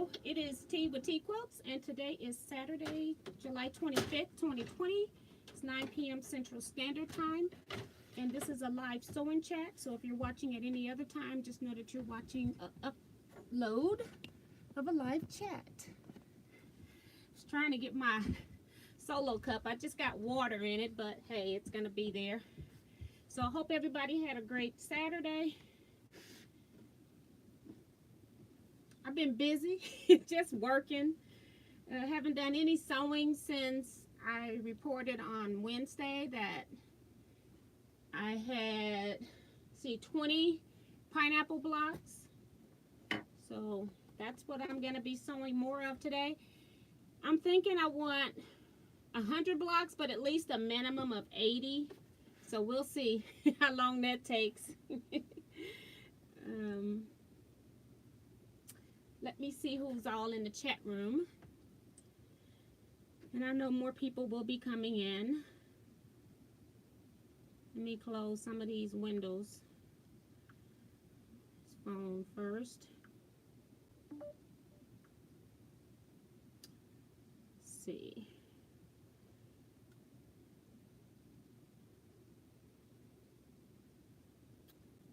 Hello, it is Tea with Teaquilts, and today is Saturday, July 25th, 2020. It's 9 p.m. Central Standard Time, and this is a live sewing chat. So if you're watching at any other time, just know that you're watching an upload of a live chat. Just trying to get my solo cup. I just got water in it, but hey, it's gonna be there. So I hope everybody had a great Saturday. I've been busy, just working. Haven't done any sewing since I reported on Wednesday that I had, 20 pineapple blocks. So that's what I'm going to be sewing more of today. I'm thinking I want 100 blocks, but at least a minimum of 80. So we'll see how long that takes. Let me see who's all in the chat room. And I know more people will be coming in. Let me close some of these windows. This phone first. Let's see.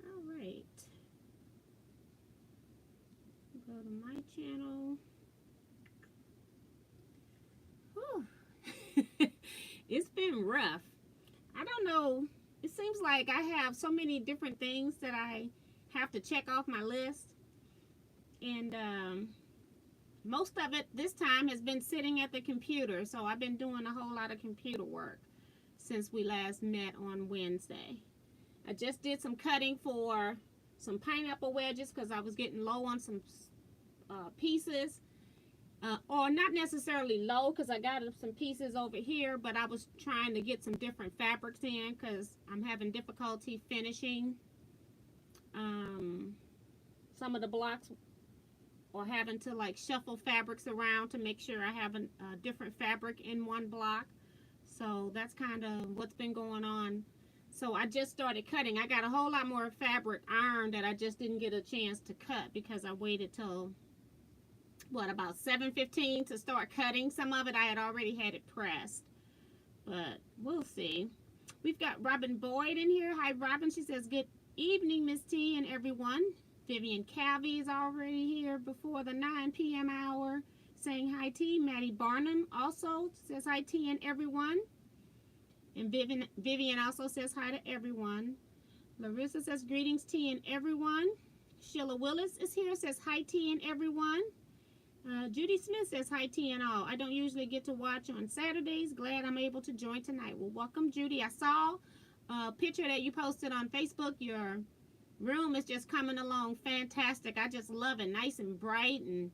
All right. Go to my channel. It's been rough. I don't know. It seems like I have so many different things that I have to check off my list. And most of it this time has been sitting at the computer. So I've been doing a whole lot of computer work since we last met on Wednesday. I just did some cutting for some pineapple wedges because I was getting low on some pieces, or not necessarily low because I got some pieces over here, but I was trying to get some different fabrics in because I'm having difficulty finishing some of the blocks, or having to like shuffle fabrics around to make sure I have a different fabric in one block. So that's kind of what's been going on. So I just started cutting. I got a whole lot more fabric ironed that I just didn't get a chance to cut because I waited till about 7:15 to start cutting. Some of it I had already had it pressed, but we'll see. We've got Robin Boyd in here. Hi Robin. She says good evening Miss T and everyone. Vivian Calvi is already here before the 9 p.m. hour saying hi T. Maddie Barnum also says hi T and everyone. And Vivian also says hi to everyone. Larissa says greetings T and everyone. Sheila Willis is here, says hi T and everyone. Judy Smith says hi T and all. I don't usually get to watch on Saturdays. Glad I'm able to join tonight. Well, welcome Judy. I saw a picture that you posted on Facebook. Your room is just coming along fantastic. I just love it. Nice and bright and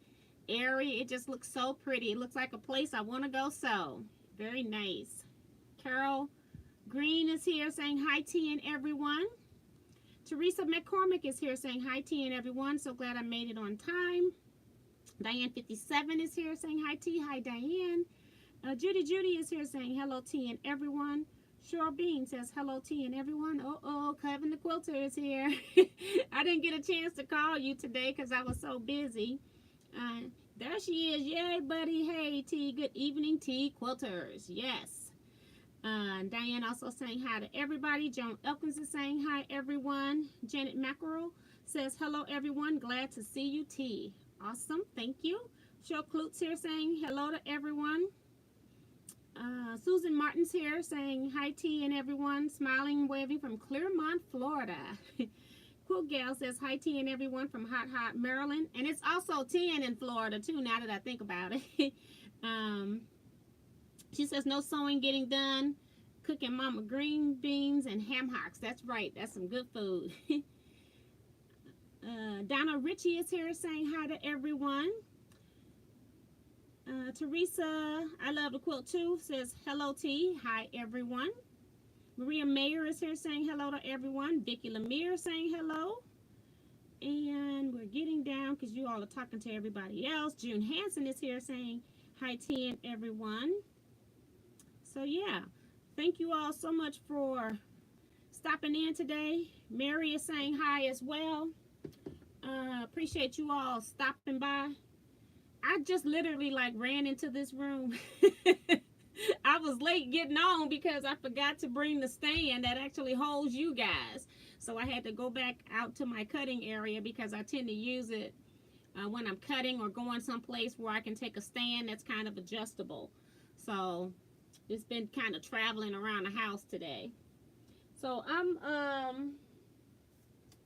airy. It just looks so pretty. It looks like a place I want to go sew. Very nice. Carol Green is here saying hi T and everyone. Teresa McCormick is here saying hi T and everyone. So glad I made it on time. Diane 57 is here saying hi T. Hi Diane. Judy is here saying hello T and everyone. Cheryl Bean says hello T and everyone. Oh, Kevin the Quilter is here. I didn't get a chance to call you today because I was so busy. There she is. Yay, buddy. Hey T. Good evening T Quilters. Yes. Diane also saying hi to everybody. Joan Elkins is saying hi everyone. Janet Mackerel says hello everyone. Glad to see you T. Awesome, thank you. Cheryl Klutz here saying hello to everyone. Susan Martin's here saying hi T and everyone. Smiling and waving from Clermont, Florida. Cool Gal says hi T and everyone from Hot, Maryland. And it's also 10 in Florida too, now that I think about it. She says no sewing getting done. Cooking mama green beans and ham hocks. That's right, that's some good food. Donna Ritchie is here saying hi to everyone. Teresa, I love to quilt too, says hello T. Hi everyone. Maria Mayer is here saying hello to everyone. Vicki Lemire saying hello. And we're getting down because you all are talking to everybody else. June Hansen is here saying hi T and everyone. So yeah, thank you all so much for stopping in today. Mary is saying hi as well. Appreciate you all stopping by. I just literally like ran into this room. I was late getting on because I forgot to bring the stand that actually holds you guys. So I had to go back out to my cutting area because I tend to use it when I'm cutting or going someplace where I can take a stand that's kind of adjustable. So it's been kind of traveling around the house today. So I'm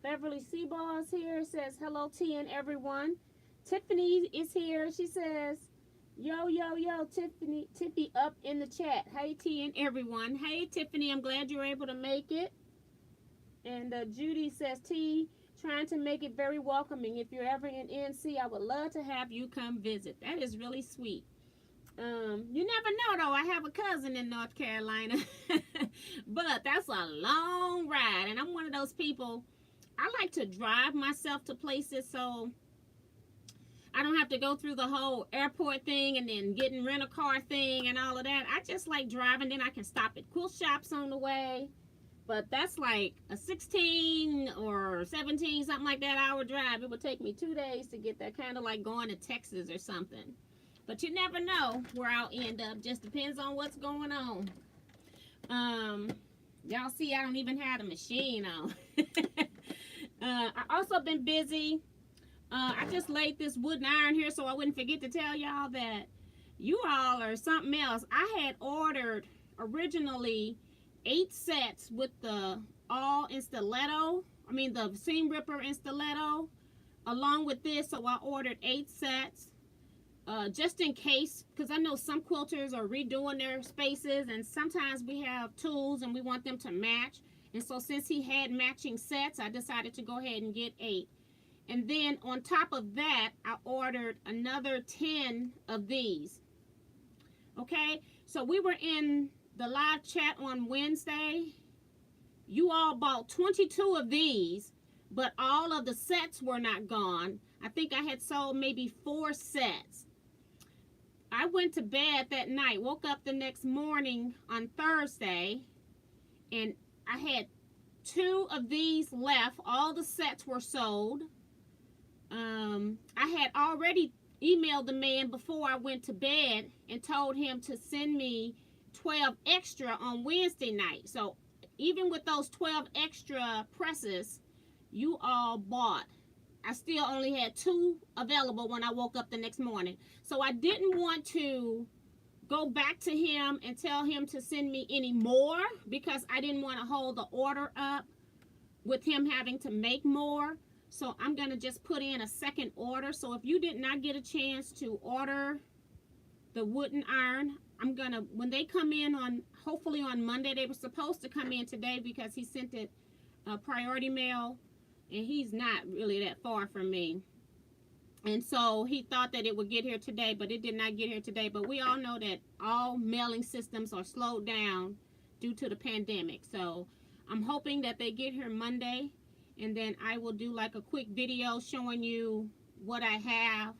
Beverly Seaball's here. Says hello T and everyone. Tiffany is here. She says, yo, yo, yo, Tiffy up in the chat. Hey T and everyone. Hey Tiffany, I'm glad you're able to make it. And Judy says, T, trying to make it very welcoming. If you're ever in NC, I would love to have you come visit. That is really sweet. You never know though. I have a cousin in North Carolina. But that's a long ride. And I'm one of those people, I like to drive myself to places so I don't have to go through the whole airport thing and then getting rent a car thing and all of that. I just like driving. Then I can stop at quilt shops on the way. But that's like a 16 or 17, something like that hour drive. It would take me 2 days to get there, kind of like going to Texas or something. But you never know where I'll end up. Just depends on what's going on. Y'all see I don't even have a machine on. I also been busy. I just laid this wood and iron here so I wouldn't forget to tell y'all that you all are something else. I had ordered originally 8 sets with the all in stiletto. I mean the seam ripper in stiletto along with this. So I ordered 8 sets just in case, because I know some quilters are redoing their spaces and sometimes we have tools and we want them to match. And so since he had matching sets, I decided to go ahead and get 8. And then on top of that, I ordered another 10 of these. Okay, so we were in the live chat on Wednesday. You all bought 22 of these, but all of the sets were not gone. I think I had sold maybe 4 sets. I went to bed that night, woke up the next morning on Thursday, and I had 2 of these left. All the sets were sold. I had already emailed the man before I went to bed and told him to send me 12 extra on Wednesday night. So even with those 12 extra presses you all bought, I still only had 2 available when I woke up the next morning. So I didn't want to go back to him and tell him to send me any more because I didn't want to hold the order up with him having to make more. So I'm going to just put in a second order. So if you did not get a chance to order the wooden iron, I'm going to, when they come in on, hopefully on Monday, they were supposed to come in today because he sent it priority mail, and he's not really that far from me. And so he thought that it would get here today, but it did not get here today. But we all know that all mailing systems are slowed down due to the pandemic. So I'm hoping that they get here Monday. And then I will do like a quick video showing you what I have.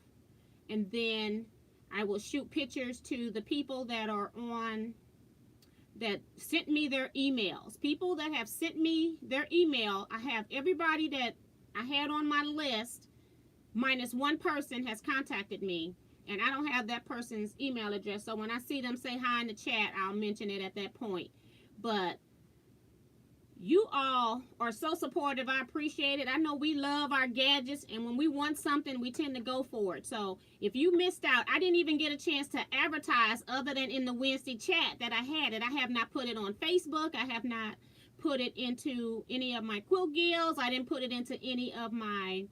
And then I will shoot pictures to the people that are on, that sent me their emails. People that have sent me their email, I have everybody that I had on my list, minus one person has contacted me. And I don't have that person's email address. So when I see them say hi in the chat, I'll mention it at that point. But you all are so supportive. I appreciate it. I know we love our gadgets, and when we want something, we tend to go for it. So if you missed out, I didn't even get a chance to advertise other than in the Wednesday chat that I had it. I have not put it on Facebook. I have not put it into any of my quilt guilds. I didn't put it into any of my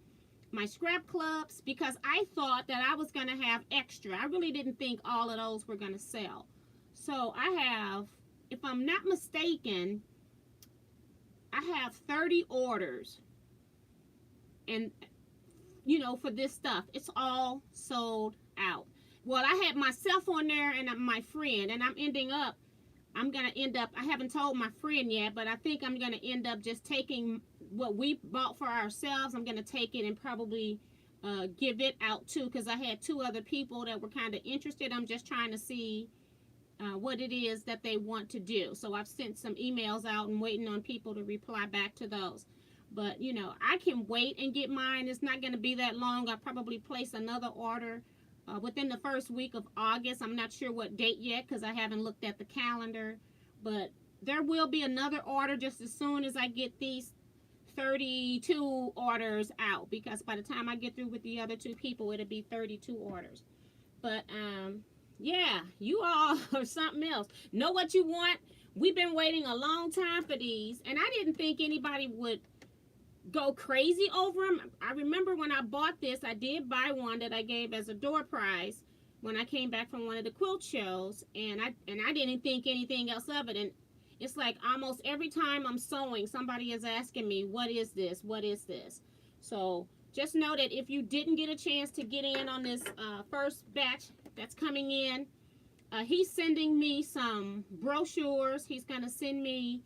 scrap clubs because I thought that I was going to have extra. I really didn't think all of those were going to sell. So I have, if I'm not mistaken, I have 30 orders, and you know, for this stuff, it's all sold out. Well, I had myself on there and my friend, and I'm gonna end up, I haven't told my friend yet, but I think I'm gonna end up just taking what we bought for ourselves. I'm gonna take it and probably give it out too, because I had 2 other people that were kind of interested. I'm just trying to see what it is that they want to do. So I've sent some emails out and waiting on people to reply back to those. But you know, I can wait and get mine. It's not going to be that long. I'll probably place another order within the first week of August. I'm not sure what date yet because I haven't looked at the calendar, but there will be another order just as soon as I get these 32 orders out, because by the time I get through with the other two people, it'll be 32 orders. But yeah, you all are something else. Know what you want. We've been waiting a long time for these, and I didn't think anybody would go crazy over them. I remember when I bought this, I did buy one that I gave as a door prize when I came back from one of the quilt shows, and I didn't think anything else of it. And it's like almost every time I'm sewing, somebody is asking me, what is this? What is this? So just know that if you didn't get a chance to get in on this first batch that's coming in, he's sending me some brochures. He's going to send me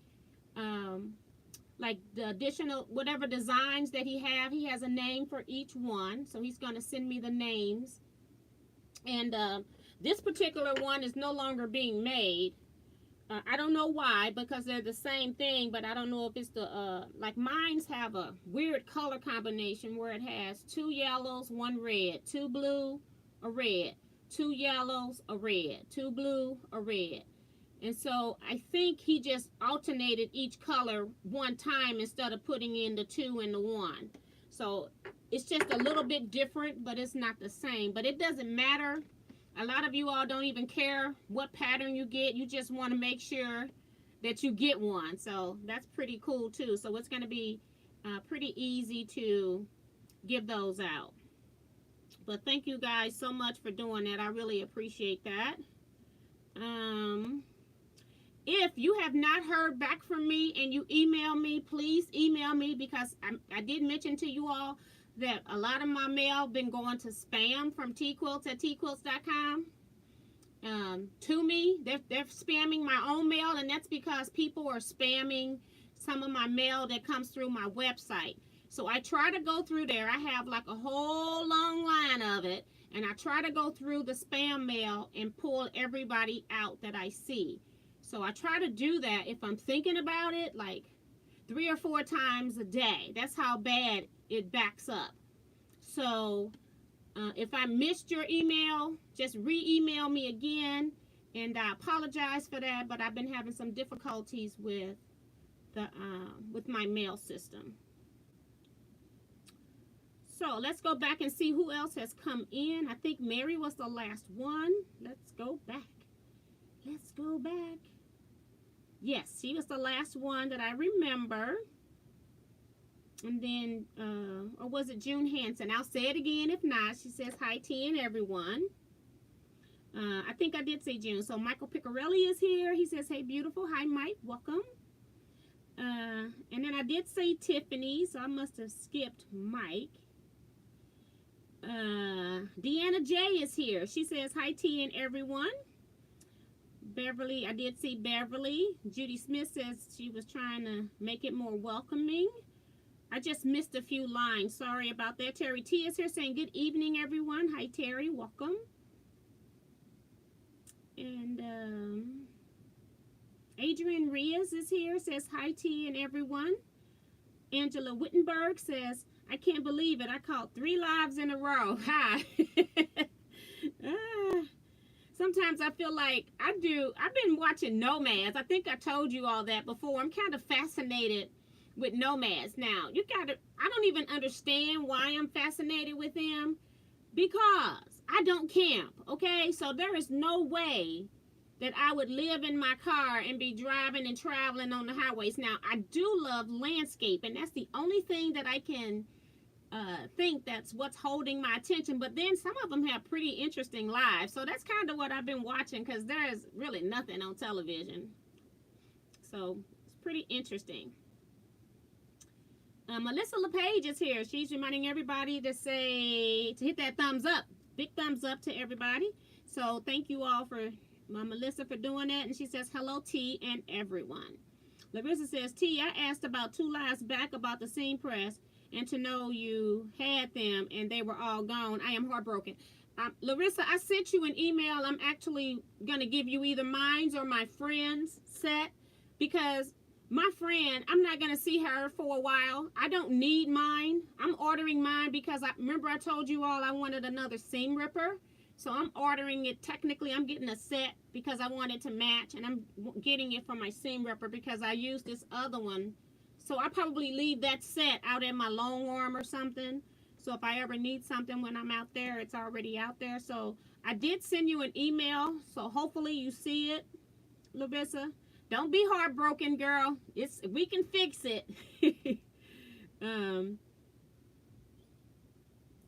like the additional whatever designs that he has a name for each one, so he's going to send me the names. And this particular one is no longer being made. I don't know why, because they're the same thing, but I don't know if it's the like mine's have a weird color combination where it has 2 yellows, 1 red, 2 blue, a red, 2 yellows, a red, 2 blue, a red. And so I think he just alternated each color one time instead of putting in the 2 and the 1. So it's just a little bit different, but it's not the same. But it doesn't matter. A lot of you all don't even care what pattern you get. You just want to make sure that you get one. So that's pretty cool too. So it's going to be pretty easy to give those out. But thank you guys so much for doing that. I really appreciate that. If you have not heard back from me and you email me, please email me, because I did mention to you all that a lot of my mail been going to spam from Teaquilts at teaquilts.com to me. They're spamming my own mail, and that's because people are spamming some of my mail that comes through my website. So I try to go through there. I have like a whole long line of it, and I try to go through the spam mail and pull everybody out that I see. So I try to do that if I'm thinking about it, like 3 or 4 times a day. That's how bad it backs up. So if I missed your email, just re-email me again, and I apologize for that, but I've been having some difficulties with the with my mail system. So let's go back and see who else has come in. I think Mary was the last one. Let's go back. Let's go back. Yes, she was the last one that I remember. And then, or was it June Hanson? I'll say it again if not. She says, hi, T and everyone. I think I did say June. So Michael Piccarelli is here. He says, hey, beautiful. Hi, Mike. Welcome. And then I did say Tiffany, so I must have skipped Mike. Deanna J is here. She says, hi, T and everyone. Beverly, I did see Beverly. Judy Smith says she was trying to make it more welcoming. I just missed a few lines. Sorry about that. Terry T is here saying good evening, everyone. Hi, Terry. Welcome. And Adrian Riaz is here. Says hi, T and everyone. Angela Wittenberg says, I can't believe it. I caught 3 lives in a row. Hi. Sometimes I feel like I've been watching nomads. I think I told you all that before. I'm kind of fascinated with nomads. Now, I don't even understand why I'm fascinated with them, because I don't camp, okay? So there is no way that I would live in my car and be driving and traveling on the highways. Now, I do love landscape, and that's the only thing that I can think that's what's holding my attention. But then some of them have pretty interesting lives, so that's kind of what I've been watching, because there's really nothing on television, so it's pretty interesting. Melissa LePage is here. She's reminding everybody to hit that thumbs up, big thumbs up to everybody. So thank you all for Melissa for doing that. And she says hello, T and everyone. Larissa says, T, I asked about 2 lives back about the seam press, and to know you had them and they were all gone. I am heartbroken. Larissa, I sent you an email. I'm actually going to give you either mine's or my friend's set, because my friend, I'm not going to see her for a while. I don't need mine. I'm ordering mine because remember I told you all I wanted another seam ripper. So I'm ordering it. Technically, I'm getting a set because I want it to match, and I'm getting it from my seam ripper because I use this other one. So I probably leave that set out in my long arm or something. So if I ever need something when I'm out there, it's already out there. So I did send you an email, so hopefully you see it, Larissa. Don't be heartbroken, girl. We can fix it.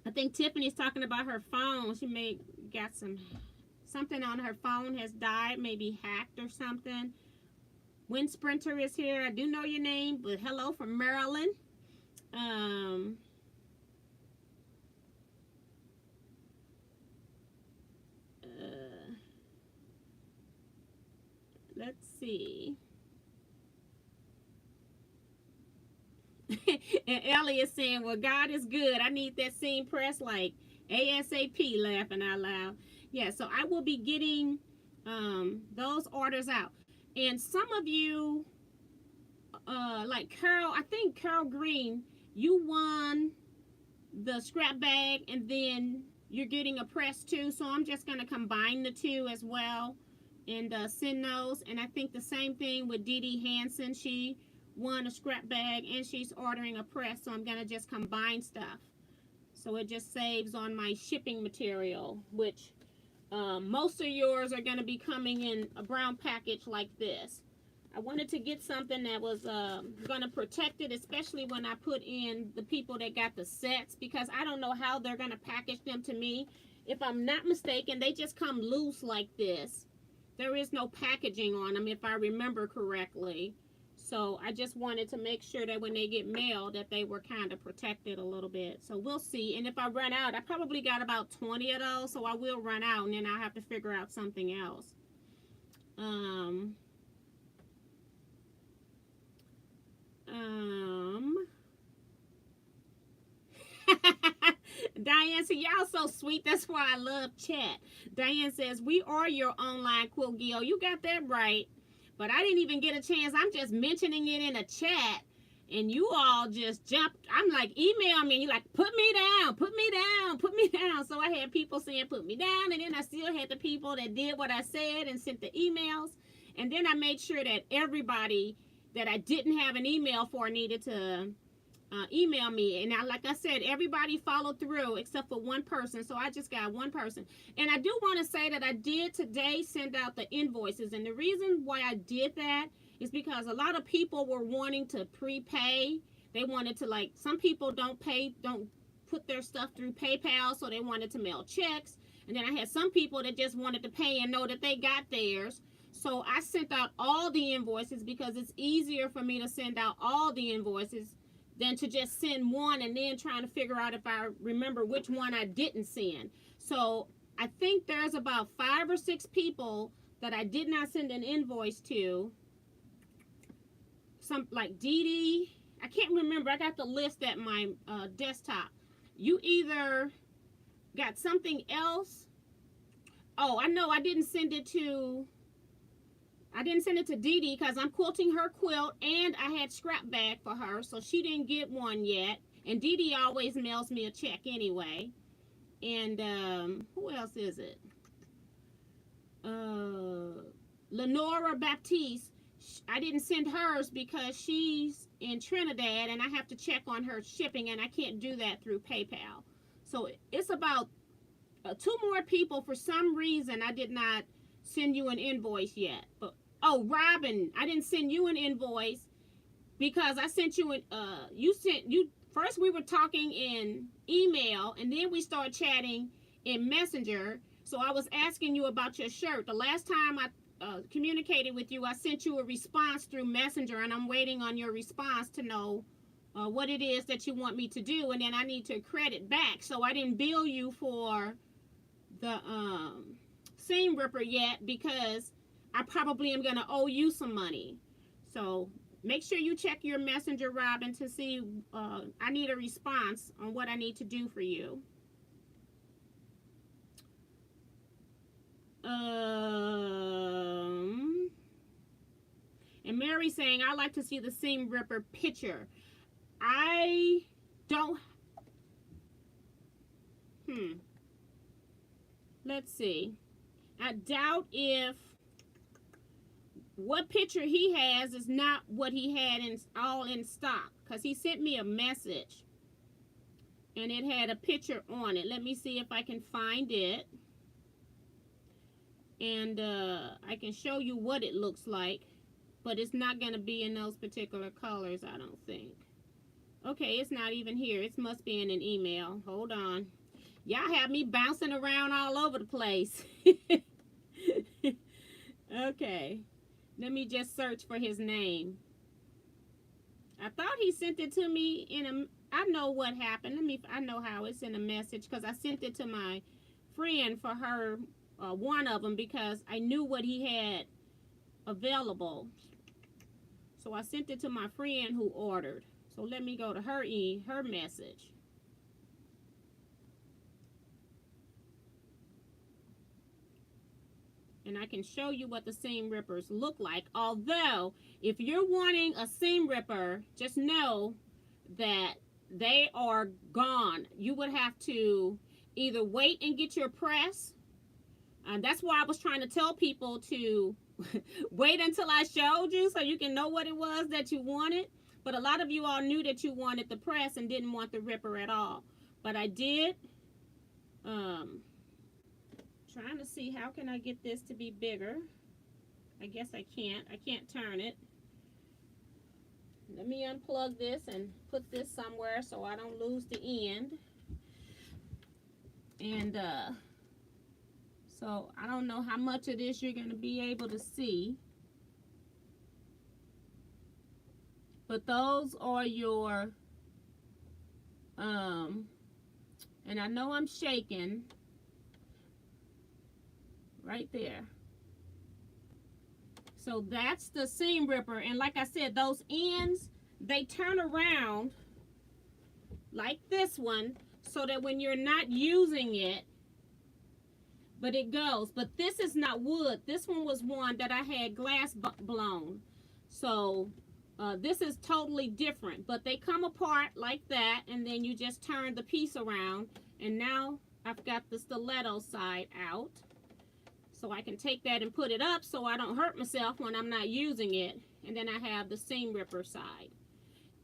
I think Tiffany's talking about her phone. She may got something on her phone has died, maybe hacked or something. Wind Sprinter is here. I do know your name, but hello from Maryland. Let's see. And Ellie is saying, well, God is good. I need that seam press like ASAP, laughing out loud. Yeah, so I will be getting those orders out. And some of you, like Carol, I think Carol Green, you won the scrap bag and then you're getting a press too. So I'm just going to combine the two as well and send those. And I think the same thing with Dee Dee Hansen. She won a scrap bag and she's ordering a press, so I'm gonna just combine stuff so it just saves on my shipping material, which most of yours are going to be coming in a brown package like this. I wanted to get something that was going to protect it, especially when I put in the people that got the sets, because I don't know how they're going to package them to me. If I'm not mistaken, they just come loose like this. There is no packaging on them, if I remember correctly. So I just wanted to make sure that when they get mailed that they were kind of protected a little bit. So we'll see. And if I run out, I probably got about 20 of those, so I will run out and then I'll have to figure out something else. Diane said, y'all so sweet. That's why I love chat. Diane says, we are your online quote, Gil. You got that right. But I didn't even get a chance. I'm just mentioning it in a chat. And you all just jumped. I'm like, email me. And you're like, put me down. Put me down. Put me down. So I had people saying, put me down. And then I still had the people that did what I said and sent the emails. And then I made sure that everybody that I didn't have an email for needed to email me. And now, like I said, everybody followed through except for one person. So I just got one person. And I do want to say that I did today send out the invoices. And the reason why I did that is because a lot of people were wanting to prepay. They wanted to, like, some people don't put their stuff through PayPal, so they wanted to mail checks. And then I had some people that just wanted to pay and know that they got theirs. So I sent out all the invoices because it's easier for me to send out all the invoices than to just send one and then trying to figure out if I remember which one I didn't send. So I think there's about 5 or 6 people that I did not send an invoice to. Some like Dee Dee. I can't remember. I got the list at my desktop. You either got something else. Oh, I know I didn't send it to Dee Dee because I'm quilting her quilt and I had scrap bag for her, so she didn't get one yet. And Dee Dee always mails me a check anyway. And who else is it? Lenora Baptiste. I didn't send hers because she's in Trinidad and I have to check on her shipping and I can't do that through PayPal. So it's about 2 more people. For some reason I did not send you an invoice yet. But oh, Robin, I didn't send you an invoice because I sent you an first we were talking in email and then we started chatting in Messenger. So I was asking you about your shirt. The last time I communicated with you, I sent you a response through Messenger and I'm waiting on your response to know what it is that you want me to do, and then I need to credit back. So I didn't bill you for the seam ripper yet because I probably am going to owe you some money. So make sure you check your Messenger, Robin, to see I need a response on what I need to do for you. And Mary saying, I like to see the seam ripper picture. I don't. let's see. I doubt if what picture he has is not what he had all in stock, because he sent me a message and it had a picture on it. Let me see if I can find it, and I can show you what it looks like, but it's not going to be in those particular colors, I don't think. Okay, it's not even here. It must be in an email. Hold on. Y'all have me bouncing around all over the place. Okay. Let me just search for his name. I thought he sent it to me in a... I know what happened. I know how it's in a message, because I sent it to my friend for her, one of them, because I knew what he had available. So I sent it to my friend who ordered. So let me go to her message. And I can show you what the seam rippers look like. Although, if you're wanting a seam ripper, just know that they are gone. You would have to either wait and get your press. That's why I was trying to tell people to wait until I showed you, so you can know what it was that you wanted. But a lot of you all knew that you wanted the press and didn't want the ripper at all. But I did. Trying to see how can I get this to be bigger. I guess I can't. I can't turn it. Let me unplug this and put this somewhere so I don't lose the end. And so I don't know how much of this you're going to be able to see. But those are your, and I know I'm shaking right there. So that's the seam ripper. And like I said, those ends, they turn around like this one, so that when you're not using it, but it goes. But this is not wood. This one was one that I had glass blown. So this is totally different. But they come apart like that, and then you just turn the piece around. And now I've got the stiletto side out. So I can take that and put it up so I don't hurt myself when I'm not using it. And then I have the seam ripper side.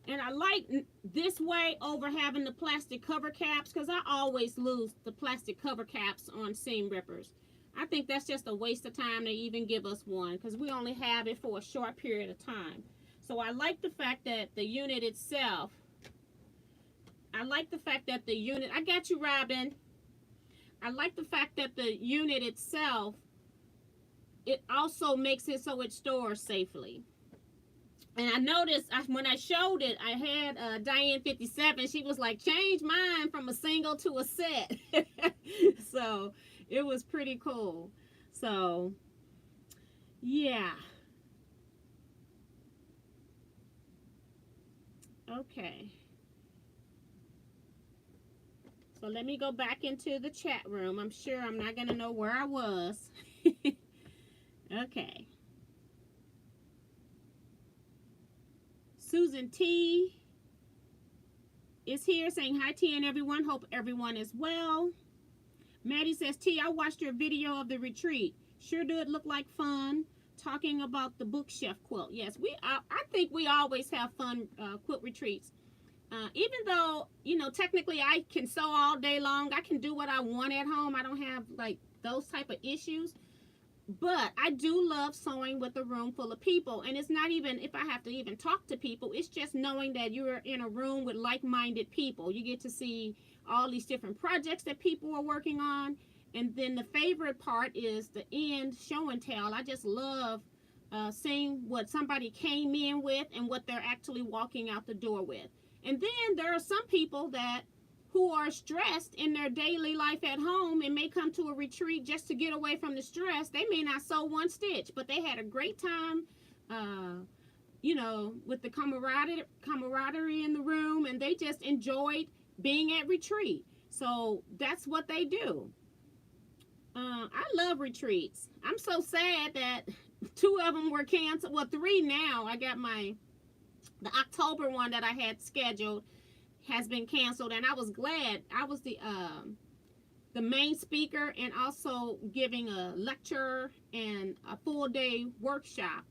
And I like this way over having the plastic cover caps, because I always lose the plastic cover caps on seam rippers. I think that's just a waste of time to even give us one, because we only have it for a short period of time. So I like the fact that the unit itself, I got you, Robin. I like the fact that the unit itself, it also makes it so it stores safely. And I noticed when I showed it, I had Diane 57. She was like, change mine from a single to a set. So it was pretty cool. So yeah. Okay. So let me go back into the chat room. I'm sure I'm not going to know where I was. Okay. Susan T is here saying hi, T, and everyone. Hope everyone is well. Maddie says, T, I watched your video of the retreat. Sure did look like fun. Talking about the bookshelf quilt. Yes, I think we always have fun quilt retreats. Even though, you know, technically I can sew all day long. I can do what I want at home. I don't have like those type of issues. But I do love sewing with a room full of people. And it's not even if I have to even talk to people. It's just knowing that you're in a room with like-minded people. You get to see all these different projects that people are working on. And then the favorite part is the end show and tell. I just love seeing what somebody came in with and what they're actually walking out the door with. And then there are some people who are stressed in their daily life at home and may come to a retreat just to get away from the stress. They may not sew one stitch, but they had a great time, you know, with the camaraderie in the room, and they just enjoyed being at retreat. So that's what they do. I love retreats. I'm so sad that 2 of them were canceled. Well, 3 now. I got the October one that I had scheduled has been canceled, and I was glad. I was the the main speaker and also giving a lecture and a full day workshop.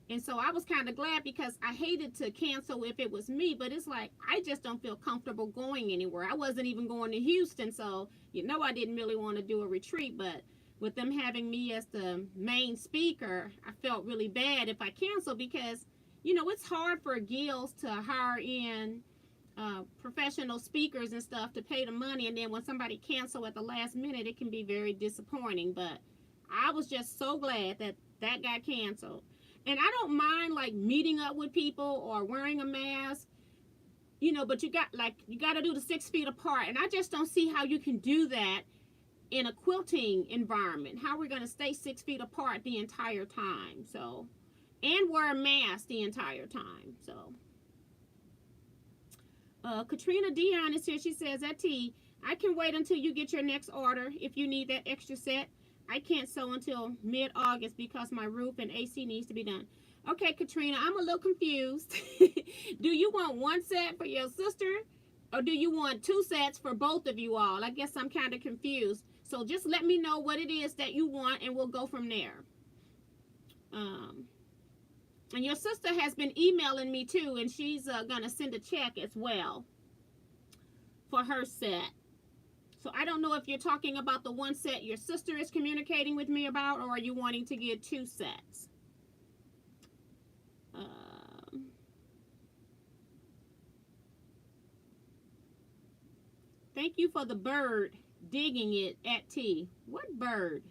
And so I was kind of glad because I hated to cancel if it was me, but it's like I just don't feel comfortable going anywhere. I wasn't even going to Houston, so I didn't really want to do a retreat, but with them having me as the main speaker, I felt really bad if I canceled because, it's hard for guilds to hire in professional speakers and stuff to pay the money, and then when somebody cancel at the last minute, it can be very disappointing. But I was just so glad that that got canceled. And I don't mind like meeting up with people or wearing a mask, but you got to do the 6 feet apart, and I just don't see how you can do that in a quilting environment. How we're going to stay 6 feet apart the entire time, so, and wear a mask the entire time. So Katrina Dion is here. She says, T, I can wait until you get your next order if you need that extra set. I can't sew until mid-August because my roof and AC needs to be done. Okay, Katrina, I'm a little confused. Do you want one set for your sister, or do you want 2 sets for both of you all? I guess I'm kind of confused. So just let me know what it is that you want, and we'll go from there. And your sister has been emailing me too, and she's going to send a check as well for her set. So I don't know if you're talking about the one set your sister is communicating with me about, or are you wanting to get 2 sets? Thank you for the bird digging it at T. What bird?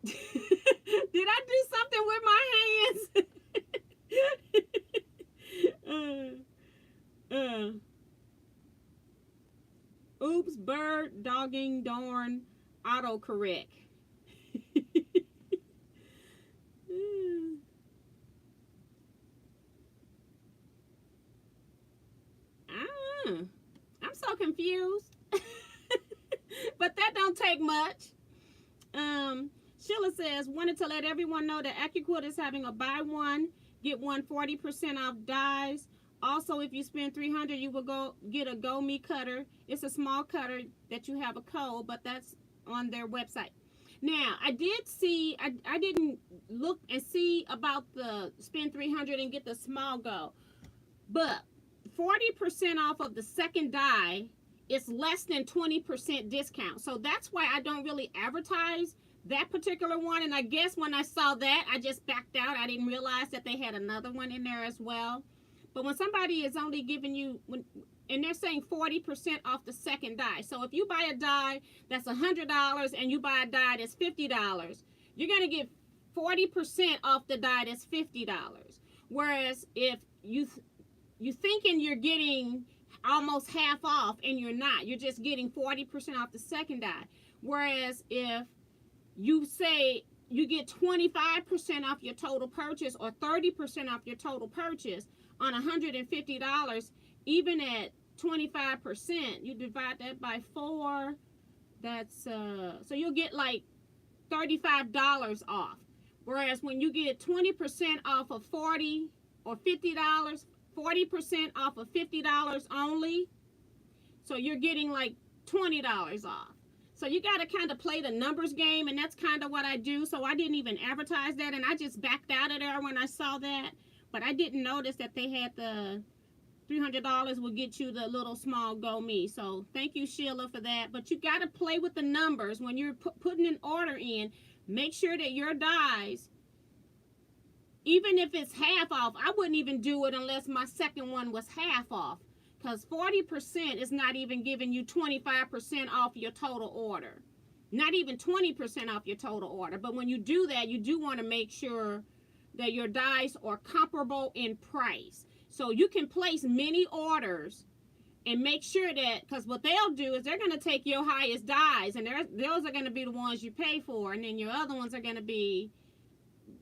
Did I do something with my hands? Oops, bird, dogging, darn, autocorrect. I'm so confused. But that don't take much. Sheila says, wanted to let everyone know that AccuQuilt is having a buy one, get one 40% off dies. Also, if you spend $300, you will get a Go Me cutter. It's a small cutter that you have a code, but that's on their website. Now, I did see, I didn't look and see about the spend $300 and get the small Go, but 40% off of the second die is less than 20% discount. So that's why I don't really advertise that particular one. And I guess when I saw that, I just backed out. I didn't realize that they had another one in there as well. But when somebody is only giving you, and they're saying 40% off the second die. So if you buy a die that's $100 and you buy a die that's $50, you're going to get 40% off the die that's $50. Whereas if you thinking you're getting almost half off and you're not, you're just getting 40% off the second die. Whereas if you say you get 25% off your total purchase or 30% off your total purchase on $150, even at 25%, you divide that by 4, that's so you'll get like $35 off. Whereas when you get 20% off of $40 or $50, 40% off of $50 only, so you're getting like $20 off. So you got to kind of play the numbers game, and that's kind of what I do. So I didn't even advertise that, and I just backed out of there when I saw that. But I didn't notice that they had the $300 will get you the little small Go Me. So thank you, Sheila, for that. But you got to play with the numbers when you're putting an order in. Make sure that your dies, even if it's half off, I wouldn't even do it unless my second one was half off. Because 40% is not even giving you 25% off your total order. Not even 20% off your total order. But when you do that, you do want to make sure that your dies are comparable in price. So you can place many orders and make sure that, because what they'll do is they're going to take your highest dies, and those are going to be the ones you pay for, and then your other ones are going to be,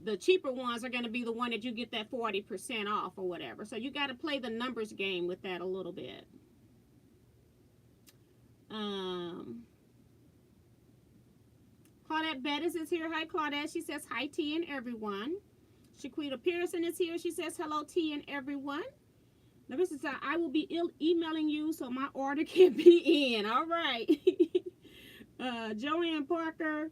the cheaper ones are going to be the one that you get that 40% off or whatever. So you got to play the numbers game with that a little bit. Claudette Bettis is here. Hi, Claudette. She says hi, T and everyone. Shaquita Pearson is here. She says hello, T and everyone. Larissa says, I will be emailing you so my order can be in. All right. Joanne Parker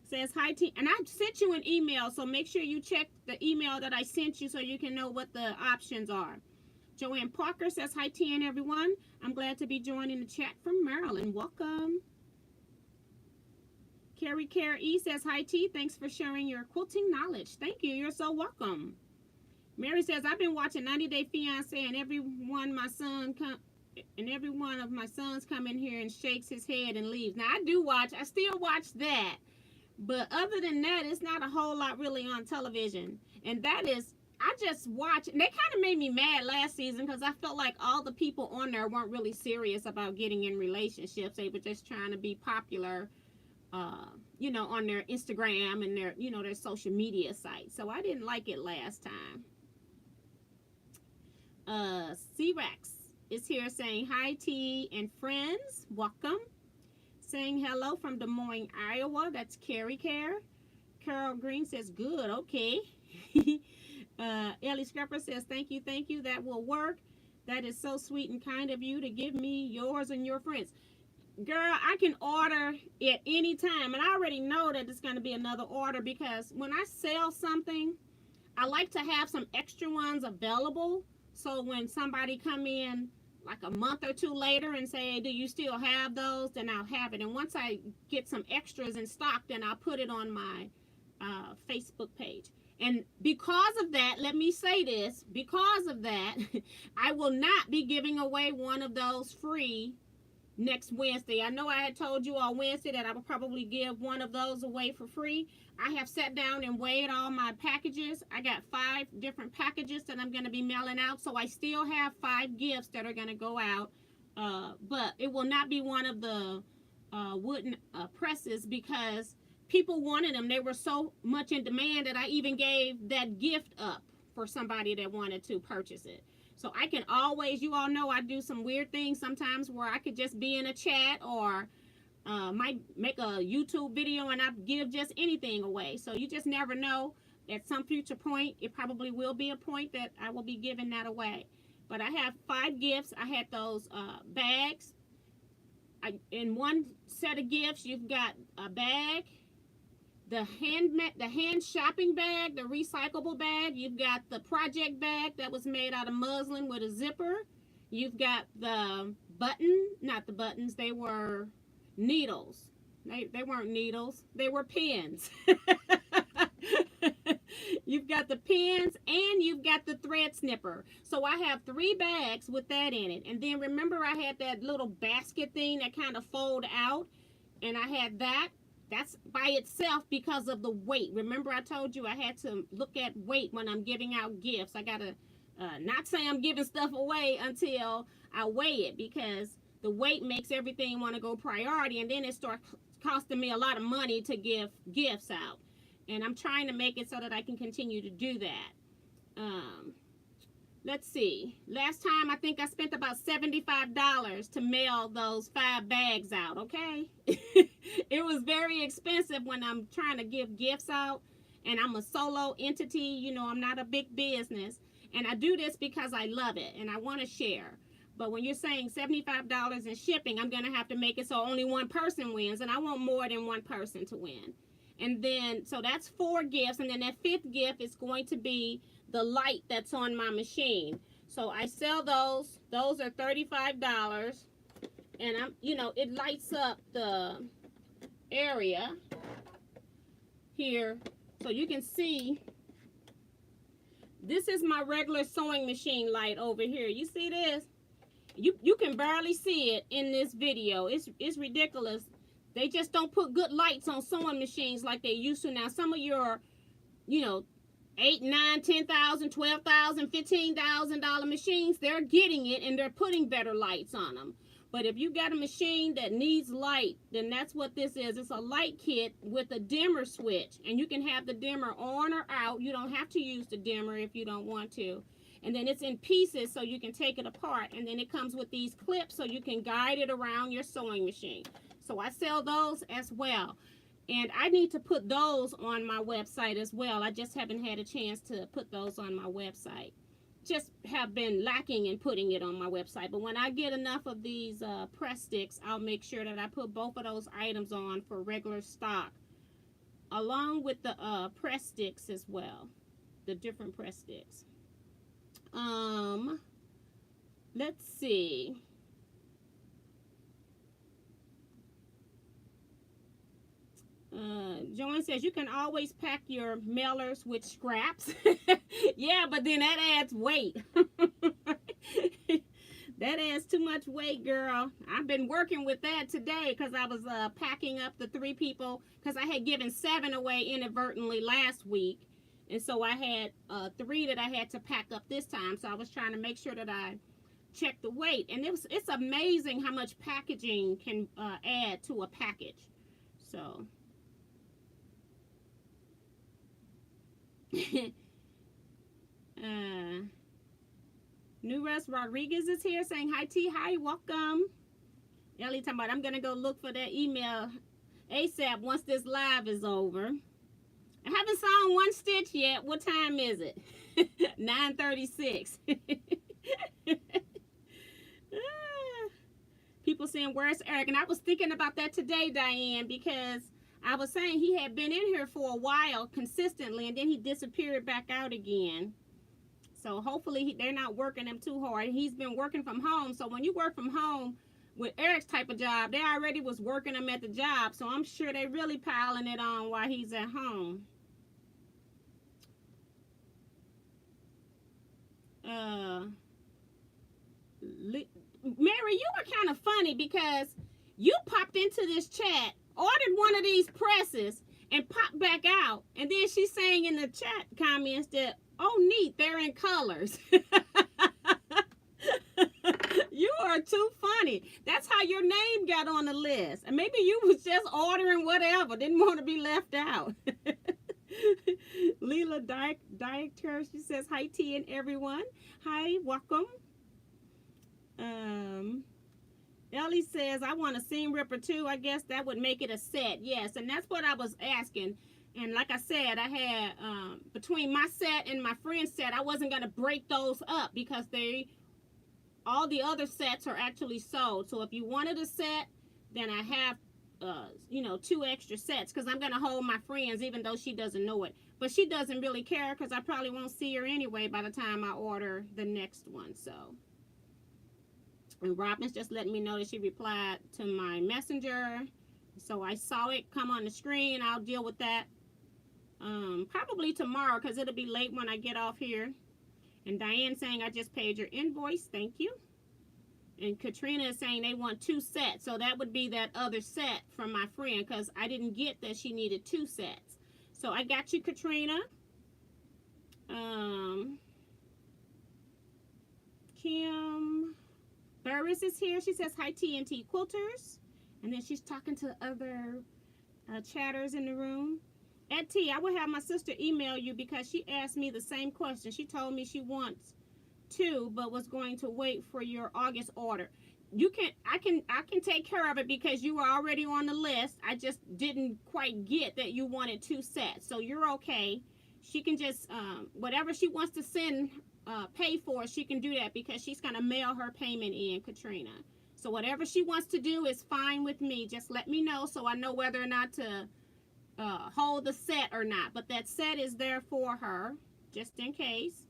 says, hi, team. And I sent you an email, so make sure you check the email that I sent you so you can know what the options are. Joanne Parker says, hi, TN, everyone. I'm glad to be joining the chat from Maryland. Welcome. Carrie Care E says, hi, T. Thanks for sharing your quilting knowledge. Thank you. You're so welcome. Mary says, I've been watching 90 Day Fiancé, and every one of my sons come in here and shakes his head and leaves. Now, I still watch that. But other than that, it's not a whole lot really on television. And that is, I just watch, and they kind of made me mad last season because I felt like all the people on there weren't really serious about getting in relationships. They were just trying to be popular, you know, on their Instagram and their, you know, their social media sites. So I didn't like it last time. C-Rex is here saying hi, T and friends. Welcome. Saying hello from Des Moines, Iowa. That's Carrie Care. Carol Green says, good, okay. Ellie Scrapper says, thank you, that will work. That is so sweet and kind of you to give me yours and your friends. Girl, I can order it anytime, and I already know that it's going to be another order because when I sell something, I like to have some extra ones available, so when somebody come in like a month or two later and say, do you still have those, then I'll have it. And once I get some extras in stock, then I'll put it on my Facebook page. And because of that, let me say this, because of that, I will not be giving away one of those free next Wednesday. I know I had told you on Wednesday that I would probably give one of those away for free. I have sat down and weighed all my packages. I got 5 different packages that I'm going to be mailing out. So I still have 5 gifts that are going to go out. But it will not be one of the wooden presses because people wanted them. They were so much in demand that I even gave that gift up for somebody that wanted to purchase it. So I can always, you all know I do some weird things sometimes where I could just be in a chat or might make a YouTube video and I give just anything away. So you just never know. At some future point, it probably will be a point that I will be giving that away. But I have 5 gifts. I had those bags. In one set of gifts, you've got a bag, the hand shopping bag, the recyclable bag. You've got the project bag that was made out of muslin with a zipper. You've got the not the buttons, they were needles. They weren't needles, they were pins. You've got the pins and you've got the thread snipper. So I have 3 bags with that in it. And then remember I had that little basket thing that kind of fold out, and I had that. That's by itself because of the weight. Remember I told you I had to look at weight when I'm giving out gifts. I gotta not say I'm giving stuff away until I weigh it, because the weight makes everything want to go priority, and then it starts costing me a lot of money to give gifts out. And I'm trying to make it so that I can continue to do that. Let's see. Last time I think I spent about $75 to mail those 5 bags out, okay? It was very expensive when I'm trying to give gifts out, and I'm a solo entity, you know, I'm not a big business. And I do this because I love it and I want to share. But when you're saying $75 in shipping, I'm going to have to make it so only one person wins, and I want more than one person to win. And then, so that's 4 gifts, and then that 5th gift is going to be the light that's on my machine. So I sell those. Those are $35, and I'm, you know, it lights up the area here, so you can see. This is my regular sewing machine light over here. You see this? You can barely see it in this video. It's ridiculous. They just don't put good lights on sewing machines like they used to now. Some of your, you know, $8,000, $9,000, $10,000, $12,000, $15,000 machines, they're getting it and they're putting better lights on them. But if you got a machine that needs light, then that's what this is. It's a light kit with a dimmer switch, and you can have the dimmer on or out. You don't have to use the dimmer if you don't want to. And then it's in pieces so you can take it apart, and then it comes with these clips so you can guide it around your sewing machine. So I sell those as well. And I need to put those on my website as well. I just haven't had a chance to put those on my website. just have been lacking in putting it on my website. But when I get enough of these press sticks, I'll make sure that I put both of those items on for regular stock, along with the press sticks as well, the different press sticks. Let's see. Joanne says you can always pack your mailers with scraps. Yeah, but then that adds weight. That adds too much weight, girl. I've been working with that today because I was packing up the 3 people, because I had given 7 away inadvertently last week. And so I had 3 that I had to pack up this time. So I was trying to make sure that I checked the weight. And it's amazing how much packaging can add to a package. So... New Russ Rodriguez is here saying hi T, hi, welcome. Ellie talking about I'm gonna go look for that email ASAP once this live is over. I haven't sewn one stitch yet. What time is it? 9:36. People saying where's Eric? And I was thinking about that today, Diane, because I was saying he had been in here for a while consistently, and then he disappeared back out again. So hopefully they're not working him too hard. He's been working from home. So when you work from home with Eric's type of job, they already was working him at the job. So I'm sure they're really piling it on while he's at home. Mary, you were kind of funny because you popped into this chat, ordered one of these presses, and popped back out. And then she's saying in the chat comments that, oh, neat, they're in colors. You are too funny. That's how your name got on the list. And maybe you was just ordering whatever, didn't want to be left out. Leela Director, she says, hi, T and everyone. Hi, welcome. Ellie says, I want a seam ripper too. I guess that would make it a set. Yes, and that's what I was asking. And like I said, I had, between my set and my friend's set, I wasn't going to break those up because all the other sets are actually sold. So if you wanted a set, then I have, 2 extra sets because I'm going to hold my friends even though she doesn't know it. But she doesn't really care because I probably won't see her anyway by the time I order the next one. So, and Robin's just letting me know that she replied to my messenger. So I saw it come on the screen. I'll deal with that probably tomorrow because it'll be late when I get off here. And Diane saying, I just paid your invoice. Thank you. And Katrina is saying they want 2 sets. So that would be that other set from my friend because I didn't get that she needed 2 sets. So I got you, Katrina. Kim Burris is here. She says, hi, T&T Quilters. And then she's talking to other chatters in the room. At T, I will have my sister email you because she asked me the same question. She told me she wants 2, but was going to wait for your August order. I can take care of it because you were already on the list. I just didn't quite get that you wanted 2 sets. So you're okay. She can just, whatever she wants to send, pay for, she can do that because she's going to mail her payment in, Katrina. So whatever she wants to do is fine with me. Just let me know so I know whether or not to hold the set or not. But that set is there for her, just in case.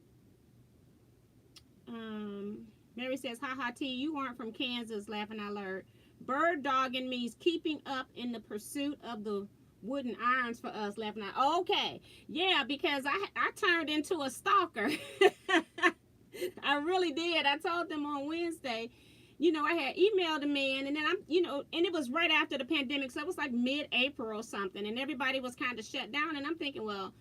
Mary says, haha, T, you aren't from Kansas, laughing out loud. Bird dogging means keeping up in the pursuit of the wooden irons for us, laughing out. Okay, yeah, because I turned into a stalker. I really did. I told them on Wednesday. I had emailed a man, and then and it was right after the pandemic, so it was like mid-April or something, and everybody was kind of shut down, and I'm thinking, well,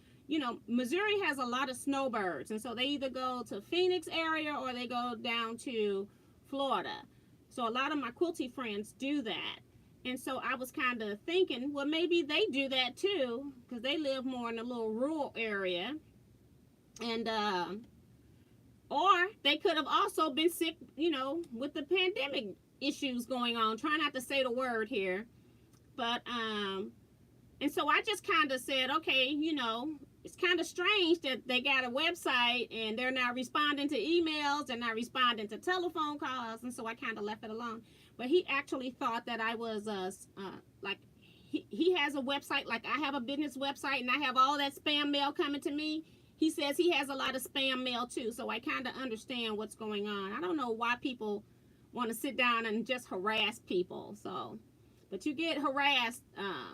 Missouri has a lot of snowbirds, and so they either go to Phoenix area or they go down to Florida. So a lot of my quilty friends do that, and so I was kind of thinking, well, maybe they do that too, because they live more in a little rural area, and or they could have also been sick, with the pandemic issues going on. Try not to say the word here. But, and so I just kind of said, okay, it's kind of strange that they got a website and they're not responding to emails, they're not responding to telephone calls, and so I kind of left it alone. But he actually thought that I was like he has a website like I have a business website, and I have all that spam mail coming to me. He says he has a lot of spam mail too, so I kind of understand what's going on. I don't know why people want to sit down and just harass people. So, but you get harassed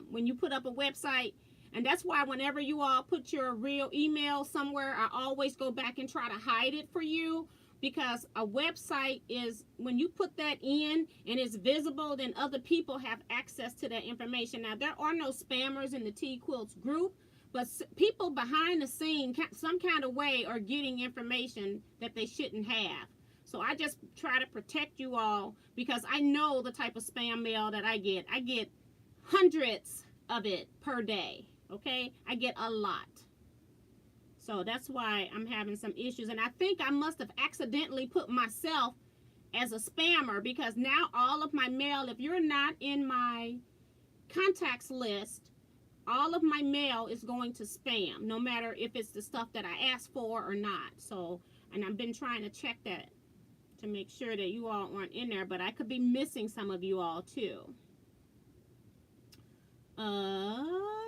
when you put up a website. And that's why whenever you all put your real email somewhere, I always go back and try to hide it for you, because a website is, when you put that in and it's visible, then other people have access to that information. Now, there are no spammers in the Teaquilts group, but people behind the scene, some kind of way, are getting information that they shouldn't have. So I just try to protect you all, because I know the type of spam mail that I get. I get hundreds of it per day. Okay, I get a lot. So that's why I'm having some issues. And I think I must have accidentally put myself as a spammer, because now all of my mail, if you're not in my contacts list, all of my mail is going to spam, no matter if it's the stuff that I asked for or not. So, and I've been trying to check that to make sure that you all aren't in there, but I could be missing some of you all too.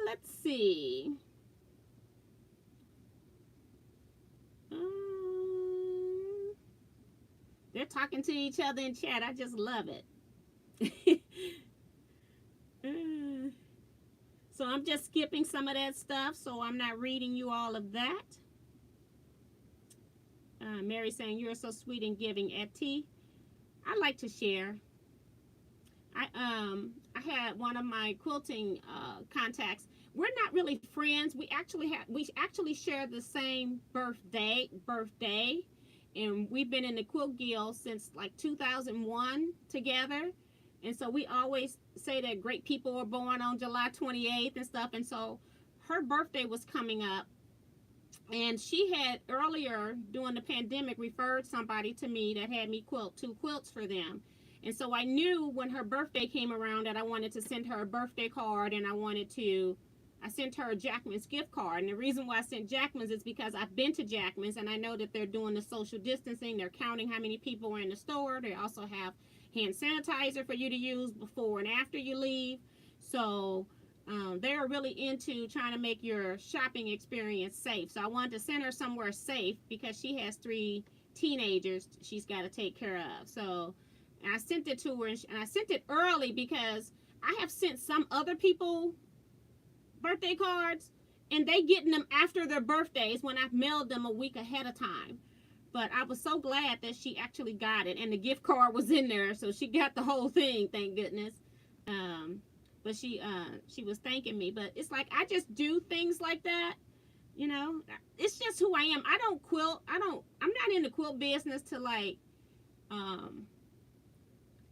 Let's see. They're talking to each other in chat. I just love it. So I'm just skipping some of that stuff, so I'm not reading you all of that. Mary saying, you're so sweet and giving, Etty. I like to share. I had one of my quilting contacts. We're not really friends. We actually share the same birthday, and we've been in the Quilt Guild since like 2001 together. And so we always say that great people were born on July 28th and stuff. And so her birthday was coming up, and she had earlier during the pandemic referred somebody to me that had me quilt 2 quilts for them. And so I knew when her birthday came around that I wanted to send her a birthday card, and I sent her a Jackman's gift card. And the reason why I sent Jackman's is because I've been to Jackman's, and I know that they're doing the social distancing. They're counting how many people are in the store. They also have hand sanitizer for you to use before and after you leave. So they're really into trying to make your shopping experience safe. So I wanted to send her somewhere safe, because she has 3 teenagers she's got to take care of. So I sent it to her, and I sent it early because I have sent some other people birthday cards, and they getting them after their birthdays when I've mailed them a week ahead of time. But I was so glad that she actually got it, and the gift card was in there, so she got the whole thing, thank goodness. But she was thanking me. But it's like, I just do things like that, you know. It's just who I am. I don't quilt. I'm not in the quilt business to like,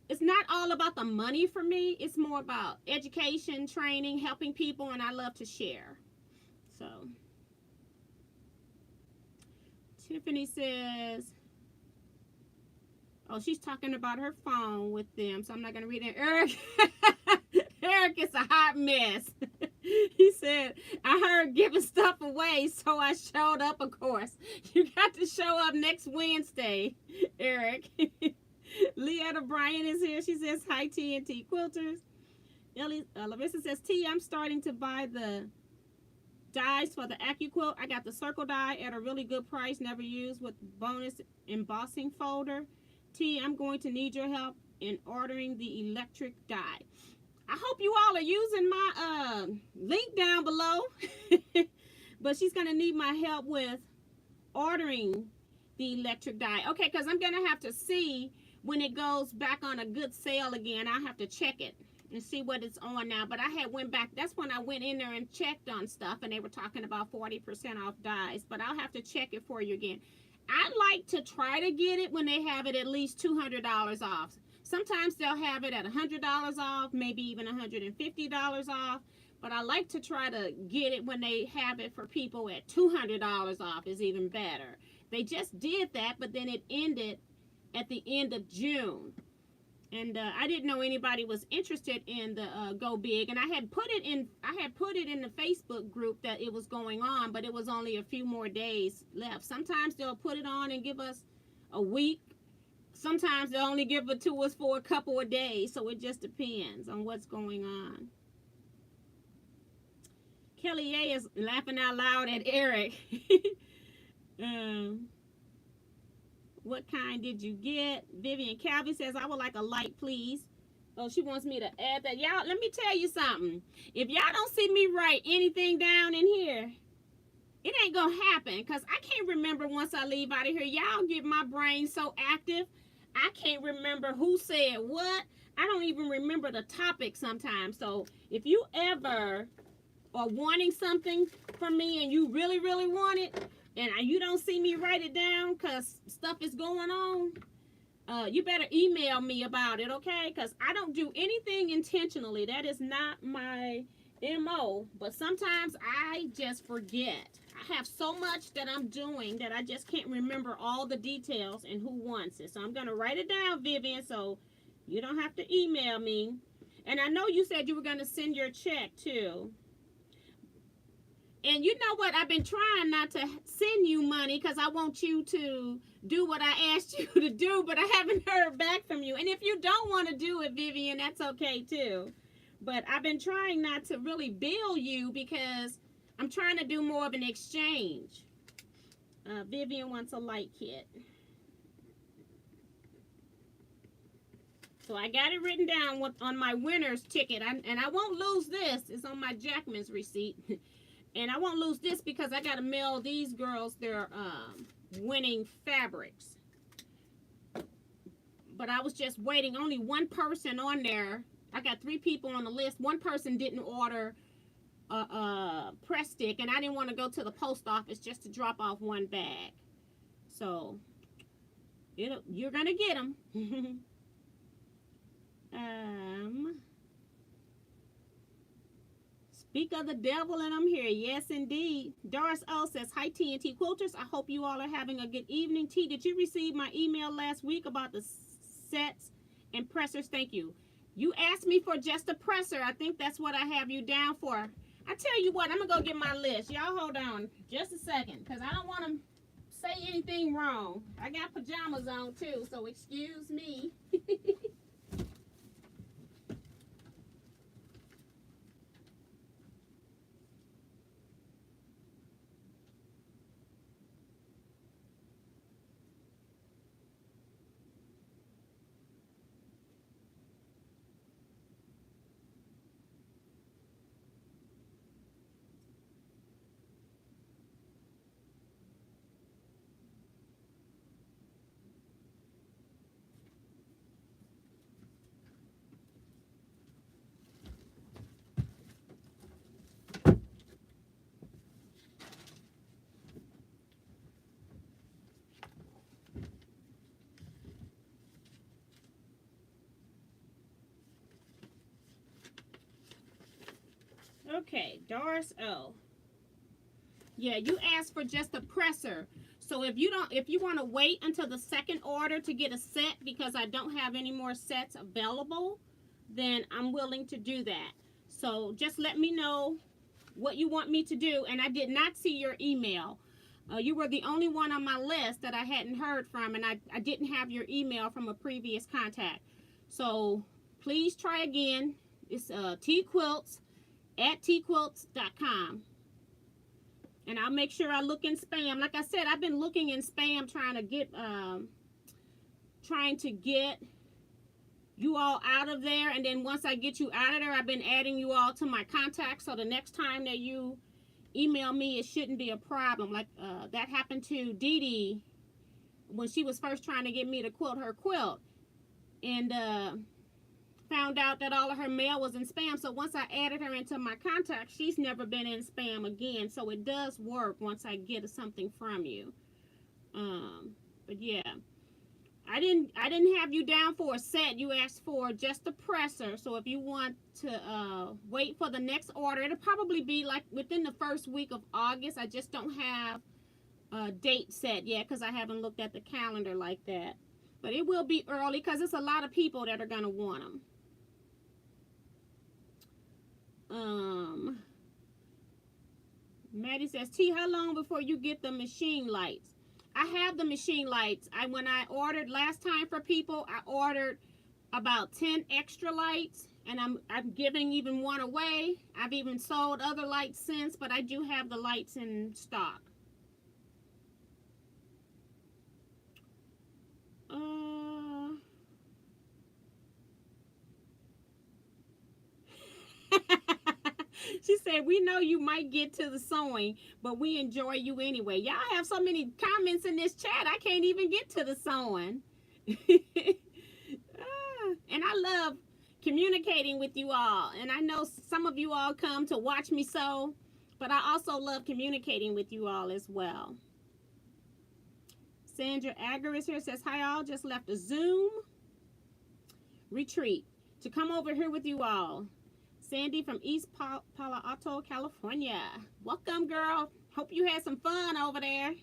it's not all about the money for me. It's more about education, training, helping people, and I love to share. So Tiffany says, oh, she's talking about her phone with them, so I'm not going to read it. Eric, Eric is a hot mess. He said, I heard giving stuff away, so I showed up, of course. You got to show up next Wednesday, Eric. Leetta Bryan is here. She says, hi, T&T Quilters. Larissa says, T, I'm starting to buy the dies for the AccuQuilt. I got the circle die at a really good price, never used, with bonus embossing folder. T, I'm going to need your help in ordering the electric die. I hope you all are using my link down below. But she's going to need my help with ordering the electric die. Okay, because I'm going to have to see when it goes back on a good sale again. I'll have to check it and see what it's on now. But I had went back. That's when I went in there and checked on stuff, and they were talking about 40% off dies. But I'll have to check it for you again. I like to try to get it when they have it at least $200 off. Sometimes they'll have it at $100 off, maybe even $150 off. But I like to try to get it when they have it for people at $200 off, is even better. They just did that, but then it ended at the end of June. And I didn't know anybody was interested in the Go Big, and I had put it in the Facebook group that it was going on, but it was only a few more days left. Sometimes they'll put it on and give us a week. Sometimes they'll only give it to us for a couple of days, so it just depends on what's going on. Kelly A is laughing out loud at Eric. What kind did you get? Vivian Calvin says, I would like a light, please. Oh, she wants me to add that. Y'all, let me tell you something. If y'all don't see me write anything down in here, it ain't gonna happen, because I can't remember once I leave out of here. Y'all get my brain so active, I can't remember who said what. I don't even remember the topic sometimes. So if you ever are wanting something from me and you really, really want it, and you don't see me write it down because stuff is going on, you better email me about it, okay? Because I don't do anything intentionally. That is not my MO. But sometimes I just forget. I have so much that I'm doing that I just can't remember all the details and who wants it. So I'm going to write it down, Vivian, so you don't have to email me. And I know you said you were going to send your check, too. And you know what? I've been trying not to send you money because I want you to do what I asked you to do, but I haven't heard back from you. And if you don't want to do it, Vivian, that's okay too. But I've been trying not to really bill you because I'm trying to do more of an exchange. Vivian wants a light kit. So I got it written down on my winner's ticket. And I won't lose this. It's on my Jackman's receipt. And I won't lose this because I got to mail these girls their winning fabrics. But I was just waiting. Only one person on there. I got 3 people on the list. One person didn't order a press stick. And I didn't want to go to the post office just to drop off one bag. So, you're going to get them. Speak of the devil and I'm here. Yes, indeed. Doris O says, hi, T and T Quilters. I hope you all are having a good evening. T, did you receive my email last week about the sets and pressers? Thank you. You asked me for just a presser. I think that's what I have you down for. I tell you what, I'm going to go get my list. Y'all hold on just a second because I don't want to say anything wrong. I got pajamas on too, so excuse me. Okay, Doris O. Yeah, you asked for just a presser. So if you want to wait until the second order to get a set because I don't have any more sets available, then I'm willing to do that. So just let me know what you want me to do. And I did not see your email. You were the only one on my list that I hadn't heard from, and I didn't have your email from a previous contact. So please try again. It's Teaquilts at teaquilts.com. And I'll make sure I look in spam. Like I said, I've been looking in spam trying to get you all out of there. And then once I get you out of there, I've been adding you all to my contacts. So the next time that you email me, it shouldn't be a problem. Like that happened to Dee Dee when she was first trying to get me to quilt her quilt. And found out that all of her mail was in spam. So once I added her into my contacts, she's never been in spam again. So it does work once I get something from you. But yeah, I didn't have you down for a set. You asked for just a presser. So if you want to wait for the next order, it'll probably be like within the first week of August. I just don't have a date set yet because I haven't looked at the calendar like that. But it will be early because it's a lot of people that are going to want them. Maddie says, T, how long before you get the machine lights? I have the machine lights. When I ordered last time for people, I ordered about 10 extra lights, and I'm giving even one away. I've even sold other lights since, but I do have the lights in stock. She said, we know you might get to the sewing, but we enjoy you anyway. Y'all have so many comments in this chat, I can't even get to the sewing. And I love communicating with you all. And I know some of you all come to watch me sew, but I also love communicating with you all as well. Sandra Agaris here says, hi all, just left a Zoom retreat to come over here with you all. Sandy from East Palo Alto, California. Welcome, girl. Hope you had some fun over there.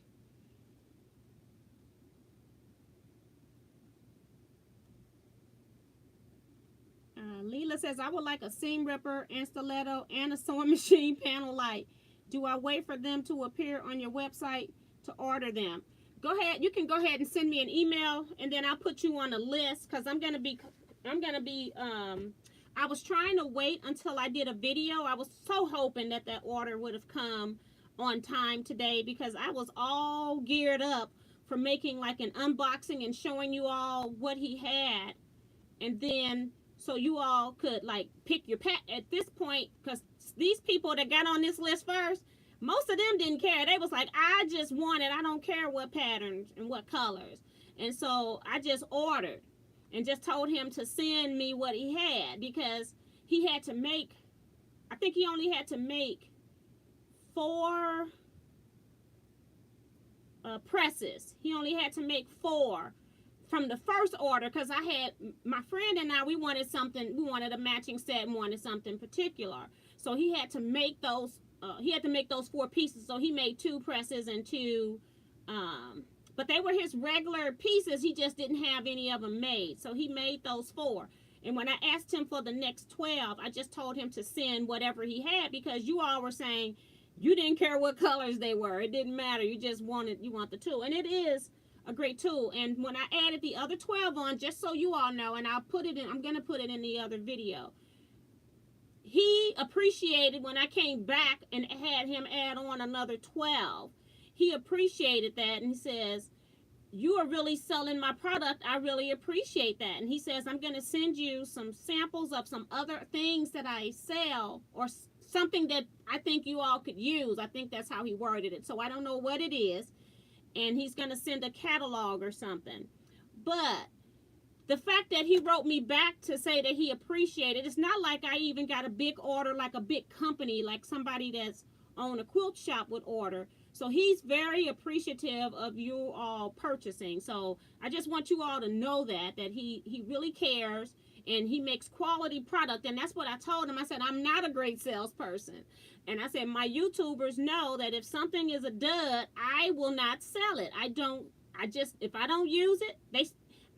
Leela says, I would like a seam ripper and stiletto and a sewing machine panel light. Do I wait for them to appear on your website to order them? Go ahead. You can go ahead and send me an email, and then I'll put you on a list, because I was trying to wait until I did a video. I was so hoping that order would have come on time today, because I was all geared up for making like an unboxing and showing you all what he had. And then so you all could like pick your pet at this point, because these people that got on this list first, most of them didn't care. They was like, I just want it. I don't care what patterns and what colors. And so I just ordered and just told him to send me what he had, because he had to make, I think he only had to make 4 presses. He only had to make 4 from the first order, because I had, my friend and I, we wanted a matching set and wanted something particular. So he had to make those, 4 pieces. So he made 2 presses and 2, but they were his regular pieces. He just didn't have any of them made. So he made those 4. And when I asked him for the next 12, I just told him to send whatever he had, because you all were saying you didn't care what colors they were. It didn't matter. You just you want the tool. And it is a great tool. And when I added the other 12 on, just so you all know, and I'm going to put it in the other video, he appreciated when I came back and had him add on another 12. He appreciated that, and he says, you are really selling my product. I really appreciate that. And he says, I'm going to send you some samples of some other things that I sell, or something that I think you all could use. I think that's how he worded it. So I don't know what it is. And he's going to send a catalog or something. But the fact that he wrote me back to say that he appreciated, it's not like I even got a big order, like a big company, like somebody that's on a quilt shop would order. So he's very appreciative of you all purchasing. So I just want you all to know that he really cares, and he makes quality product. And that's what I told him. I said, I'm not a great salesperson. And I said, my YouTubers know that if something is a dud, I will not sell it. If I don't use it,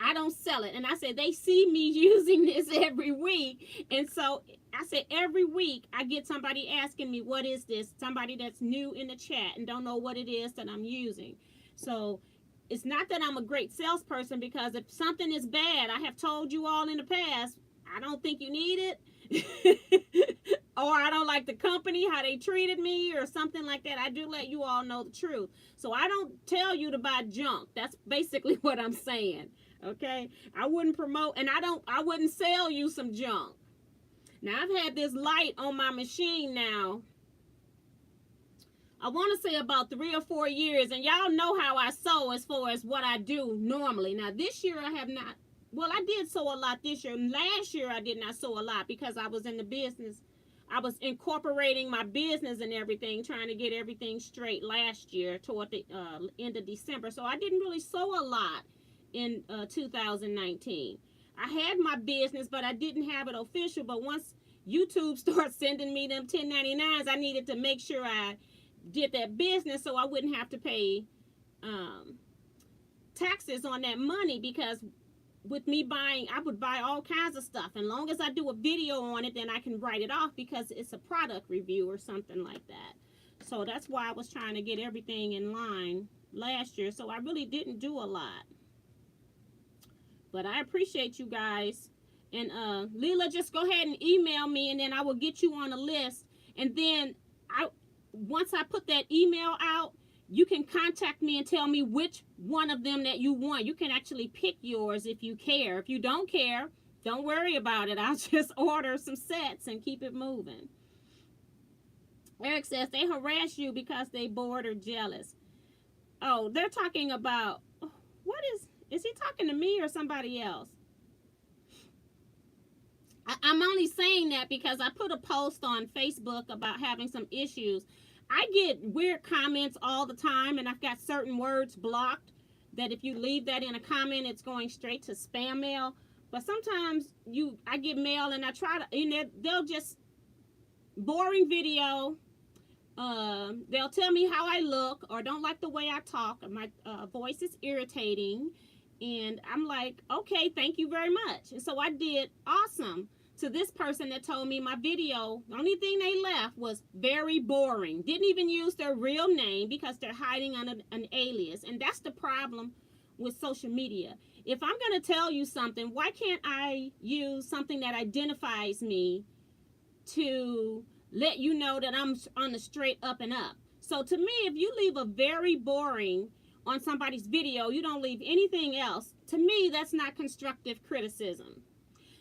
I don't sell it. And I said, they see me using this every week. And so I said, every week I get somebody asking me, what is this? Somebody that's new in the chat and don't know what it is that I'm using. So it's not that I'm a great salesperson, because if something is bad, I have told you all in the past, I don't think you need it. Or I don't like the company, how they treated me, or something like that. I do let you all know the truth. So I don't tell you to buy junk. That's basically what I'm saying. Okay? I wouldn't promote, and I wouldn't sell you some junk. Now, I've had this light on my machine now, I want to say about 3 or 4 years, and y'all know how I sew as far as what I do normally. Now, this year I have not, well, I did sew a lot this year. Last year I did not sew a lot, because I was in the business. I was incorporating my business and everything, trying to get everything straight last year toward the end of December. So I didn't really sew a lot in 2019. I had my business, but I didn't have it official. But once YouTube started sending me them 1099s, I needed to make sure I did that business so I wouldn't have to pay taxes on that money, because with me buying, I would buy all kinds of stuff. And long as I do a video on it, then I can write it off because it's a product review or something like that. So that's why I was trying to get everything in line last year. So I really didn't do a lot. But I appreciate you guys. And Leela, just go ahead and email me, and then I will get you on a list. And then once I put that email out, you can contact me and tell me which one of them that you want. You can actually pick yours if you care. If you don't care, don't worry about it. I'll just order some sets and keep it moving. Eric says they harass you because they bored or jealous. Oh, they're talking about, what is he talking to me or somebody else? I'm only saying that because I put a post on Facebook about having some issues. I get weird comments all the time, and I've got certain words blocked that if you leave that in a comment, it's going straight to spam mail. But sometimes I get mail, and I try to, and they'll just, boring video, they'll tell me how I look or don't like the way I talk, or my voice is irritating, and I'm like, okay, thank you very much. And so I did awesome to this person that told me my video, the only thing they left was very boring. Didn't even use their real name because they're hiding on an alias. And that's the problem with social media. If I'm going to tell you something, why can't I use something that identifies me to let you know that I'm on the straight up and up? So to me, if you leave a very boring on somebody's video, you don't leave anything else, to me, that's not constructive criticism.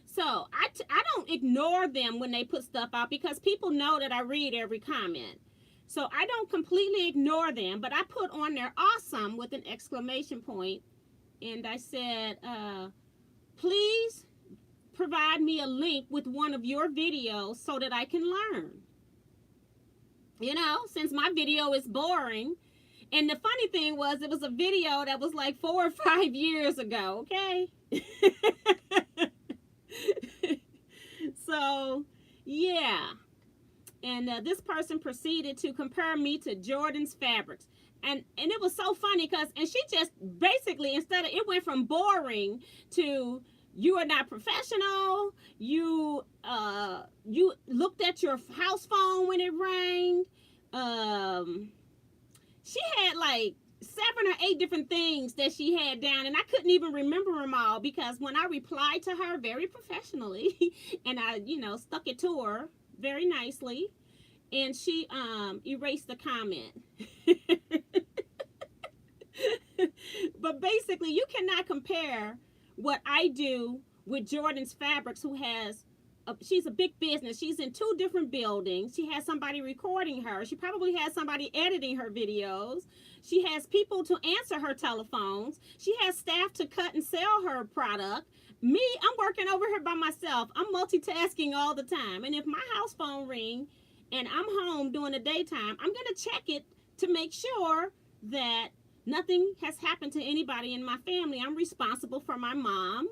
So I don't ignore them when they put stuff out, because people know that I read every comment. So I don't completely ignore them, but I put on there awesome with an exclamation point, and I said, please provide me a link with one of your videos so that I can learn. You know, since my video is boring. And the funny thing was, it was a video that was like 4 or 5 years ago, okay? So, yeah. And this person proceeded to compare me to Jordan's fabrics. And it was so funny because, and she just basically, instead of, it went from boring to, you are not professional, you looked at your house phone when it rang. She had like 7 or 8 different things that she had down, and I couldn't even remember them all, because when I replied to her very professionally and I, stuck it to her very nicely, and she erased the comment. But basically, you cannot compare what I do with Jordan's Fabrics, who has she's a big business. She's in 2 different buildings. She has somebody recording her. She probably has somebody editing her videos. She has people to answer her telephones. She has staff to cut and sell her product. Me, I'm working over here by myself. I'm multitasking all the time. And if my house phone rings and I'm home during the daytime, I'm going to check it to make sure that nothing has happened to anybody in my family. I'm responsible for my mom.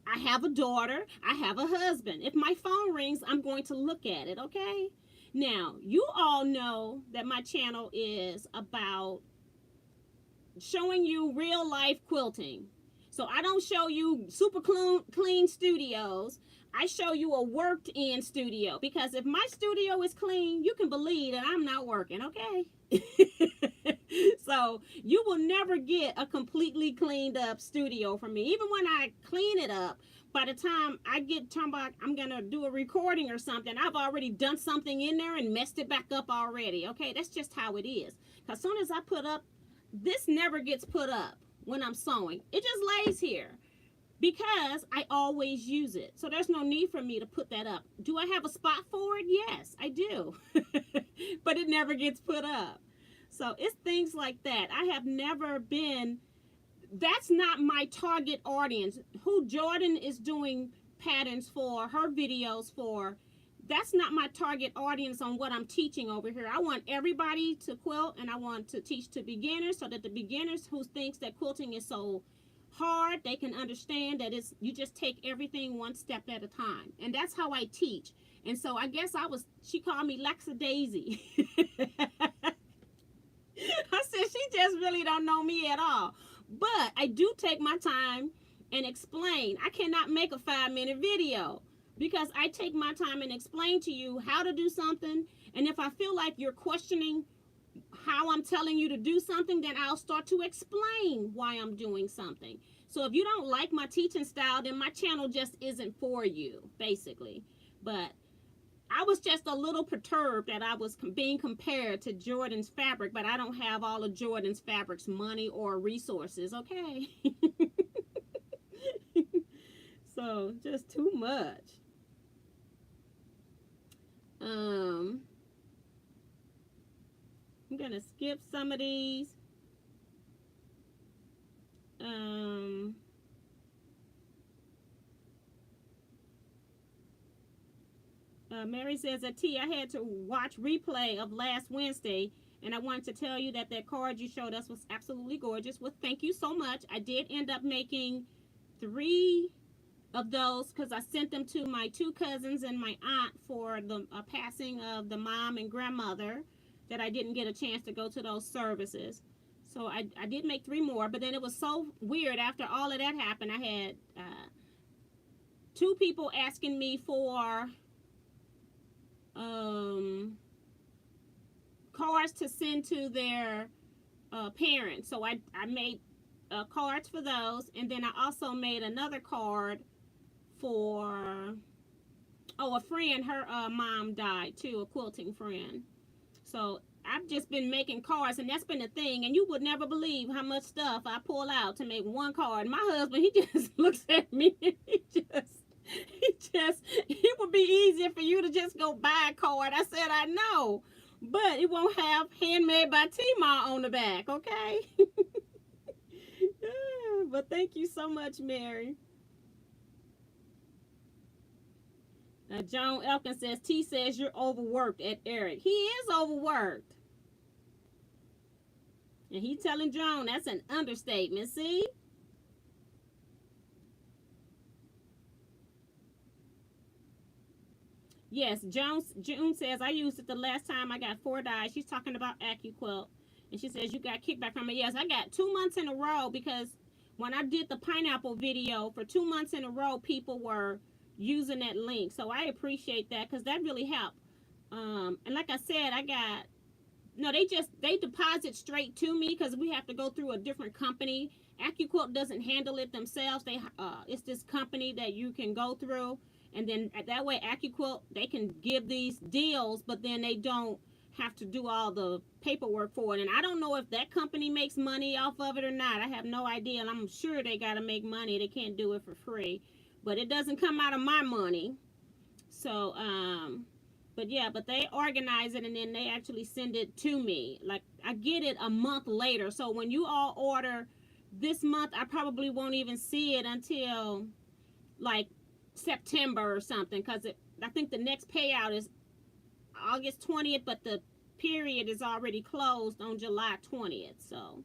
I have a daughter. I have a husband. If my phone rings, I'm going to look at it, okay? Now, you all know that my channel is about showing you real life quilting. So I don't show you super clean studios. I show you a worked in studio, because if my studio is clean, you can believe that I'm not working, okay? So you will never get a completely cleaned up studio from me. Even when I clean it up, by the time I get talking about I'm gonna do a recording or something, I've already done something in there and messed it back up already. Okay, that's just how it is. Because as soon as I put up, this never gets put up when I'm sewing. It just lays here because I always use it. So there's no need for me to put that up. Do I have a spot for it? Yes, I do. But it never gets put up. So it's things like that. I have never been, that's not my target audience. Who Jordan is doing patterns for, her videos for, that's not my target audience on what I'm teaching over here. I want everybody to quilt, and I want to teach to beginners, so that the beginners who thinks that quilting is so hard, they can understand that it's, you just take everything one step at a time. And that's how I teach. And so I guess she called me Lackadaisy. I said, she just really don't know me at all. But I do take my time and explain. I cannot make a 5-minute video because I take my time and explain to you how to do something. And if I feel like you're questioning how I'm telling you to do something, then I'll start to explain why I'm doing something. So if you don't like my teaching style, then my channel just isn't for you, basically. But I was just a little perturbed that I was being compared to Jordan's fabric, but I don't have all of Jordan's fabric's money or resources, okay? So, just too much. I'm gonna skip some of these. Mary says that I had to watch replay of last Wednesday, and I wanted to tell you that that card you showed us was absolutely gorgeous. Well, thank you so much. I did end up making 3 of those because I sent them to my 2 cousins and my aunt for the passing of the mom and grandmother that I didn't get a chance to go to those services. So I did make 3 more, but then it was so weird after all of that happened. I had 2 people asking me for cards to send to their parents. So I made cards for those, and then I also made another card for a friend. Her mom died too, a quilting friend. So I've just been making cards, and that's been a thing. And you would never believe how much stuff I pull out to make one card. My husband, he just looks at me and it would be easier for you to just go buy a card. I said, I know, but it won't have handmade by Tmar on the back, okay? But thank you so much, Mary. Joan Elkin says, T says you're overworked at Eric. He is overworked. And he telling Joan that's an understatement, see? Yes, June says, I used it the last time I got 4 dyes. She's talking about AccuQuilt. And she says, you got kickback from it. Yes, I got 2 months in a row because when I did the pineapple video, for 2 months in a row, people were using that link. So I appreciate that because that really helped. And like I said, I got, no, they deposit straight to me because we have to go through a different company. AccuQuilt doesn't handle it themselves. It's this company that you can go through. And then that way AccuQuilt, they can give these deals, but then they don't have to do all the paperwork for it. And I don't know if that company makes money off of it or not. I have no idea. And I'm sure they got to make money. They can't do it for free. But it doesn't come out of my money. So, but yeah, but they organize it and then they actually send it to me. Like, I get it a month later. So when you all order this month, I probably won't even see it until like September or something, because I think the next payout is August 20th, but the period is already closed on July 20th. So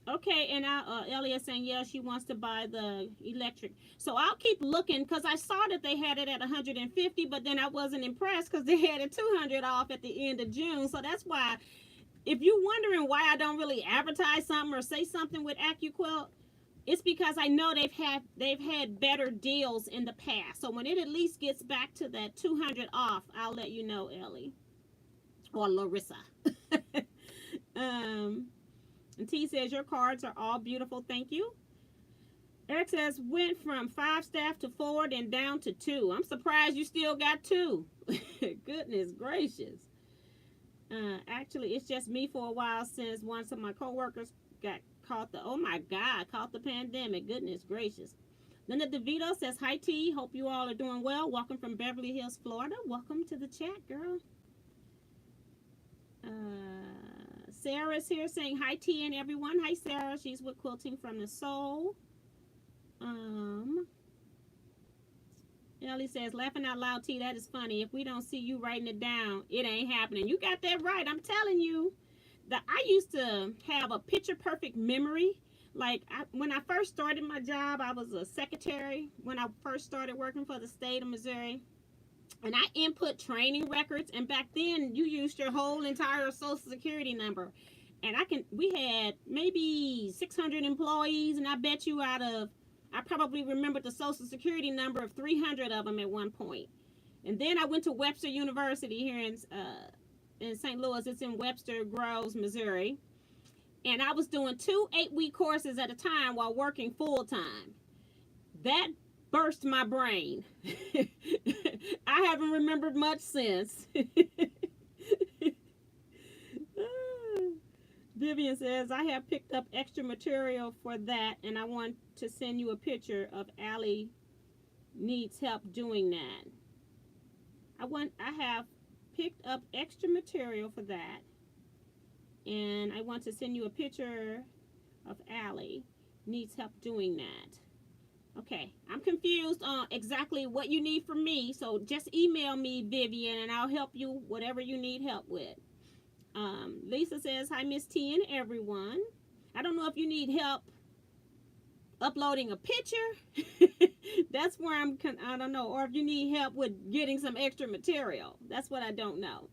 okay, and Elliot saying, yeah, she wants to buy the electric. So I'll keep looking because I saw that they had it at 150, but then I wasn't impressed because they had it 200 off at the end of June. So that's why, if you're wondering why I don't really advertise something or say something with AccuQuilt, it's because I know they've had better deals in the past. So when it at least gets back to that 200 off, I'll let you know, Ellie or Larissa. And T says your cards are all beautiful. Thank you. Eric says went from 5 staff to 4 and down to 2. I'm surprised you still got 2. Goodness gracious. Actually, it's just me for a while since one of my coworkers caught the pandemic. Goodness gracious. Linda DeVito says, hi T, hope you all are doing well. Welcome from Beverly Hills, Florida. Welcome to the chat, girl. Sarah's here saying hi T and everyone. Hi Sarah, she's with Quilting from the Soul. Ellie says, laughing out loud T, that is funny. If we don't see you writing it down, it ain't happening. You got that right, I'm telling you. I used to have a picture perfect memory. Like when I first started my job, I was a secretary when I first started working for the state of Missouri. And I input training records. And back then, you used your whole entire social security number. And we had maybe 600 employees, and I bet you I probably remembered the social security number of 300 of them at one point. And then I went to Webster University here in St. Louis. It's in Webster Groves, Missouri. And I was doing 2 8-week courses at a time while working full time. That burst my brain. I haven't remembered much since. Vivian says, I have picked up extra material for that, and I want to send you a picture of Allie needs help doing that. I have picked up extra material for that, and I want to send you a picture of Allie needs help doing that. Okay, I'm confused on exactly what you need from me, so just email me, Vivian, and I'll help you whatever you need help with. Lisa says, hi, Miss T and everyone. I don't know if you need help uploading a picture. That's where I don't know. Or if you need help with getting some extra material. That's what I don't know.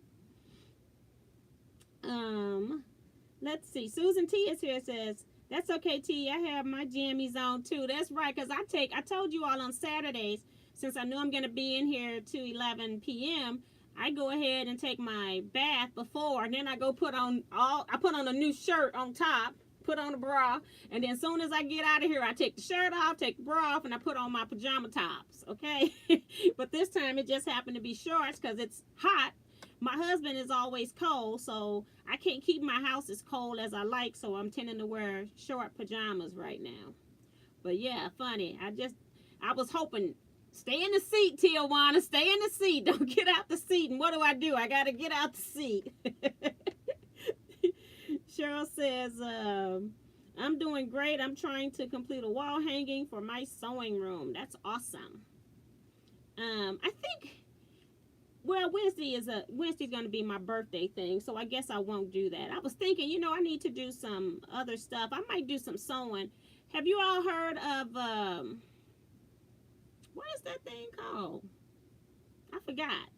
Let's see. Susan T is here, says, that's okay, T. I have my jammies on too. That's right, because I told you all on Saturdays, since I know I'm going to be in here to 11 p.m., I go ahead and take my bath before, and then I put on a new shirt on top, put on a bra, and then as soon as I get out of here, I take the shirt off, take the bra off, and I put on my pajama tops, okay? But this time it just happened to be shorts because it's hot. My husband is always cold, so I can't keep my house as cold as I like, so I'm tending to wear short pajamas right now. But yeah, funny. I was hoping, stay in the seat, Teajuana. Stay in the seat. Don't get out the seat. And what do? I got to get out the seat. Cheryl says, I'm doing great. I'm trying to complete a wall hanging for my sewing room. That's awesome. I think, well, Wednesday's going to be my birthday thing, so I guess I won't do that. I was thinking, I need to do some other stuff. I might do some sewing. Have you all heard of, what is that thing called? I forgot.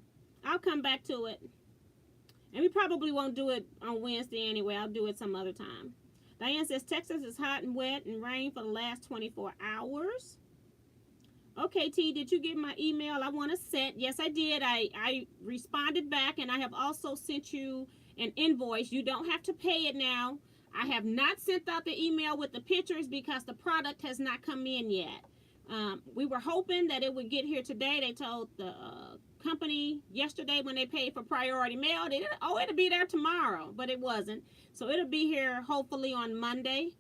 I'll come back to it. And we probably won't do it on Wednesday anyway. I'll do it some other time. Diane says, Texas is hot and wet and rain for the last 24 hours. Okay, T, did you get my email? I want to set. Yes, I did. I responded back, and I have also sent you an invoice. You don't have to pay it now. I have not sent out the email with the pictures because the product has not come in yet. We were hoping that it would get here today. They told the company yesterday when they paid for priority mail, it'll be there tomorrow, but it wasn't. So it'll be here hopefully on Monday.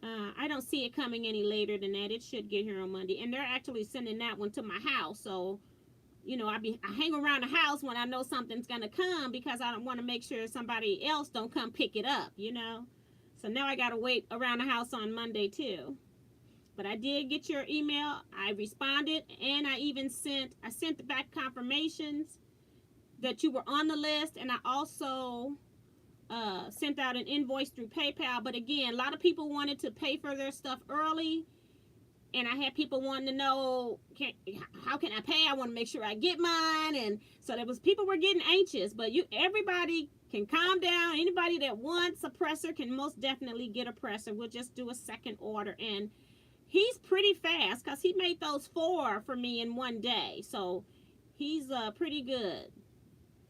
I don't see it coming any later than that. It should get here on Monday, and they're actually sending that one to my house. So, I hang around the house when I know something's gonna come because I don't want to make sure somebody else don't come pick it up. So now I gotta wait around the house on Monday too. But I did get your email. I responded, and I sent back confirmations that you were on the list, and I also sent out an invoice through PayPal. But again, a lot of people wanted to pay for their stuff early, and I had people wanting to know, how can I pay? I want to make sure I get mine, and so people were getting anxious. But everybody can calm down. Anybody that wants a presser can most definitely get a presser. We'll just do a second order, and he's pretty fast because he made those 4 for me in one day. So he's pretty good.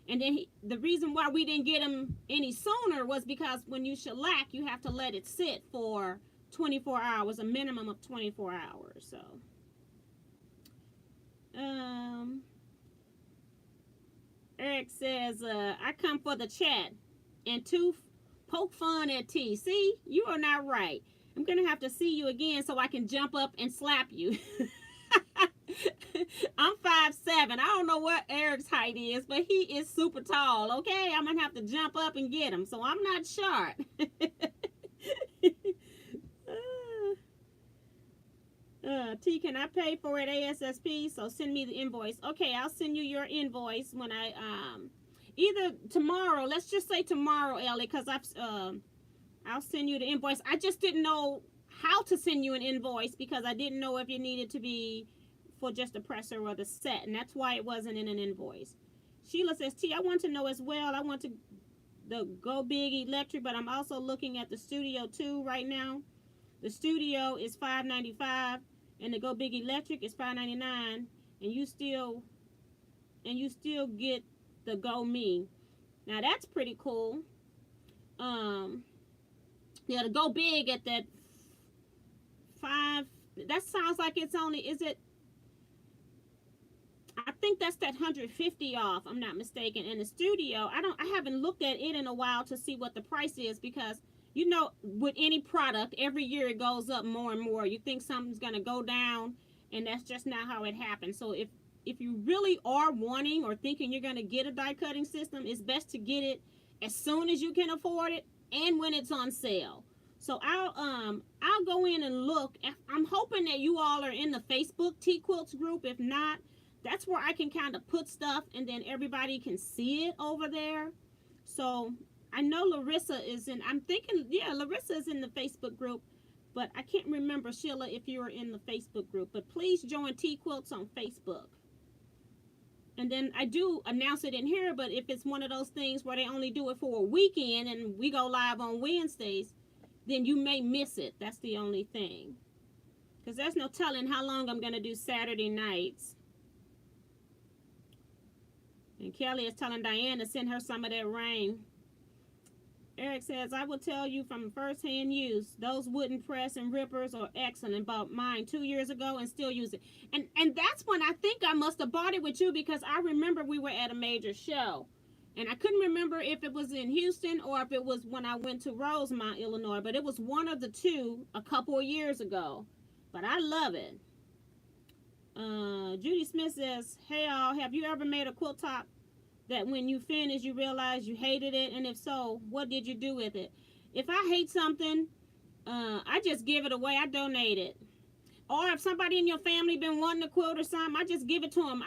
And then the reason why we didn't get him any sooner was because when you shellac, you have to let it sit for 24 hours, a minimum of 24 hours. So, Eric says, I come for the chat and to poke fun at T. See, you are not right. I'm going to have to see you again so I can jump up and slap you. I'm 5'7". I don't know what Eric's height is, but he is super tall, okay? I'm going to have to jump up and get him, so I'm not short. T, can I pay for it ASAP? So send me the invoice. Okay, I'll send you your invoice when I, either tomorrow, let's just say tomorrow, Ellie, because I'll send you the invoice. I just didn't know how to send you an invoice because I didn't know if you needed to be for just a presser or the set, and that's why it wasn't in an invoice. Sheila says, T, I want to know as well. I want to the Go Big Electric, but I'm also looking at the Studio 2 right now. The Studio is $5.95 and the Go Big Electric is $5.99, and you still get the Go Me. Now that's pretty cool. Yeah, to Go Big at that that sounds like it's only, is it, I think that's that 150 off, I'm not mistaken. And the Studio, I haven't looked at it in a while to see what the price is, because you know, with any product, every year it goes up more and more. You think something's gonna go down, and that's just not how it happens. So if you really are wanting or thinking you're gonna get a die cutting system, it's best to get it as soon as you can afford it and when it's on sale. So I'll go in and look. I'm hoping that you all are in the Facebook Teaquilts group. If not, that's where I can kind of put stuff and then everybody can see it over there. So I know Larissa is in, I'm thinking, yeah, Larissa is in the Facebook group, but I can't remember, Sheila, if you are in the Facebook group. But please join Teaquilts on Facebook. And then I do announce it in here, but if it's one of those things where they only do it for a weekend and we go live on Wednesdays, then you may miss it. That's the only thing. Because there's no telling how long I'm going to do Saturday nights. And Kelly is telling Diane to send her some of that rain. Eric says, I will tell you from first-hand use, those wooden press and rippers are excellent. Bought mine 2 years ago and still use it. And that's when I think I must have bought it with you, because I remember we were at a major show. And I couldn't remember if it was in Houston or if it was when I went to Rosemont, Illinois. But it was one of the two a couple of years ago. But I love it. Judy Smith says, hey all, have you ever made a quilt top that when you finish you realize you hated it? And if so, what did you do with it? If I hate something, I just give it away. I donate it. Or if somebody in your family been wanting a quilt or something, I just give it to them.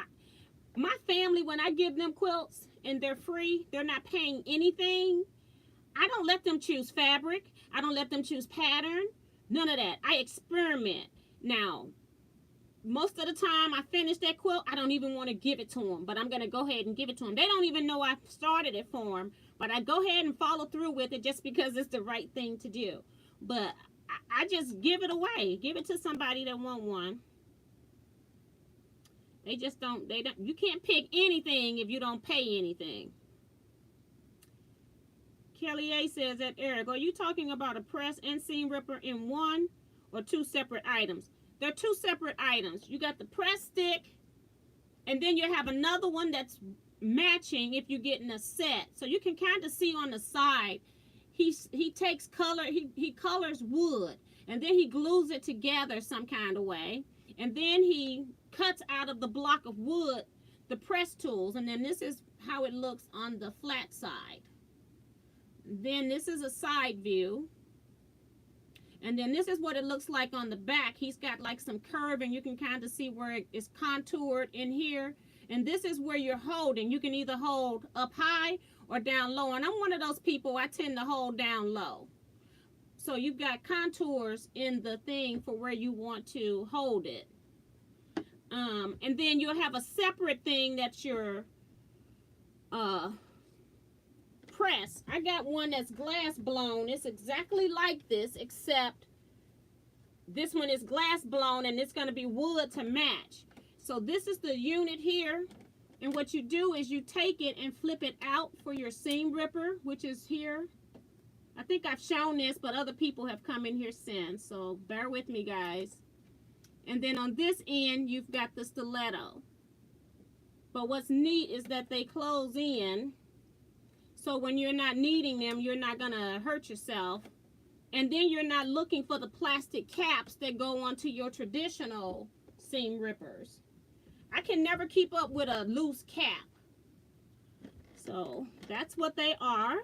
My family, when I give them quilts and they're free, they're not paying anything, I don't let them choose fabric. I don't let them choose pattern. None of that. I experiment. Now, most of the time I finish that quilt, I don't even want to give it to them, but I'm going to go ahead and give it to them. They don't even know I started it for them, but I go ahead and follow through with it just because it's the right thing to do. But I just give it away. Give it to somebody that want one. They just don't, you can't pick anything if you don't pay anything. Kelly A says that, Eric, are you talking about a press and seam ripper in one or two separate items? They're two separate items. You got the press stick, and then you have another one that's matching if you're getting a set. So you can kind of see on the side, he takes color, he colors wood, and then he glues it together some kind of way, and then he cuts out of the block of wood the press tools, and then this is how it looks on the flat side. Then this is a side view. And then this is what it looks like on the back. He's got like some curve, and you can kind of see where it is contoured in here. And this is where you're holding. You can either hold up high or down low. And I'm one of those people, I tend to hold down low. So you've got contours in the thing for where you want to hold it. And then you'll have a separate thing that's your press. I got one that's glass blown. It's exactly like this, except this one is glass blown and it's going to be wood to match. So this is the unit here, and what you do is you take it and flip it out for your seam ripper, which is here. I think I've shown this, but other people have come in here since, so bear with me, guys. And then on this end you've got the stiletto, but what's neat is that they close in. So when you're not kneading them, you're not going to hurt yourself. And then you're not looking for the plastic caps that go onto your traditional seam rippers. I can never keep up with a loose cap. So that's what they are.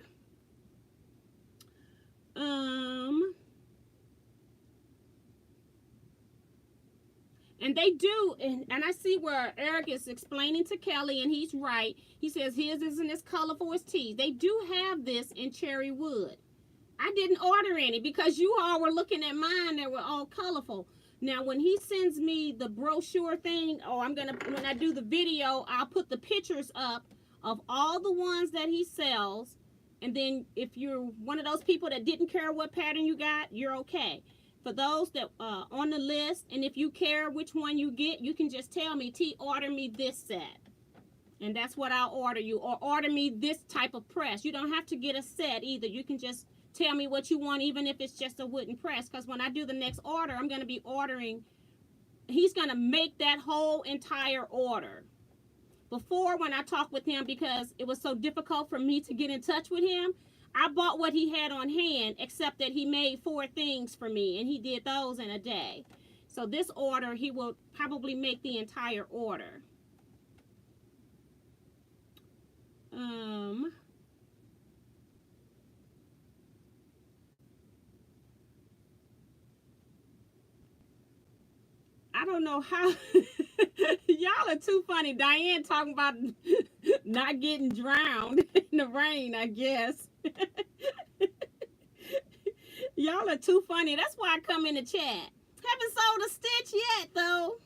And they do, and I see where Eric is explaining to Kelly, and he's right. He says his isn't as colorful as T's. They do have this in cherry wood. I didn't order any because you all were looking at mine that were all colorful. Now, when he sends me the brochure thing, or when I do the video, I'll put the pictures up of all the ones that he sells And then if you're one of those people that didn't care what pattern you got, you're okay. For those that on the list, and if you care which one you get, you can just tell me, T, order me this set. And that's what I'll order you. Or order me this type of press. You don't have to get a set either. You can just tell me what you want, even if it's just a wooden press. Because when I do the next order, I'm going to be ordering. He's going to make that whole entire order. Before, when I talked with him, because it was so difficult for me to get in touch with him, I bought what he had on hand, except that he made 4 things for me, and he did those in a day. So this order, he will probably make the entire order. I don't know how. Y'all are too funny. Diane talking about not getting drowned in the rain, I guess. Y'all are too funny. That's why I come in the chat. Haven't sold a stitch yet, though.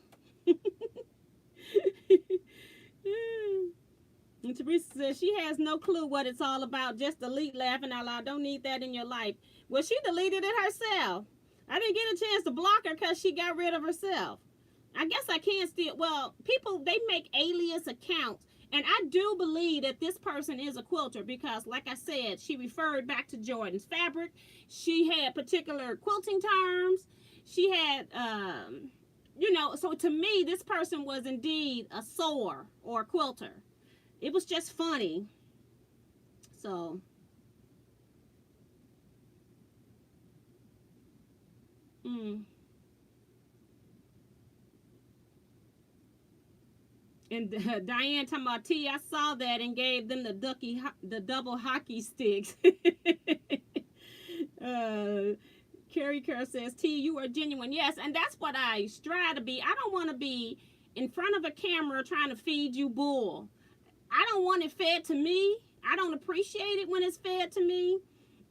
And Teresa says she has no clue what it's all about. Just delete laughing out loud. Don't need that in your life. Well, she deleted it herself. I didn't get a chance to block her because she got rid of herself. I guess I can still. Well, people, they make alias accounts. And I do believe that this person is a quilter because, like I said, she referred back to Jordan's fabric. She had particular quilting terms. She had, you know, so to me, this person was indeed a sewer or a quilter. It was just funny. So. And Diane talking about T, I saw that and gave them the double hockey sticks. Carrie Kerr says, T, you are genuine. Yes, and that's what I strive to be. I don't want to be in front of a camera trying to feed you bull. I don't want it fed to me. I don't appreciate it when it's fed to me.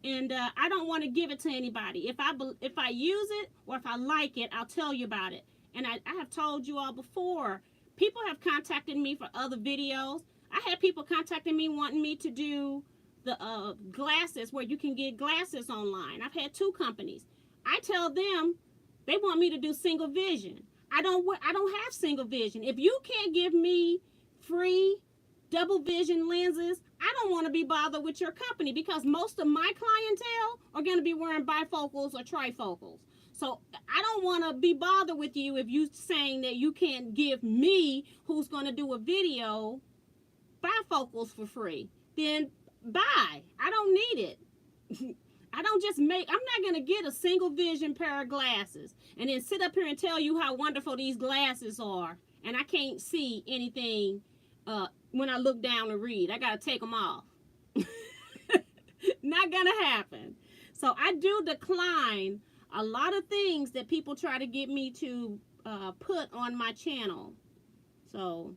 And I don't want to give it to anybody. If I use it or if I like it, I'll tell you about it. And I have told you all before, people have contacted me for other videos. I had people contacting me wanting me to do the glasses where you can get glasses online. I've had 2 companies. I tell them they want me to do single vision. I don't have single vision. If you can't give me free double vision lenses, I don't want to be bothered with your company because most of my clientele are going to be wearing bifocals or trifocals. So I don't want to be bothered with you if you're saying that you can't give me, who's going to do a video, bifocals for free. Then bye. I don't need it. I'm not going to get a single vision pair of glasses and then sit up here and tell you how wonderful these glasses are. And I can't see anything when I look down and read. I got to take them off. Not going to happen. So I do decline a lot of things that people try to get me to put on my channel. So,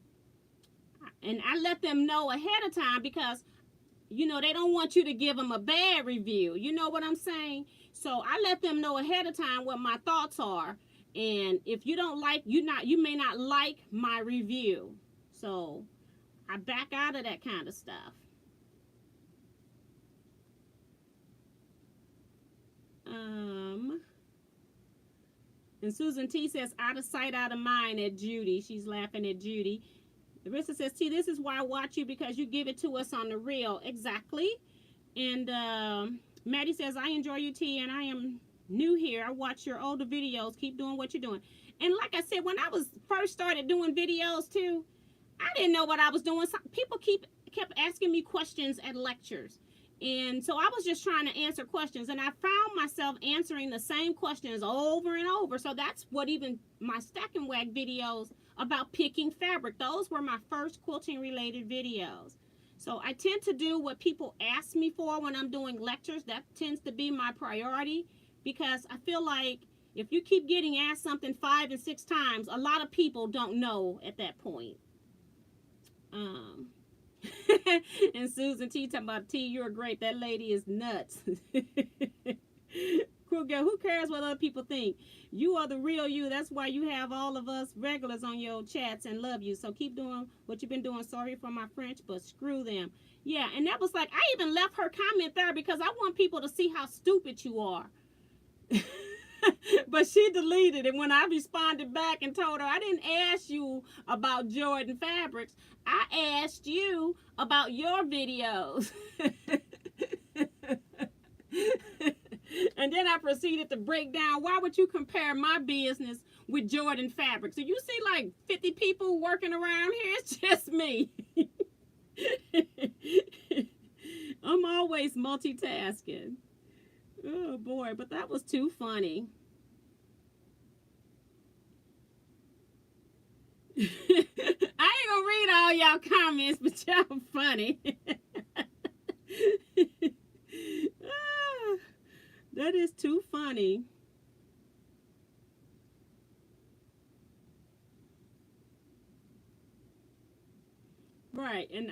and I let them know ahead of time because, you know, they don't want you to give them a bad review. You know what I'm saying? So I let them know ahead of time what my thoughts are. And if you don't like, you may not like my review. So I back out of that kind of stuff. And Susan T says, out of sight, out of mind at Judy. She's laughing at Judy. Larissa says, T, this is why I watch you, because you give it to us on the real. Exactly. And Maddie says, I enjoy you, T, and I am new here. I watch your older videos. Keep doing what you're doing. And like I said, when I was first started doing videos too, I didn't know what I was doing. People kept asking me questions at lectures. And so I was just trying to answer questions, and I found myself answering the same questions over and over. So that's what even my Stack and Wag videos about picking fabric, those were my first quilting related videos. So I tend to do what people ask me for when I'm doing lectures. That tends to be my priority, because I feel like if you keep getting asked something 5 and 6 times, a lot of people don't know at that point. And Susan T talking about, T, you're great. That lady is nuts. Who cares what other people think? You are the real you. That's why you have all of us regulars on your chats and love you. So keep doing what you've been doing. Sorry for my French, but screw them. Yeah, and that was like, I even left her comment there because I want people to see how stupid you are. But she deleted it when I responded back and told her I didn't ask you about Jordan fabrics. I asked you about your videos. And then I proceeded to break down, why would you compare my business with Jordan fabrics? So you see like 50 people working around here. It's just me. I'm always multitasking. Oh boy, but that was too funny. I ain't gonna read all y'all comments, but y'all funny. That is too funny. Right, and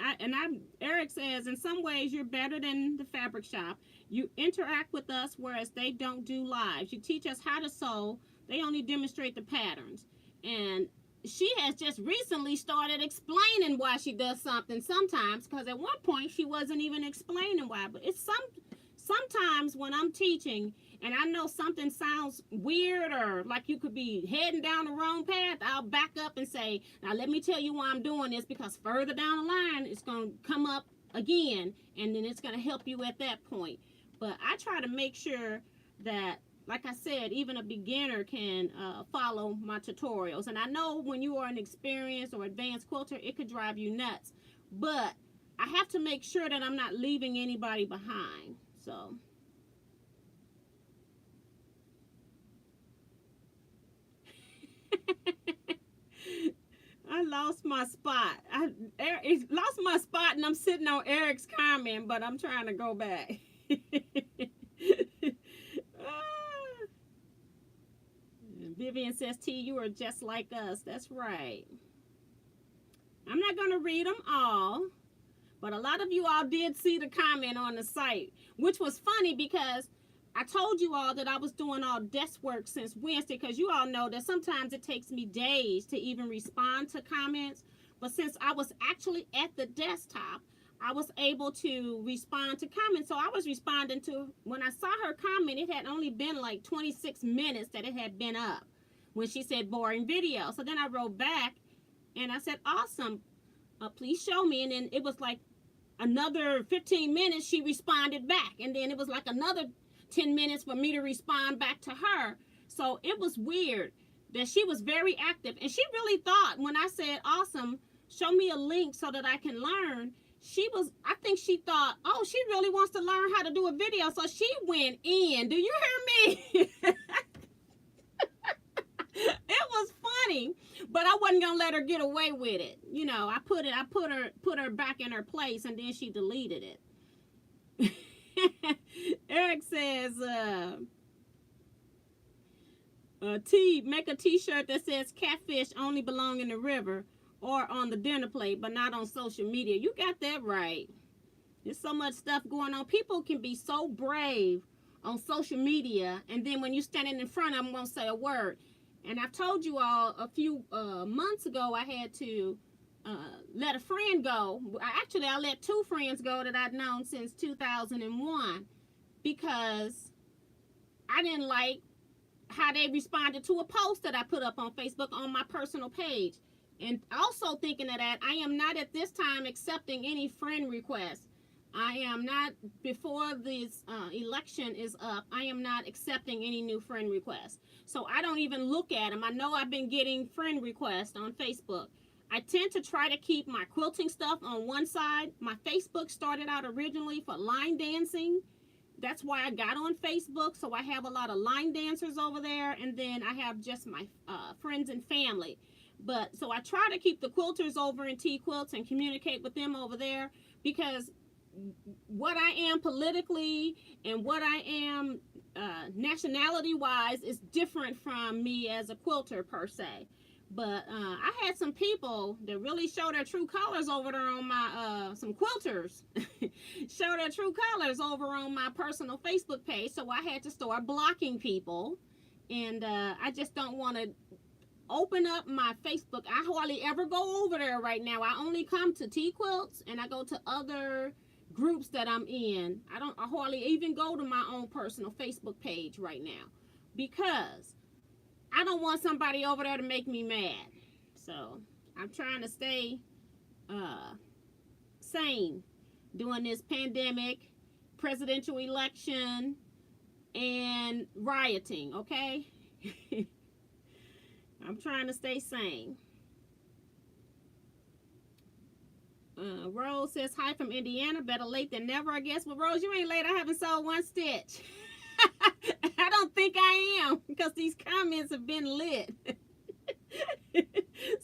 Eric says, in some ways you're better than the fabric shop. You interact with us, whereas they don't do lives. You teach us how to sew. They only demonstrate the patterns. And she has just recently started explaining why she does something sometimes, because at one point she wasn't even explaining why. But it's sometimes when I'm teaching and I know something sounds weird or like you could be heading down the wrong path, I'll back up and say, now let me tell you why I'm doing this, because further down the line it's going to come up again, and then it's going to help you at that point. But I try to make sure that, like I said, even a beginner can follow my tutorials. And I know when you are an experienced or advanced quilter, it could drive you nuts. But I have to make sure that I'm not leaving anybody behind. So I lost my spot. I lost my spot, and I'm sitting on Eric's comment, but I'm trying to go back. Vivian says, T, you are just like us. That's right. I'm not going to read them all, but a lot of you all did see the comment on the site, which was funny because I told you all that I was doing all desk work since Wednesday, because you all know that sometimes it takes me days to even respond to comments. But since I was actually at the desktop, I was able to respond to comments. So I was responding to, when I saw her comment, it had only been like 26 minutes that it had been up when she said boring video. So then I wrote back and I said, awesome, please show me. And then it was like another 15 minutes she responded back. And then it was like another 10 minutes for me to respond back to her. So it was weird that she was very active. And she really thought when I said, awesome, show me a link so that I can learn, I think she thought, oh, she really wants to learn how to do a video. So she went in. Do you hear me? It was funny, but I wasn't gonna let her get away with it. You know, I put her back in her place, and then she deleted it. Eric says, make a t-shirt that says catfish only belong in the river or on the dinner plate, but not on social media. You got that right. There's so much stuff going on. People can be so brave on social media, and then when you're standing in front of them, won't say a word. And I've told you all a few months ago, I had to let a friend go. I let two friends go that I'd known since 2001 because I didn't like how they responded to a post that I put up on Facebook on my personal page. And also thinking of that, I am not at this time accepting any friend requests. I am not, before this election is up, I am not accepting any new friend requests. So I don't even look at them. I know I've been getting friend requests on Facebook. I tend to try to keep my quilting stuff on one side. My Facebook started out originally for line dancing. That's why I got on Facebook. So I have a lot of line dancers over there. And then I have just my friends and family. But so I try to keep the quilters over in Teaquilts and communicate with them over there, because what I am politically and what I am nationality wise is different from me as a quilter per se. But I had some people that really show their true colors over there on my, some quilters, show their true colors over on my personal Facebook page. So I had to start blocking people. And I just don't want to open up my Facebook. I hardly ever go over there right now. I only come to Teaquilts and I go to other groups that I'm in. I hardly even go to my own personal Facebook page right now because I don't want somebody over there to make me mad. So I'm trying to stay sane during this pandemic, presidential election, and rioting, okay? I'm trying to stay sane. Rose says, hi from Indiana. Better late than never, I guess. Well, Rose, you ain't late. I haven't sold one stitch. I don't think I am because these comments have been lit.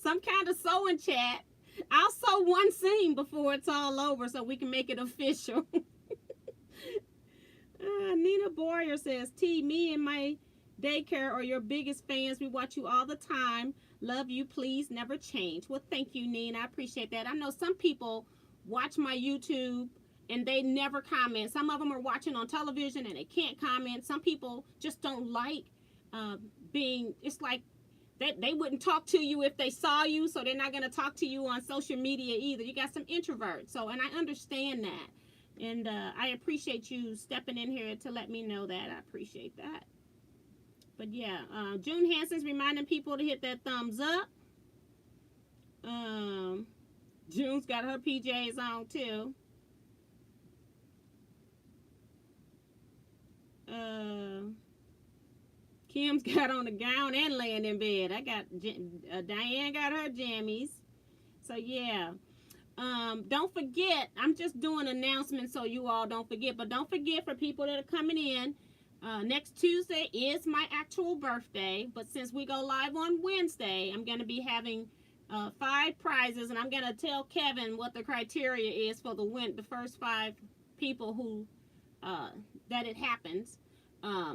Some kind of sewing chat. I'll sew one seam before it's all over so we can make it official. Nina Boyer says, T, me and my daycare are your biggest fans. We watch you all the time. Love you. Please never change. Well, thank you, Nina. I appreciate that. I know some people watch my YouTube and they never comment. Some of them are watching on television and they can't comment. Some people just don't like it's like they wouldn't talk to you if they saw you, so they're not going to talk to you on social media either. You got some introverts, and I understand that. And I appreciate you stepping in here to let me know that. I appreciate that. But yeah, June Hanson's reminding people to hit that thumbs up. June's got her PJs on too. Kim's got on a gown and laying in bed. I got Diane got her jammies. So yeah. Don't forget, I'm just doing announcements so you all don't forget, but don't forget for people that are coming in, next Tuesday is my actual birthday, but since we go live on Wednesday, I'm going to be having 5 prizes, and I'm going to tell Kevin what the criteria is for the first 5 people who that it happens.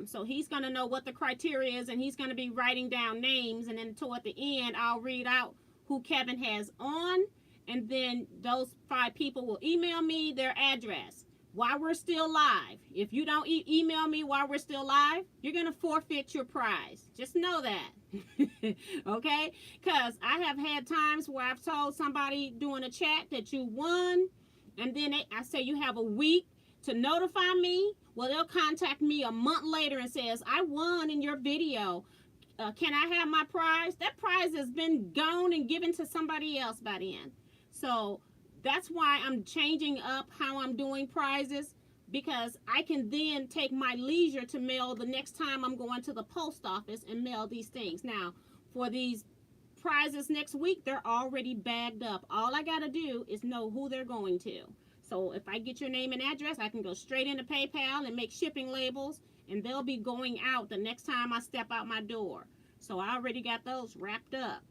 So he's going to know what the criteria is, and he's going to be writing down names, and then toward the end, I'll read out who Kevin has on, and then those 5 people will email me their address while we're still live. If you don't email me while we're still live, you're going to forfeit your prize. Just know that. Okay? Because I have had times where I've told somebody during a chat that you won, and then I say you have a week to notify me. Well, they'll contact me a month later and says, I won in your video. Can I have my prize? That prize has been gone and given to somebody else by then. So that's why I'm changing up how I'm doing prizes, because I can then take my leisure to mail the next time I'm going to the post office and mail these things. Now, for these prizes next week, they're already bagged up. All I got to do is know who they're going to. So if I get your name and address, I can go straight into PayPal and make shipping labels, and they'll be going out the next time I step out my door. So I already got those wrapped up.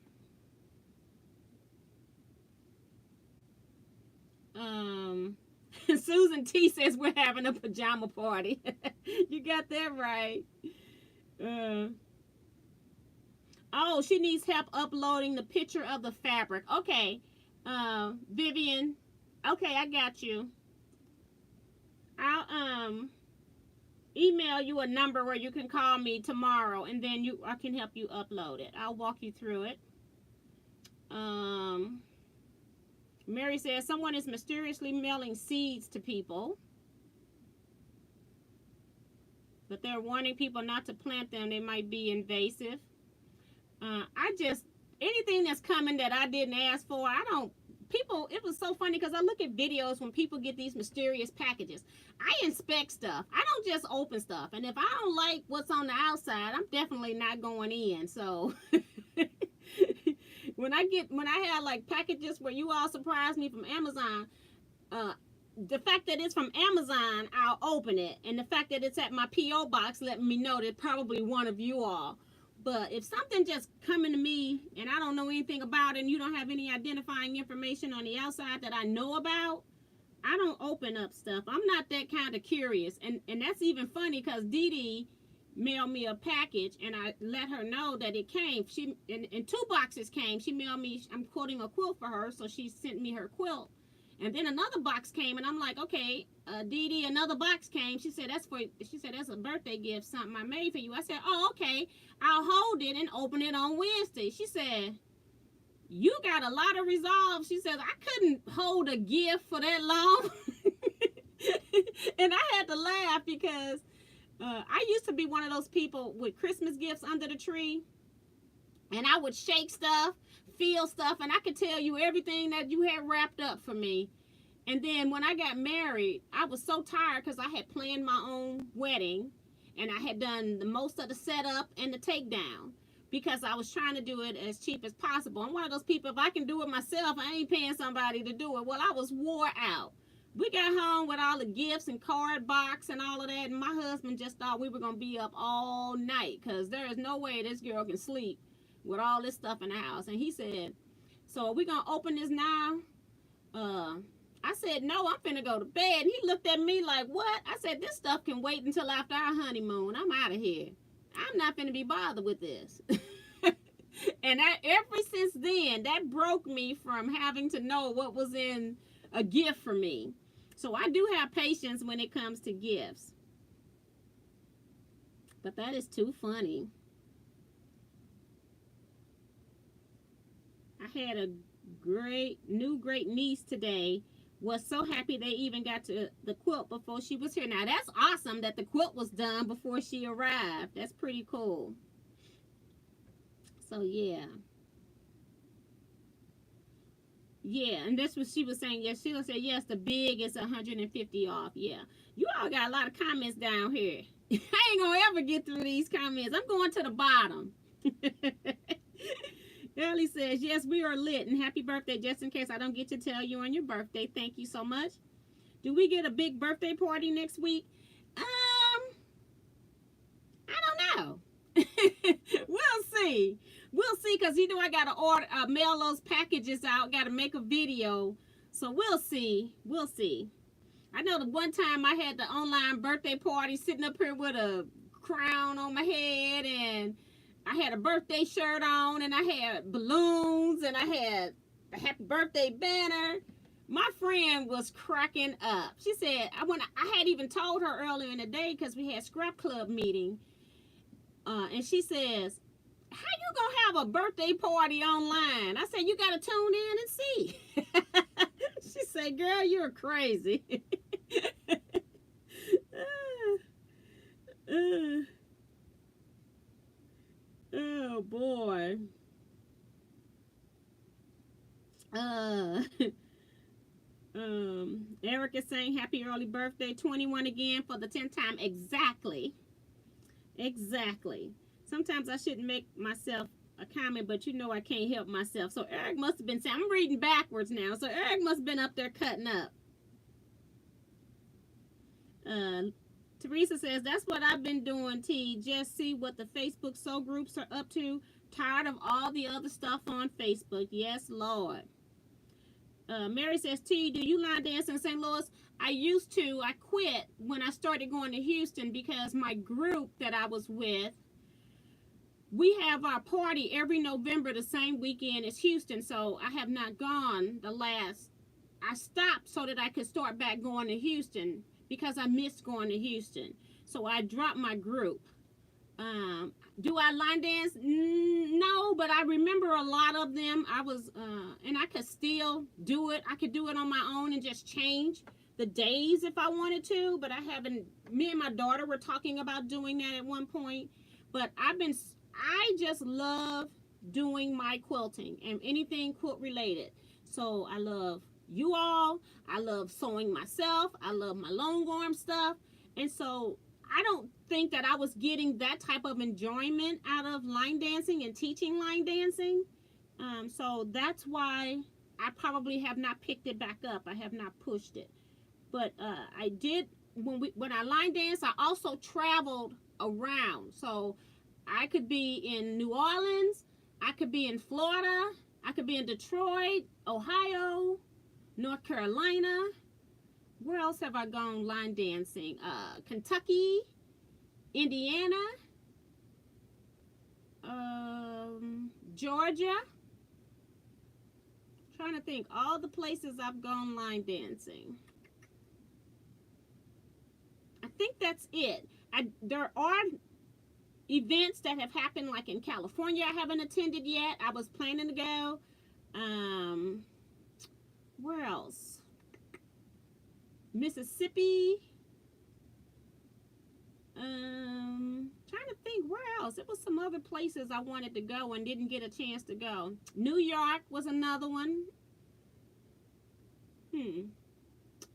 Susan T says we're having a pajama party. You got that right. Oh, she needs help uploading the picture of the fabric. Okay, Vivian. Okay, I got you. I'll email you a number where you can call me tomorrow, and then I can help you upload it. I'll walk you through it. Mary says someone is mysteriously mailing seeds to people, but they're warning people not to plant them. They might be invasive. Anything that's coming that I didn't ask for, it was so funny because I look at videos when people get these mysterious packages. I inspect stuff. I don't just open stuff. And if I don't like what's on the outside, I'm definitely not going in. So when I have like packages where you all surprise me from Amazon, the fact that it's from Amazon, I'll open it. And the fact that it's at my P.O. box letting me know that probably one of you all. But if something just coming to me and I don't know anything about it and you don't have any identifying information on the outside that I know about, I don't open up stuff. I'm not that kind of curious. And that's even funny because Dee Dee mail me a package, and I let her know that it came. She and 2 boxes came. She mailed me, I'm quoting a quilt for her, so she sent me her quilt. And then another box came, and I'm like, okay, Dee Dee, another box came. She said that's a birthday gift, something I made for you. I said, oh, okay, I'll hold it and open it on Wednesday. She said, you got a lot of resolve. She says, I couldn't hold a gift for that long. And I had to laugh because I used to be one of those people with Christmas gifts under the tree. And I would shake stuff, feel stuff, and I could tell you everything that you had wrapped up for me. And then when I got married, I was so tired because I had planned my own wedding. And I had done the most of the setup and the takedown, because I was trying to do it as cheap as possible. I'm one of those people, if I can do it myself, I ain't paying somebody to do it. Well, I was wore out. We got home with all the gifts and card box and all of that, and my husband just thought we were going to be up all night, because there is no way this girl can sleep with all this stuff in the house. And he said, so are we going to open this now? I said, no, I'm finna go to bed. He looked at me like, what? I said, this stuff can wait until after our honeymoon. I'm out of here. I'm not finna be bothered with this. And ever since then, that broke me from having to know what was in a gift for me. So I do have patience when it comes to gifts. But that is too funny. I had a great niece today. Was so happy they even got to the quilt before she was here. Now that's awesome that the quilt was done before she arrived. That's pretty cool. So yeah. Yeah, and that's what she was saying. Yes, Sheila said, yes, the big is 150 off. Yeah. You all got a lot of comments down here. I ain't gonna ever get through these comments. I'm going to the bottom. Ellie says, yes, we are lit, and happy birthday, just in case I don't get to tell you on your birthday. Thank you so much. Do we get a big birthday party next week? I don't know. We'll see. We'll see, because you know I got to order, mail those packages out, got to make a video. So we'll see. We'll see. I know the one time I had the online birthday party, sitting up here with a crown on my head, and I had a birthday shirt on, and I had balloons, and I had a happy birthday banner. My friend was cracking up. She said, I had even told her earlier in the day, because we had scrap club meeting, and she says, how you gonna have a birthday party online? I said, you gotta tune in and see. She said, girl, you're crazy. Oh boy. Eric is saying happy early birthday, 21 again for the 10th time. Exactly. Sometimes I shouldn't make myself a comment, but you know I can't help myself. So Eric must have been saying, I'm reading backwards now, so Eric must have been up there cutting up. Teresa says, that's what I've been doing, T. Just see what the Facebook soul groups are up to. Tired of all the other stuff on Facebook. Yes, Lord. Mary says, T, do you line dance in St. Louis? I used to. I quit when I started going to Houston, because my group that I was with, we have our party every November the same weekend as Houston. So I have not gone I stopped so that I could start back going to Houston, because I missed going to Houston. So I dropped my group. Do I line dance? No, but I remember a lot of them. And I could still do it. I could do it on my own and just change the days if I wanted to, but I haven't. Me and my daughter were talking about doing that at one point, but I just love doing my quilting and anything quilt related. So I love you all. I love sewing myself. I love my long arm stuff. And so I don't think that I was getting that type of enjoyment out of line dancing and teaching line dancing. So that's why I probably have not picked it back up. I have not pushed it. But I did, when I line danced, I also traveled around. So I could be in New Orleans, I could be in Florida, I could be in Detroit, Ohio, North Carolina. Where else have I gone line dancing? Kentucky. Indiana, Georgia. Trying to think all the places I've gone line dancing. I think that's it. There are events that have happened, like in California I haven't attended yet. I was planning to go. Where else? Mississippi. Trying to think where else. It was some other places I wanted to go and didn't get a chance to go. New York was another one.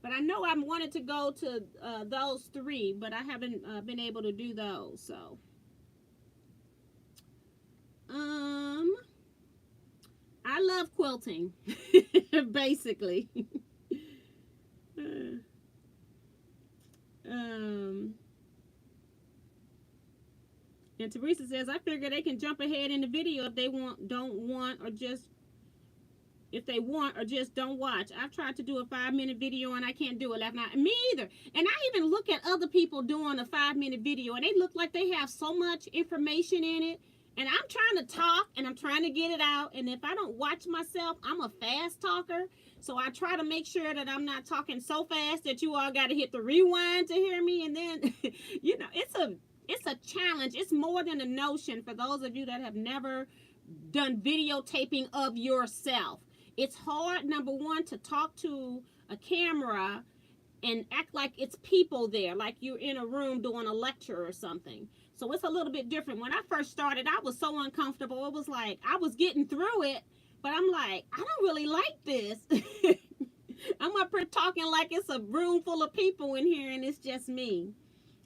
But I know I wanted to go to those three, but I haven't been able to do those. So, I love quilting, basically. And Teresa says, I figure they can jump ahead in the video if they don't want, or just don't watch. I've tried to do a 5-minute video and I can't do it last night. Me either. And I even look at other people doing a 5-minute video and they look like they have so much information in it. And I'm trying to talk and I'm trying to get it out. And if I don't watch myself, I'm a fast talker. So I try to make sure that I'm not talking so fast that you all got to hit the rewind to hear me. And then, you know, it's a challenge. It's more than a notion for those of you that have never done videotaping of yourself. It's hard, number one, to talk to a camera and act like it's people there, like you're in a room doing a lecture or something. So it's a little bit different. When I first started, I was so uncomfortable. It was like I was getting through it, but I'm like, I don't really like this. I'm up here talking like it's a room full of people in here and it's just me.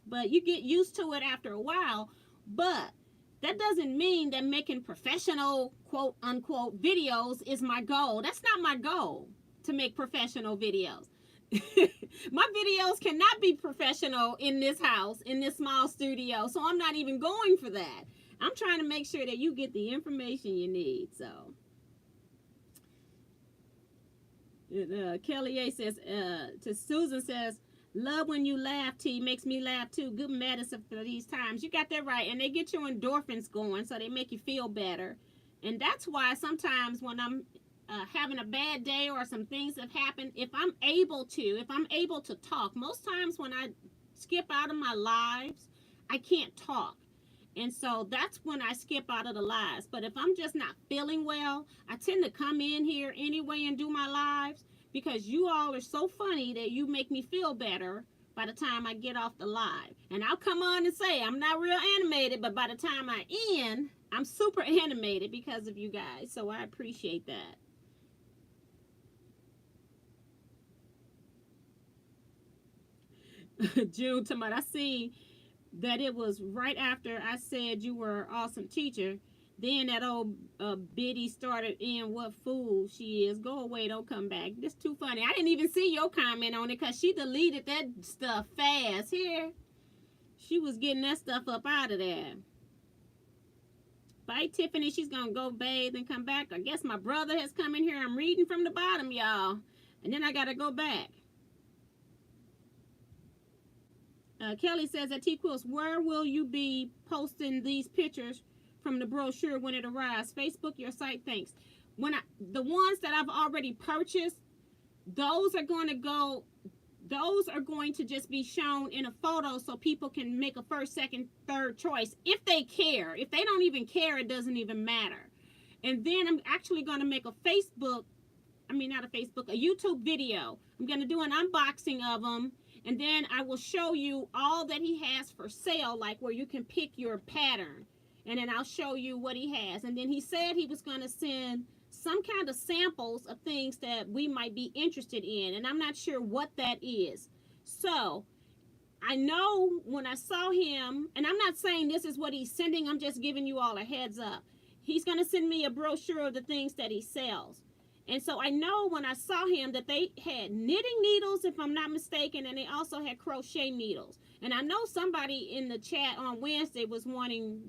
But you get used to it after a while. But that doesn't mean that making professional, quote unquote, videos is my goal. That's not my goal, to make professional videos. My videos cannot be professional in this house, in this small studio. So I'm not even going for that. I'm trying to make sure that you get the information you need. So Kelly A says, to Susan says, love when you laugh, T. Makes me laugh too. Good medicine for these times. You got that right. And they get your endorphins going, so they make you feel better. And that's why sometimes when I'm having a bad day or some things have happened, if I'm able to talk, most times when I skip out of my lives, I can't talk. And so that's when I skip out of the lives. But if I'm just not feeling well, I tend to come in here anyway and do my lives, because you all are so funny that you make me feel better by the time I get off the live. And I'll come on and say I'm not real animated, but by the time I end, I'm super animated because of you guys. So I appreciate that. June, tomorrow, I see that it was right after I said you were an awesome teacher. Then that old biddy started in what fool she is. Go away, don't come back. This too funny. I didn't even see your comment on it because she deleted that stuff fast. Here, she was getting that stuff up out of there. Bye, Tiffany. She's going to go bathe and come back. I guess my brother has come in here. I'm reading from the bottom, y'all. And then I got to go back. Kelly says at Teaquilts, where will you be posting these pictures from the brochure when it arrives? Facebook, your site, thanks. The ones that I've already purchased, those are going to just be shown in a photo so people can make a first, second, third choice if they care. If they don't even care, it doesn't even matter. And then I'm actually going to make a YouTube video. I'm going to do an unboxing of them. And then I will show you all that he has for sale, like where you can pick your pattern. And then I'll show you what he has. And then he said he was going to send some kind of samples of things that we might be interested in. And I'm not sure what that is. So I know when I saw him, and I'm not saying this is what he's sending, I'm just giving you all a heads up. He's going to send me a brochure of the things that he sells. And so I know when I saw him that they had knitting needles, if I'm not mistaken, and they also had crochet needles. And I know somebody in the chat on Wednesday was wanting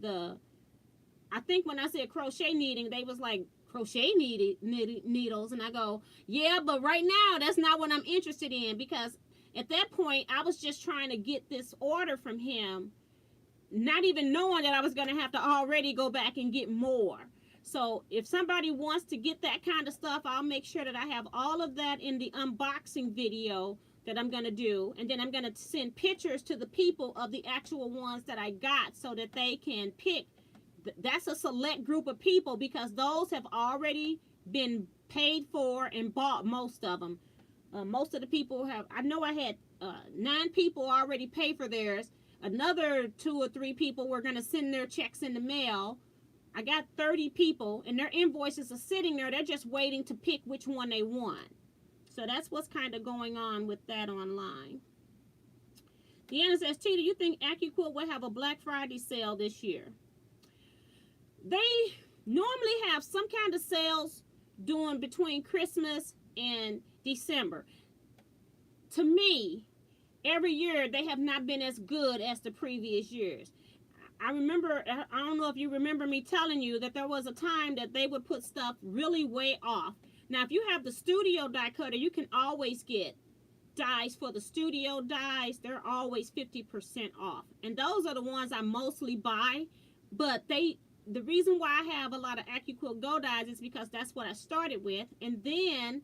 I think when I said crochet knitting, they was like, crochet needles. And I go, yeah, but right now, that's not what I'm interested in. Because at that point, I was just trying to get this order from him not even knowing that I was going to have to already go back and get more. So if somebody wants to get that kind of stuff, I'll make sure that I have all of that in the unboxing video that I'm going to do. And then I'm going to send pictures to the people of the actual ones that I got so that they can pick. That's a select group of people because those have already been paid for and bought, most of them. Most of the people have, I know I had 9 people already pay for theirs. Another 2 or 3 people were going to send their checks in the mail. I got 30 people, and their invoices are sitting there. They're just waiting to pick which one they want. So that's what's kind of going on with that online. Deanna says, T, do you think AccuQuilt will have a Black Friday sale this year? They normally have some kind of sales doing between Christmas and December. To me, every year they have not been as good as the previous years. I remember, I don't know if you remember me telling you that there was a time that they would put stuff really way off. Now, if you have the studio die cutter, you can always get dies for the studio dies. They're always 50% off. And those are the ones I mostly buy. But the reason why I have a lot of AccuQuilt Go dies is because that's what I started with. And then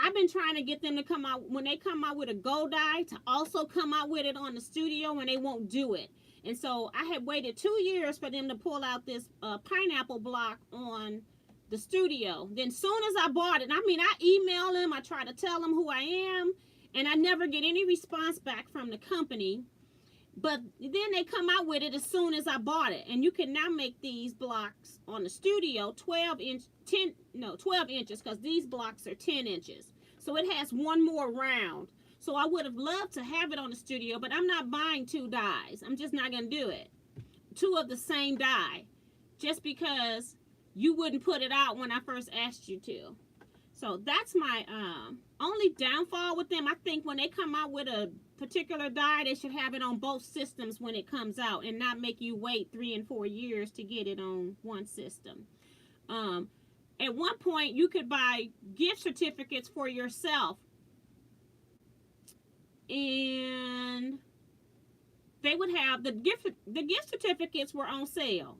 I've been trying to get them to come out, when they come out with a Go die, to also come out with it on the studio, and they won't do it. And so I had waited 2 years for them to pull out this pineapple block on the studio. Then soon as I bought it, I mean, I email them, I try to tell them who I am, and I never get any response back from the company. But then they come out with it as soon as I bought it. And you can now make these blocks on the studio 12 inches, because these blocks are 10 inches. So it has one more round. So I would have loved to have it on the studio, but I'm not buying 2 dies. I'm just not going to do it. 2 of the same die. Just because you wouldn't put it out when I first asked you to. So that's my only downfall with them. I think when they come out with a particular die, they should have it on both systems when it comes out and not make you wait 3 and 4 years to get it on one system. At one point, you could buy gift certificates for yourself, and they would have the gift certificates were on sale.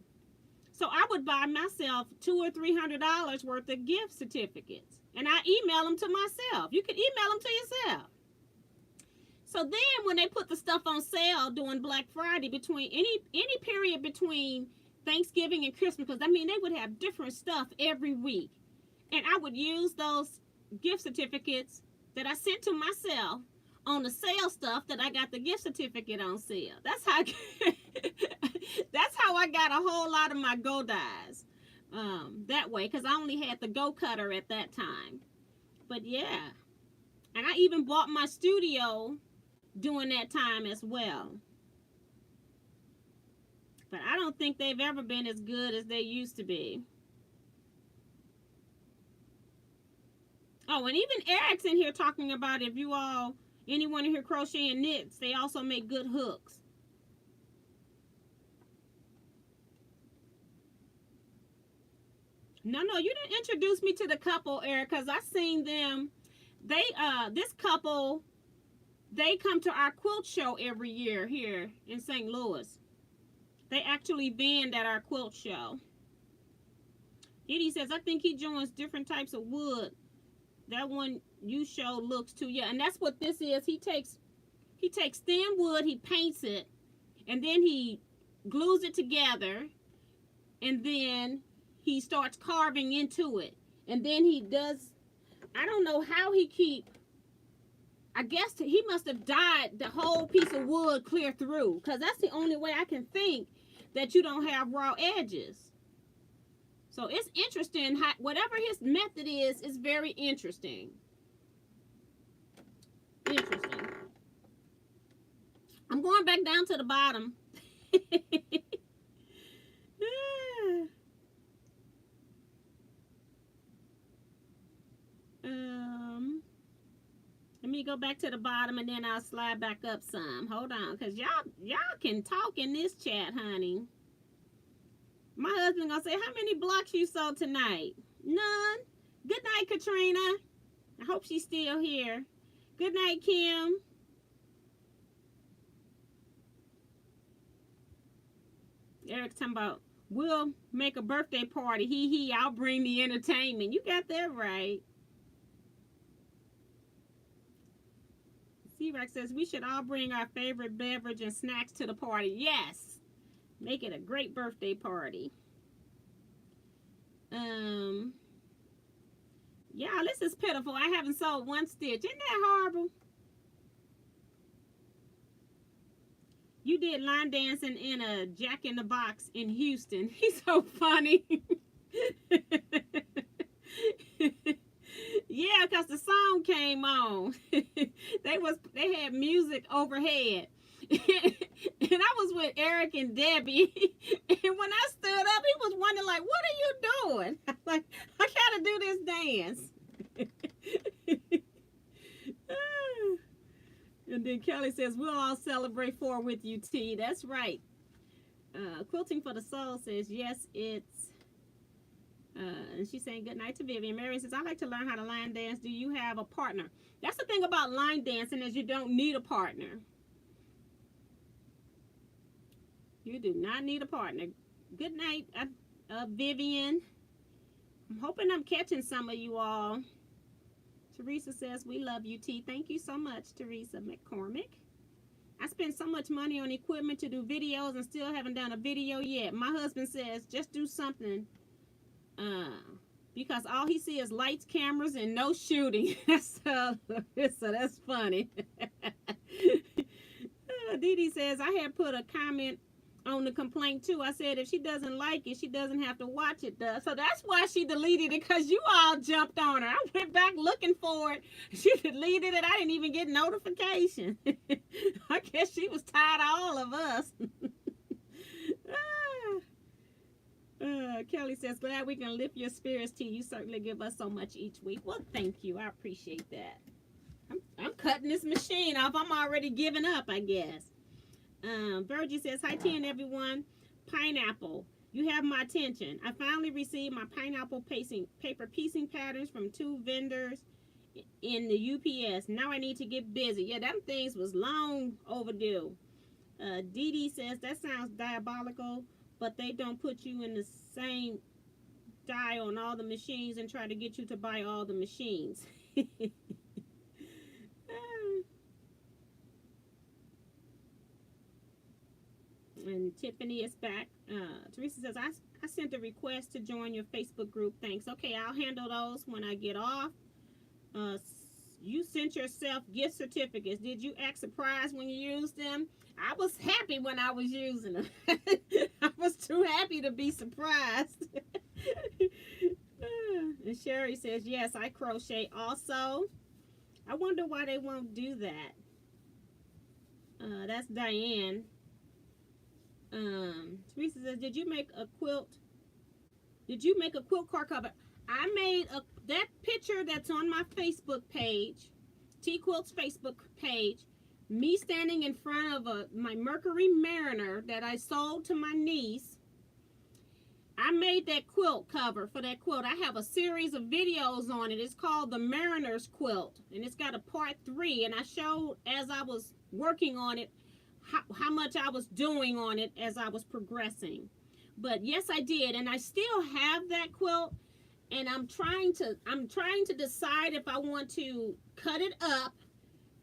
So I would buy myself $200 or $300 worth of gift certificates, and I email them to myself. You can email them to yourself. So then when they put the stuff on sale during Black Friday, between any period between Thanksgiving and Christmas, because I mean they would have different stuff every week, and I would use those gift certificates that I sent to myself on the sale stuff that I got the gift certificate on sale. That's how that's how I got a whole lot of my Go dies that way, because I only had the Go cutter at that time. But yeah, and I even bought my studio during that time as well. But I don't think they've ever been as good as they used to be. Oh, and even Eric's in here talking about, if you all, anyone in here crochet and knits, they also make good hooks. No, you didn't introduce me to the couple, Eric, because I seen them. They, this couple, they come to our quilt show every year here in St. Louis. They actually vend at our quilt show. Edie says, I think he joins different types of wood. That one you show looks too, yeah, and that's what this is. He takes thin wood, he paints it, and then he glues it together, and then he starts carving into it. And then he does, I don't know how he I guess he must have dyed the whole piece of wood clear through, because that's the only way I can think that you don't have raw edges. So it's interesting how, whatever his method is very interesting. Interesting. I'm going back down to the bottom. Let me go back to the bottom, and then I'll slide back up some. Hold on, because y'all can talk in this chat, honey. My husband gonna say, how many blocks you sold tonight? None. Good night, Katrina. I hope she's still here. Good night, Kim. Eric's talking about, we'll make a birthday party. Hee, I'll bring the entertainment. You got that right. C-Rex says, we should all bring our favorite beverage and snacks to the party. Yes. Make it a great birthday party. Yeah, this is pitiful. I haven't sold one stitch. Isn't that horrible? You did line dancing in a Jack in the Box in Houston. He's so funny. Yeah, because the song came on. They had music overhead. And I was with Eric and Debbie. And when I stood up, he was wondering, like, what are you doing? I'm like, I gotta do this dance. And then Kelly says, we'll all celebrate 4 with you, T. That's right. Quilting for the Soul says, yes, it's... and she's saying good night to Vivian. Mary says, I like to learn how to line dance. Do you have a partner? That's the thing about line dancing, is you don't need a partner. You do not need a partner. Good night, Vivian. I'm hoping I'm catching some of you all. Teresa says, we love you, T. Thank you so much, Teresa McCormick. I spend so much money on equipment to do videos and still haven't done a video yet. My husband says, just do something. Because all he sees is lights, cameras, and no shooting. So that's funny. Dee Dee says, I had put a comment on the complaint too. I said if she doesn't like it, she doesn't have to watch it. So that's why she deleted it, because you all jumped on her. I went back looking for it. She deleted it. I didn't even get notification. I guess she was tired of all of us. Kelly says, glad we can lift your spirits, T. You certainly give us so much each week. Well, thank you. I appreciate that. I'm cutting this machine off. I'm already giving up, I guess. Virgie says, hi, T and everyone. Pineapple, you have my attention. I finally received my pineapple paper piecing patterns from 2 vendors in the UPS. Now I need to get busy. Yeah, them things was long overdue. Dee Dee says, that sounds diabolical, but they don't put you in the same die on all the machines and try to get you to buy all the machines. And Tiffany is back. Teresa says, I sent a request to join your Facebook group. Thanks. Okay, I'll handle those when I get off. You sent yourself gift certificates. Did you act surprised when you used them? I was happy when I was using them. I was too happy to be surprised. And Sherry says, yes, I crochet also. I wonder why they won't do that. That's Diane. Teresa says, did you make a quilt? Did you make a quilt car cover? I made that picture that's on my Facebook page, Teaquilts Facebook page, me standing in front of my Mercury Mariner that I sold to my niece. I made that quilt cover for that quilt. I have a series of videos on it. It's called the Mariner's Quilt, and it's got a part 3, and I showed as I was working on it how much I was doing on it as I was progressing. But yes, I did, and I still have that quilt, and I'm trying to decide if I want to cut it up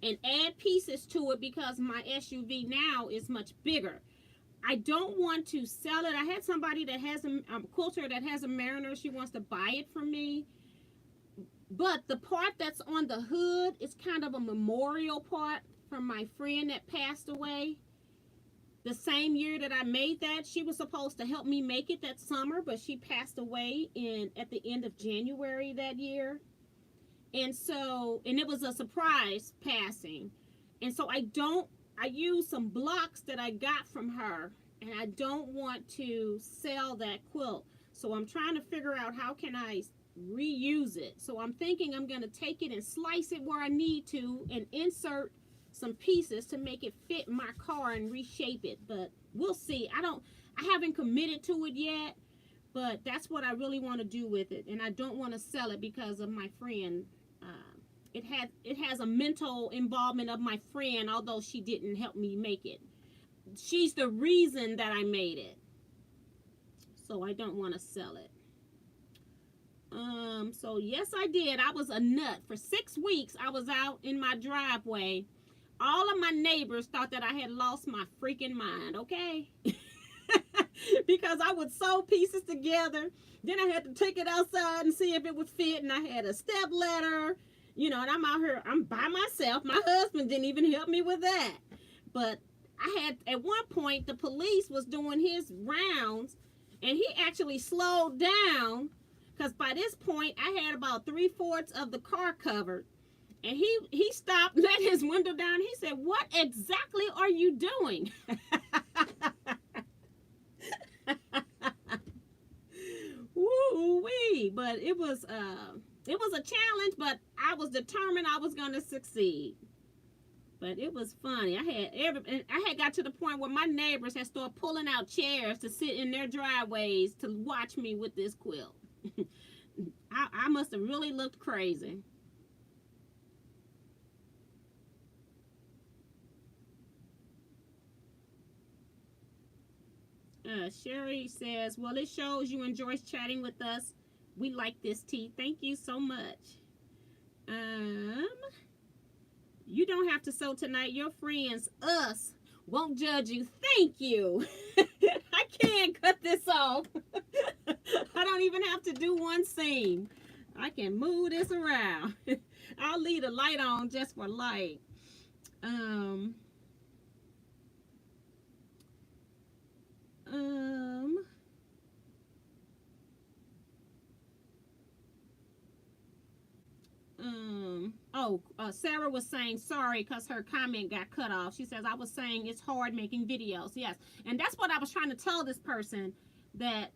and add pieces to it, because my SUV now is much bigger. I don't want to sell it. I had somebody that has a quilter that has a Mariner. She wants to buy it from me, but the part that's on the hood is kind of a memorial part from my friend that passed away the same year that I made that. She was supposed to help me make it that summer, but she passed away at the end of January that year. And it was a surprise passing. And so I used some blocks that I got from her, and I don't want to sell that quilt. So I'm trying to figure out how can I reuse it. So I'm thinking I'm going to take it and slice it where I need to and insert some pieces to make it fit my car and reshape it. But we'll see. I haven't committed to it yet, but that's what I really want to do with it. And I don't want to sell it because of my friend. It has a mental involvement of my friend, although she didn't help me make it. She's the reason that I made it. so I don't want to sell it. So yes, I did. I was a nut. For 6 weeks, I was out in my driveway. All of my neighbors thought that I had lost my freaking mind, okay? Because I would sew pieces together. Then I had to take it outside and see if it would fit. And I had a step ladder, you know, and I'm out here, I'm by myself. My husband didn't even help me with that. But I had, at one point, the police was doing his rounds, and he actually slowed down, because by this point, I had about 3/4 of the car covered. And he stopped, let his window down. He said, "What exactly are you doing?" Woo-wee. But it was a challenge, but I was determined I was going to succeed. But it was funny. I had got to the point where my neighbors had started pulling out chairs to sit in their driveways to watch me with this quilt. I must have really looked crazy. Sherry says, "Well, it shows you enjoy chatting with us. We like this tea. Thank you so much." You don't have to sew tonight. Your friends, us, won't judge you. Thank you. I can't cut this off. I don't even have to do one seam. I can move this around. I'll leave the light on just for light. Sarah was saying sorry because her comment got cut off. She says, "I was saying it's hard making videos." Yes, and that's what I was trying to tell this person, that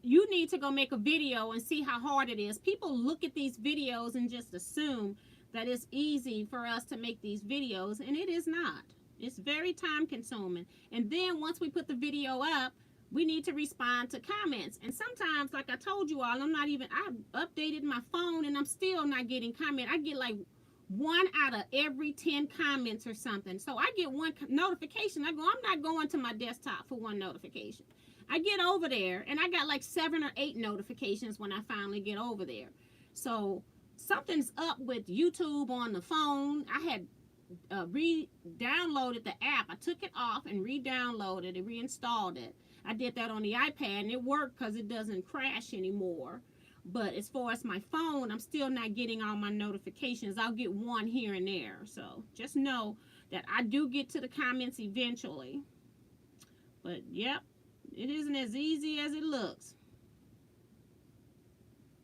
you need to go make a video and see how hard it is. People look at these videos and just assume that it's easy for us to make these videos, and it is not. It's very time consuming. And then once we put the video up, we need to respond to comments. And sometimes, like I told you all, I updated my phone and I'm still not getting comment. I get like 1 out of every 10 comments or something. So I get one notification. I'm not going to my desktop for one notification. I get over there and I got like 7 or 8 notifications when I finally get over there. So something's up with YouTube on the phone. I had re-downloaded the app. I took it off and re-downloaded it, reinstalled it. I did that on the iPad and it worked because it doesn't crash anymore. But as far as my phone, I'm still not getting all my notifications. I'll get one here and there. So just know that I do get to the comments eventually. But yep, it isn't as easy as it looks.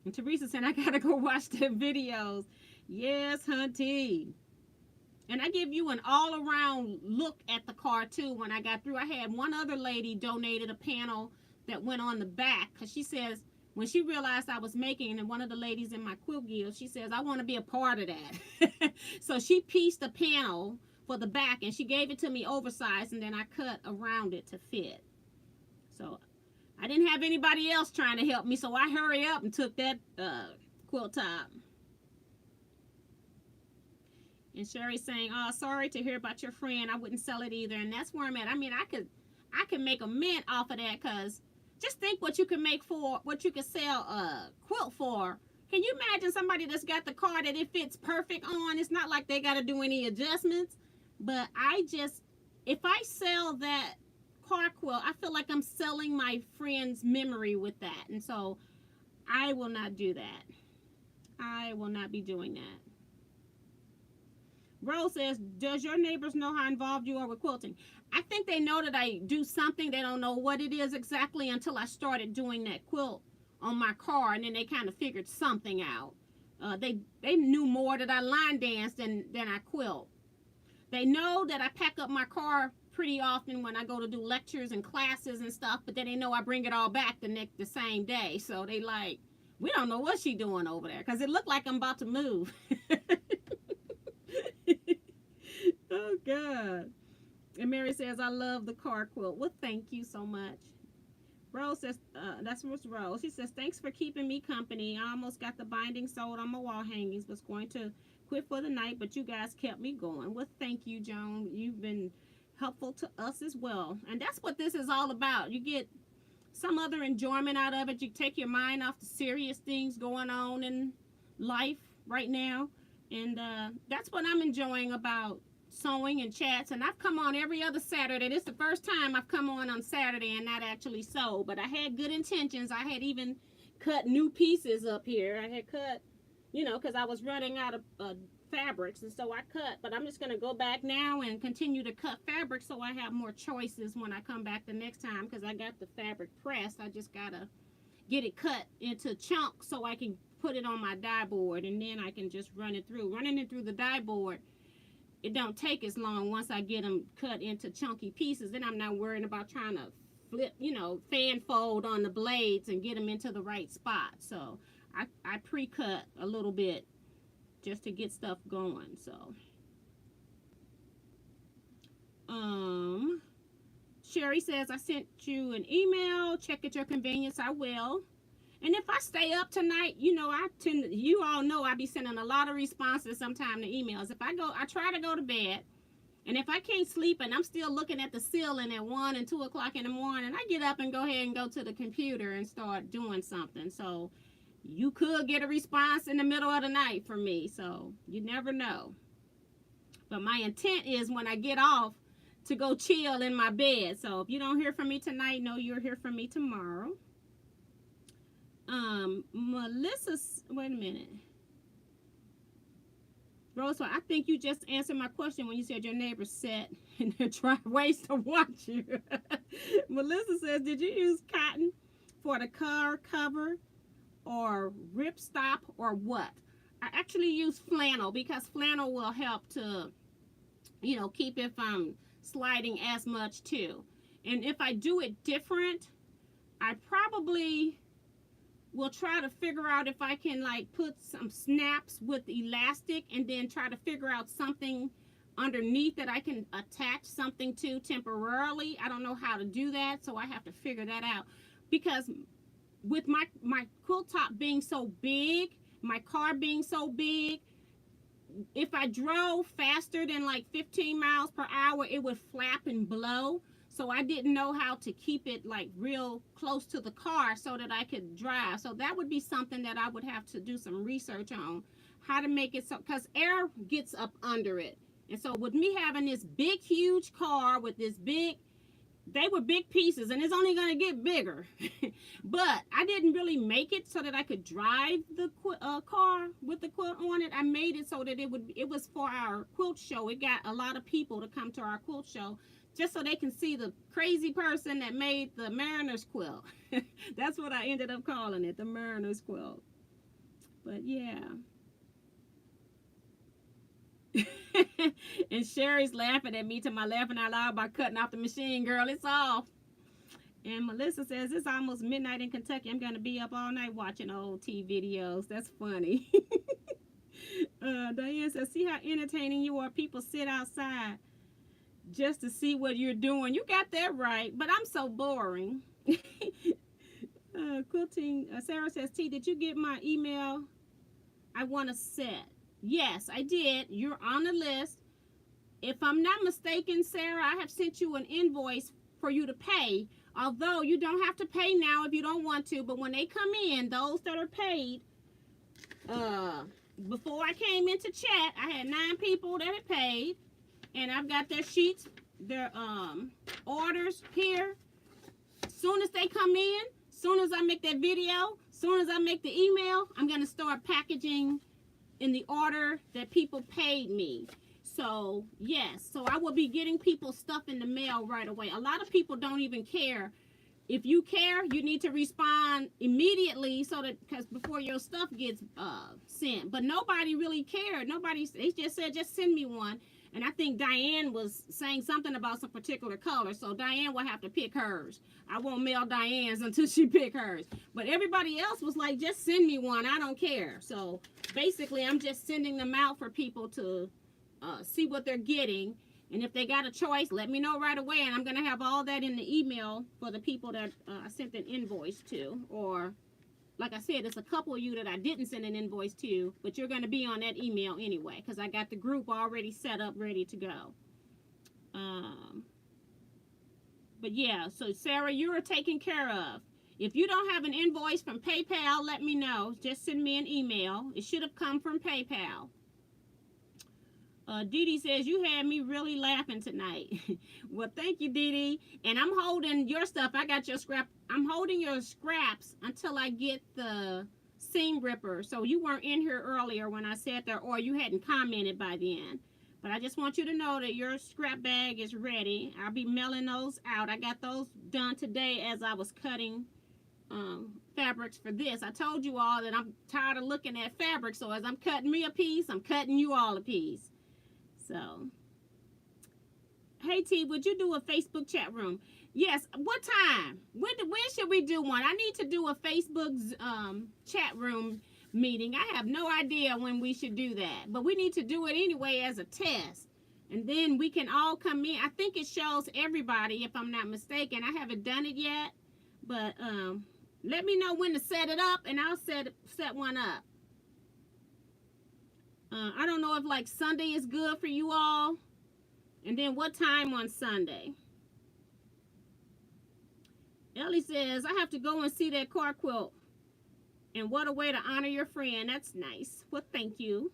And Teresa said, "I gotta go watch the videos." Yes, hunty. And I give you an all-around look at the car, too. When I got through, I had one other lady donated a panel that went on the back. Because she says, when she realized I was making, and one of the ladies in my quilt guild, she says, "I want to be a part of that." So she pieced a panel for the back, and she gave it to me oversized, and then I cut around it to fit. So I didn't have anybody else trying to help me, so I hurry up and took that quilt top. And Sherry's saying, "Oh, sorry to hear about your friend. I wouldn't sell it either." And that's where I'm at. I mean, I could make a mint off of that, because just think what you can make for, what you can sell a quilt for. Can you imagine somebody that's got the car that it fits perfect on? It's not like they got to do any adjustments. But if I sell that car quilt, I feel like I'm selling my friend's memory with that. And so I will not do that. I will not be doing that. Rose says, "Does your neighbors know how involved you are with quilting?" I think they know that I do something. They don't know what it is exactly until I started doing that quilt on my car, and then they kind of figured something out. They knew more that I line dance than I quilt. They know that I pack up my car pretty often when I go to do lectures and classes and stuff, but then they know I bring it all back the same day. So they like, "We don't know what she doing over there," because it looked like I'm about to move. Oh, God. And Mary says, "I love the car quilt." Well, thank you so much. Rose says, that's Miss Rose. She says, "Thanks for keeping me company. I almost got the binding sold on my wall hangings. Was going to quit for the night, but you guys kept me going." Well, thank you, Joan. You've been helpful to us as well. And that's what this is all about. You get some other enjoyment out of it. You take your mind off the serious things going on in life right now. And that's what I'm enjoying about sewing and chats. And I've come on every other Saturday. This is the first time I've come on Saturday and not actually sew. But I had good intentions. I had even cut new pieces up here. I had cut, you know, because I was running out of fabrics, and so I cut. But I'm just going to go back now and continue to cut fabric so I have more choices when I come back the next time, because I got the fabric pressed. I just got to get it cut into chunks so I can put it on my dye board, and then I can just run it through. Running it through the dye board, it don't take as long once I get them cut into chunky pieces. Then I'm not worrying about trying to flip, you know, fan fold on the blades and get them into the right spot. So I pre-cut a little bit just to get stuff going. So Sherry says, I sent you an email. Check at your convenience. I will. And if I stay up tonight, you know, you all know I be sending a lot of responses sometime to emails. If I try to go to bed, and if I can't sleep and I'm still looking at the ceiling at 1 and 2 o'clock in the morning, I get up and go ahead and go to the computer and start doing something. So you could get a response in the middle of the night from me. So you never know. But my intent is when I get off to go chill in my bed. So if you don't hear from me tonight, know you'll hear from me tomorrow. Melissa, wait a minute. Rosa, I think you just answered my question when you said your neighbors sat in their driveways to watch you. Melissa says, did you use cotton for the car cover or ripstop or what? I actually use flannel because flannel will help to, you know, keep it from sliding as much too. And if I do it different, I probably will try to figure out if I can like put some snaps with elastic and then try to figure out something underneath that I can attach something to temporarily. I don't know how to do that, so I have to figure that out. Because with my quilt top being so big, my car being so big, if I drove faster than like 15 miles per hour, it would flap and blow. So I didn't know how to keep it like real close to the car so that I could drive. So that would be something that I would have to do some research on, how to make it so, because air gets up under it. And so with me having this big, huge car with this big, they were big pieces and it's only going to get bigger. But I didn't really make it so that I could drive the car with the quilt on it. I made it so that it was for our quilt show. It got a lot of people to come to our quilt show, just so they can see the crazy person that made the Mariner's quilt. That's what I ended up calling it, the Mariner's quilt. But yeah. And Sherry's laughing at me to my laughing out loud by cutting off the machine, girl. It's off. And Melissa says, it's almost midnight in Kentucky. I'm going to be up all night watching old TV videos. That's funny. Diane says, see how entertaining you are. People sit outside just to see what you're doing. You got that right, but I'm so boring. Quilting, Sarah says, T, did you get my email? I want a set. Yes, I did. You're on the list. If I'm not mistaken, Sarah, I have sent you an invoice for you to pay. Although you don't have to pay now if you don't want to, but when they come in, those that are paid, before I came into chat, I had 9 people that had paid. And I've got their sheets, their orders here. Soon as they come in, soon as I make that video, soon as I make the email, I'm going to start packaging in the order that people paid me. So, yes. So I will be getting people stuff in the mail right away. A lot of people don't even care. If you care, you need to respond immediately so that, because before your stuff gets sent. But nobody really cared. They just said, just send me one. And I think Diane was saying something about some particular color. So Diane will have to pick hers. I won't mail Diane's until she pick hers. But everybody else was like, just send me one. I don't care. So basically, I'm just sending them out for people to see what they're getting. And if they got a choice, let me know right away. And I'm going to have all that in the email for the people that I sent an invoice to. Or, like I said, it's a couple of you that I didn't send an invoice to, but you're going to be on that email anyway, because I got the group already set up, ready to go. But yeah, so Sarah, you are taken care of. If you don't have an invoice from PayPal, let me know. Just send me an email. It should have come from PayPal. Dee Dee says, you had me really laughing tonight. Well, thank you, Dee Dee. And I'm holding your stuff. I got your scrap. I'm holding your scraps until I get the seam ripper. So you weren't in here earlier when I said that, or you hadn't commented by then. But I just want you to know that your scrap bag is ready. I'll be mailing those out. I got those done today as I was cutting fabrics for this. I told you all that I'm tired of looking at fabric. So as I'm cutting me a piece, I'm cutting you all a piece. So, hey T, would you do a Facebook chat room? Yes. What time? When should we do one? I need to do a Facebook chat room meeting. I have no idea when we should do that, but we need to do it anyway as a test, and then we can all come in. I think it shows everybody, if I'm not mistaken. I haven't done it yet, but let me know when to set it up, and I'll set one up. I don't know if like Sunday is good for you all. And then what time on Sunday? Ellie says, I have to go and see that car quilt. And what a way to honor your friend. That's nice. Well, thank you.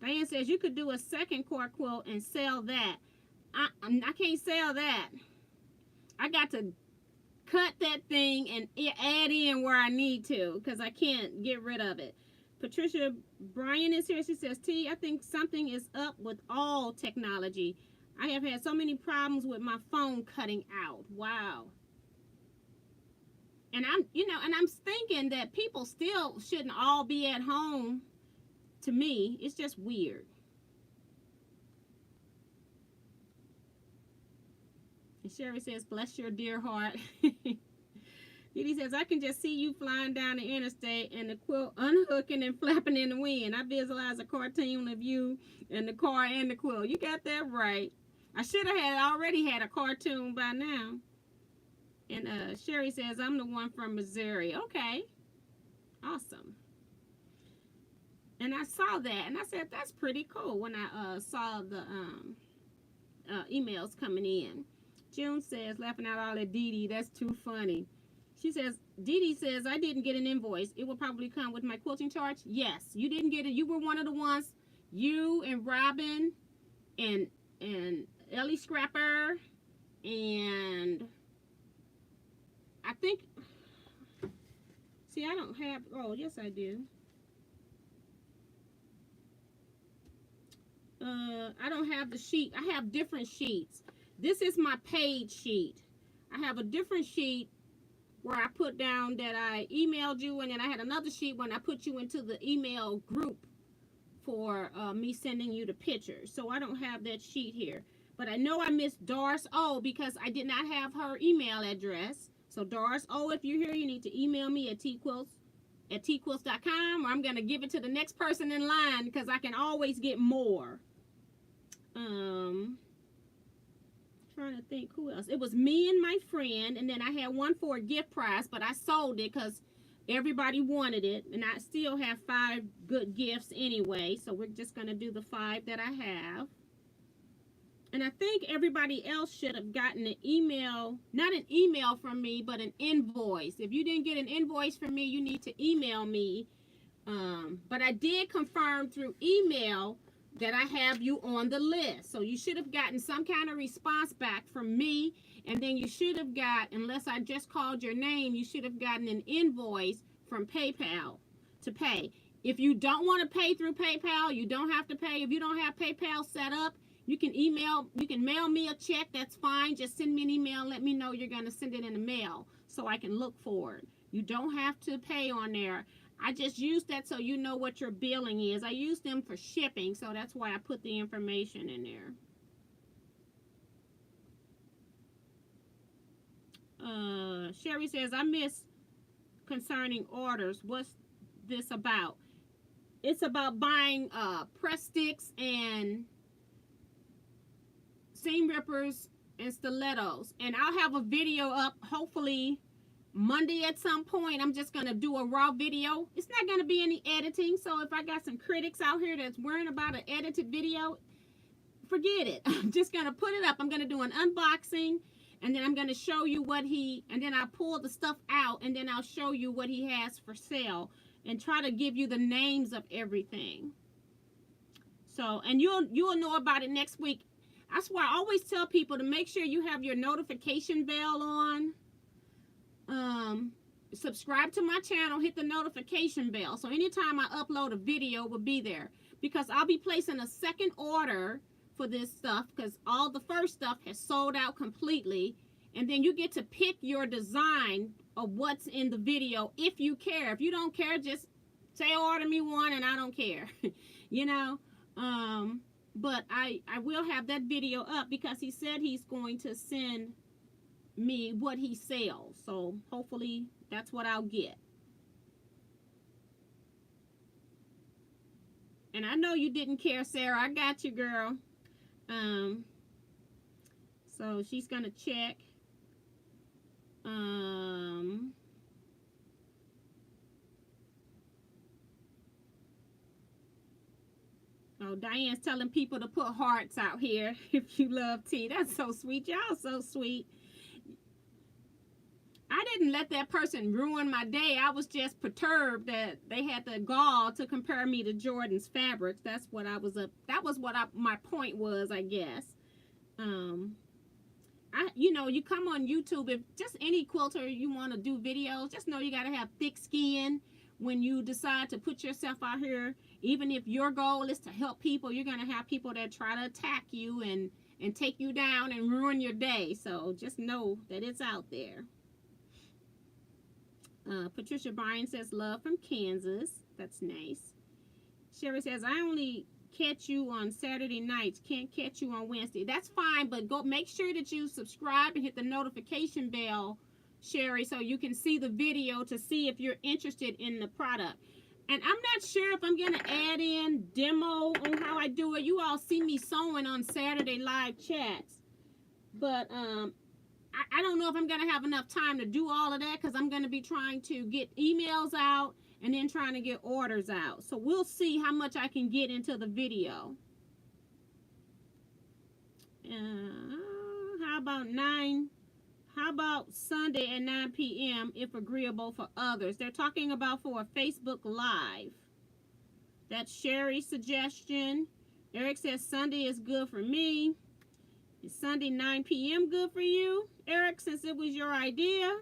Diane says, you could do a second car quilt and sell that. I can't sell that. I got to cut that thing and add in where I need to, because I can't get rid of it. Patricia Bryan is here. She says, T, I think something is up with all technology. I have had so many problems with my phone cutting out. Wow. And I'm thinking that people still shouldn't all be at home. To me, it's just weird. And Sherry says, bless your dear heart. Dee says, I can just see you flying down the interstate and the quilt unhooking and flapping in the wind. I visualize a cartoon of you and the car and the quilt. You got that right. I should have already had a cartoon by now. And Sherry says, I'm the one from Missouri. Okay. Awesome. And I saw that, and I said, that's pretty cool when I saw the emails coming in. June says, laughing out all at Dee Dee, that's too funny. She says, Dee Dee says, I didn't get an invoice. It will probably come with my quilting charge. Yes, you didn't get it. You were one of the ones, you and Robin and Ellie Scrapper, and I think, see, I don't have, oh, yes, I do. I don't have the sheet. I have different sheets. This is my page sheet. I have a different sheet where I put down that I emailed you, and then I had another sheet when I put you into the email group for me sending you the pictures. So I don't have that sheet here. But I know I missed Doris O because I did not have her email address. So Doris O, if you're here, you need to email me at teaquilts@teaquilts.com, or I'm going to give it to the next person in line because I can always get more. Trying to think who else. It was me and my friend, and then I had one for a gift prize, but I sold it because everybody wanted it, and I still have 5 good gifts anyway, so we're just going to do the 5 that I have. And I think everybody else should have gotten an email, not an email from me, but an invoice. If you didn't get an invoice from me, you need to email me. But I did confirm through email that I have you on the list. So you should have gotten some kind of response back from me. And then you should have got, unless I just called your name, you should have gotten an invoice from PayPal to pay. If you don't want to pay through PayPal, you don't have to pay. If you don't have PayPal set up, you can mail me a check. That's fine. Just send me an email. Let me know you're going to send it in the mail so I can look for it. You don't have to pay on there. I just use that so you know what your billing is. I use them for shipping, so that's why I put the information in there. Sherry says, I miss concerning orders. What's this about? It's about buying press sticks and seam rippers and stilettos. And I'll have a video up hopefully Monday at some point. I'm just going to do a raw video. It's not going to be any editing. So if I got some critics out here that's worrying about an edited video, forget it. I'm just going to put it up. I'm going to do an unboxing, and then I'm going to show you and then I'll pull the stuff out, and then I'll show you what he has for sale and try to give you the names of everything. So, and you'll know about it next week. That's why I always tell people to make sure you have your notification bell on. Subscribe to my channel, hit the notification bell. So anytime I upload a video, it will be there. Because I'll be placing a second order for this stuff because all the first stuff has sold out completely. And then you get to pick your design of what's in the video if you care. If you don't care, just say order me one and I don't care. You know? But I will have that video up because he said he's going to send me what he sells. So hopefully that's what I'll get. And I know you didn't care, Sarah. I got you, girl. So she's gonna check. Oh, Diane's telling people to put hearts out here if you love tea. That's so sweet. Y'all so sweet. I didn't let that person ruin my day. I was just perturbed that they had the gall to compare me to Jordan's fabrics. That's what I was up. That was what my point was, I guess. You know, you come on YouTube, if just any quilter you want to do videos, just know you got to have thick skin when you decide to put yourself out here. Even if your goal is to help people, you're going to have people that try to attack you and take you down and ruin your day. So just know that it's out there. Patricia Bryan says, love from Kansas. That's nice. Sherry says, I only catch you on Saturday nights. Can't catch you on Wednesday. That's fine, but go make sure that you subscribe and hit the notification bell, Sherry, so you can see the video to see if you're interested in the product. And I'm not sure if I'm going to add in demo on how I do it. You all see me sewing on Saturday live chats. But I don't know if I'm going to have enough time to do all of that because I'm going to be trying to get emails out and then trying to get orders out. So we'll see how much I can get into the video. How about Sunday at 9 p.m. if agreeable for others? They're talking about for a Facebook Live. That's Sherry's suggestion. Eric says Sunday is good for me. Is Sunday 9 p.m. good for you, Eric, since it was your idea?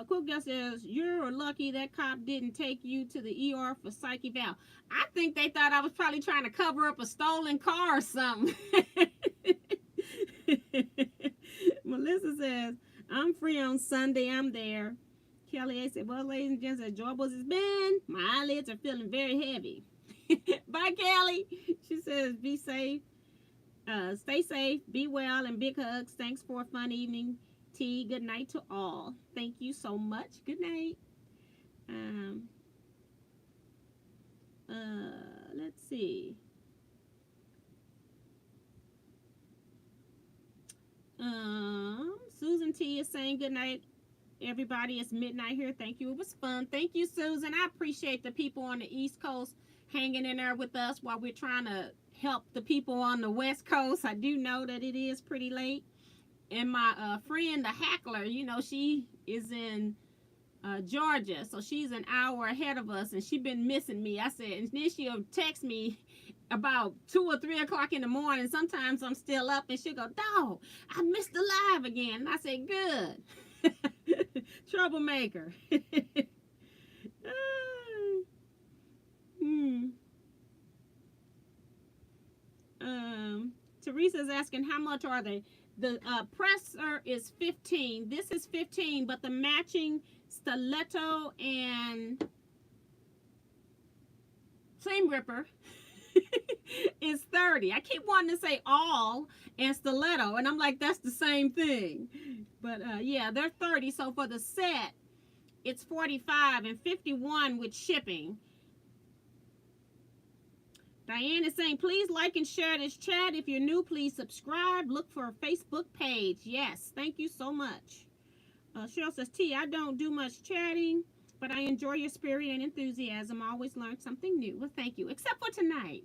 Quick Guy says, you're lucky that cop didn't take you to the ER for psych eval. I think they thought I was probably trying to cover up a stolen car or something. Melissa says, I'm free on Sunday. I'm there. Kelly A said, well, ladies and gents, as enjoyable as it's been, my eyelids are feeling very heavy. Bye, Kelly. She says, be safe. Stay safe, be well, and big hugs. Thanks for a fun evening. Tea. Good night to all. Thank you so much. Good night. Let's see. Susan T is saying good night, everybody. It's midnight here. Thank you. It was fun. Thank you, Susan. I appreciate the people on the East Coast hanging in there with us while we're trying to help the people on the West Coast. I do know that it is pretty late. And my friend, the Hackler, you know, she is in Georgia, so she's an hour ahead of us, and she's been missing me. I said, and then she'll text me about 2 or 3 o'clock in the morning. Sometimes I'm still up, and she'll go, dog, I missed the live again. And I say, good. Troublemaker. Teresa's asking, how much are they? The presser is $15. This is $15, but the matching stiletto and seam ripper is $30. I keep wanting to say all and stiletto, and I'm like, that's the same thing. But yeah, they're $30. So for the set, it's $45 and $51 with shipping. Diane is saying, please like and share this chat. If you're new, please subscribe. Look for a Facebook page. Yes, thank you so much. Cheryl says, T, I don't do much chatting, but I enjoy your spirit and enthusiasm. I always learn something new. Well, thank you, except for tonight.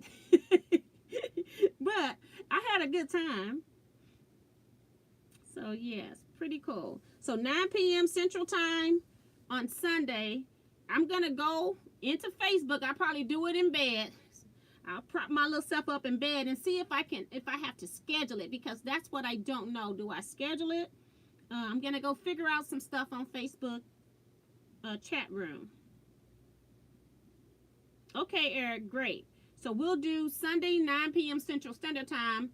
But a good time. So yes, pretty cool. So 9 p.m. Central Time on Sunday, I'm gonna go into Facebook. I'll probably do it in bed. I'll prop my little self up in bed and see if I have to schedule it, because that's what I don't know. Do I schedule it? I'm gonna go figure out some stuff on Facebook chat room. Okay, Eric, great. So we'll do Sunday 9 p.m. Central Standard Time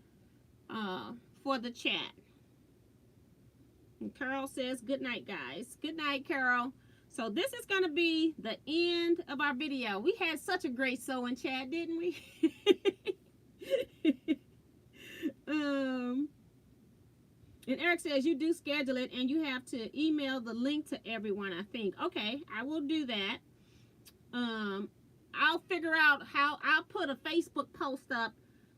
for the chat. And Carol says, good night, guys. Good night, Carol. So this is going to be the end of our video. We had such a great sewing chat, didn't we? And Eric says, you do schedule it and you have to email the link to everyone, I think. Okay, I will do that. I'll figure out how. I'll put a Facebook post up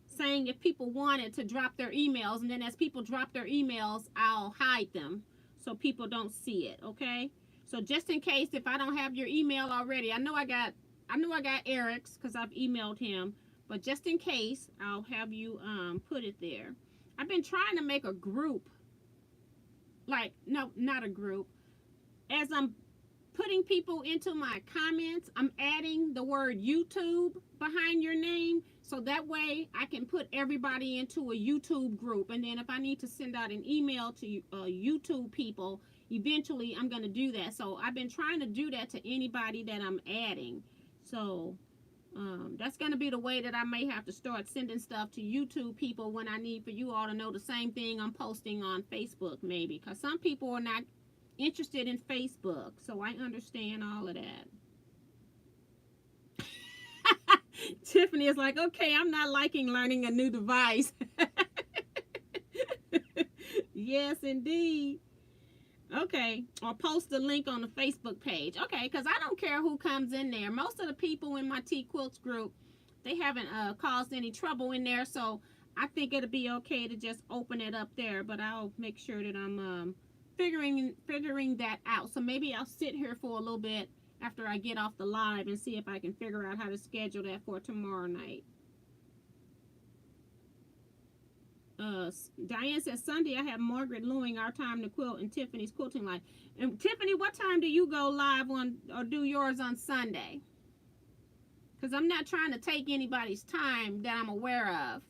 saying if people wanted to drop their emails, and then as people drop their emails, I'll hide them so people don't see it. Okay, so just in case, if I don't have your email already, I know I got Eric's because I've emailed him, but just in case, I'll have you put it there. I've been trying to make a group, like, no, not a group. As I'm putting people into my comments, I'm adding the word YouTube behind your name, so that way I can put everybody into a YouTube group. And then if I need to send out an email to YouTube people, eventually I'm going to do that. So I've been trying to do that to anybody that I'm adding. So that's going to be the way that I may have to start sending stuff to YouTube people when I need for you all to know the same thing I'm posting on Facebook, maybe, because some people are not interested in Facebook, so I understand all of that. Tiffany is like, okay, I'm not liking learning a new device. Yes, indeed. Okay, or post the link on the Facebook page. Okay, because I don't care who comes in there. Most of the people in my Teaquilts group, they haven't caused any trouble in there, so I think it'll be okay to just open it up there, but I'll make sure that I'm figuring that out. So maybe I'll sit here for a little bit after I get off the live and see if I can figure out how to schedule that for tomorrow night. Diane says, Sunday I have Margaret Lewing, Our Time to Quilt, and Tiffany's Quilting Live. And Tiffany, what time do you go live on, or do yours on Sunday? Because I'm not trying to take anybody's time that I'm aware of.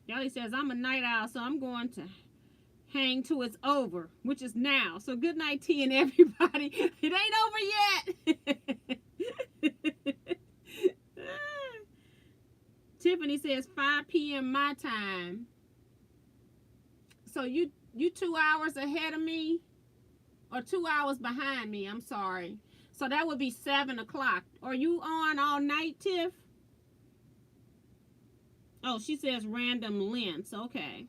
Yali says, I'm a night owl, so I'm going to hang till it's over, which is now. So good night, T, and everybody. It ain't over yet. Tiffany says 5 p.m. my time. So you 2 hours ahead of me, or 2 hours behind me. I'm sorry. So that would be 7 o'clock. Are you on all night, Tiff? Oh, she says random lengths. Okay.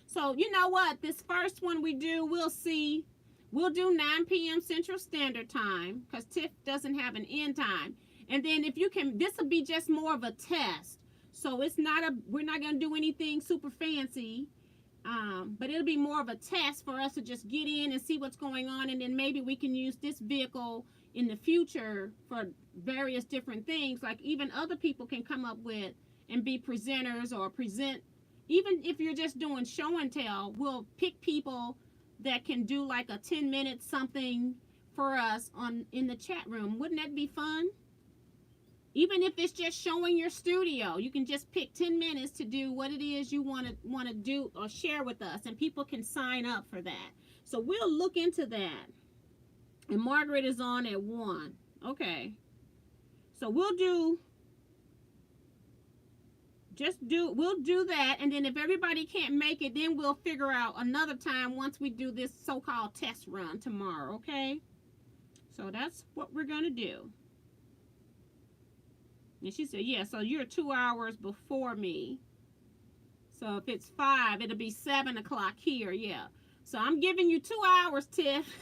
So, you know what? This first one we do, we'll see. We'll do 9 p.m. Central Standard Time, because Tiff doesn't have an end time. And then if you can, this will be just more of a test. So it's not we're not going to do anything super fancy. But it'll be more of a test for us to just get in and see what's going on. And then maybe we can use this vehicle in the future for various different things. Like even other people can come up with and be presenters or present. Even if you're just doing show and tell, we'll pick people that can do like a 10-minute something for us in the chat room. Wouldn't that be fun? Even if it's just showing your studio, you can just pick 10 minutes to do what it is you want to do or share with us, and people can sign up for that. So we'll look into that. And Margaret is on at 1. Okay. So we'll do that, and then if everybody can't make it, then we'll figure out another time once we do this so-called test run tomorrow, okay? So that's what we're going to do. And she said, yeah, so you're 2 hours before me. So if it's 5, it'll be 7 o'clock here, yeah. So I'm giving you 2 hours, Tiff.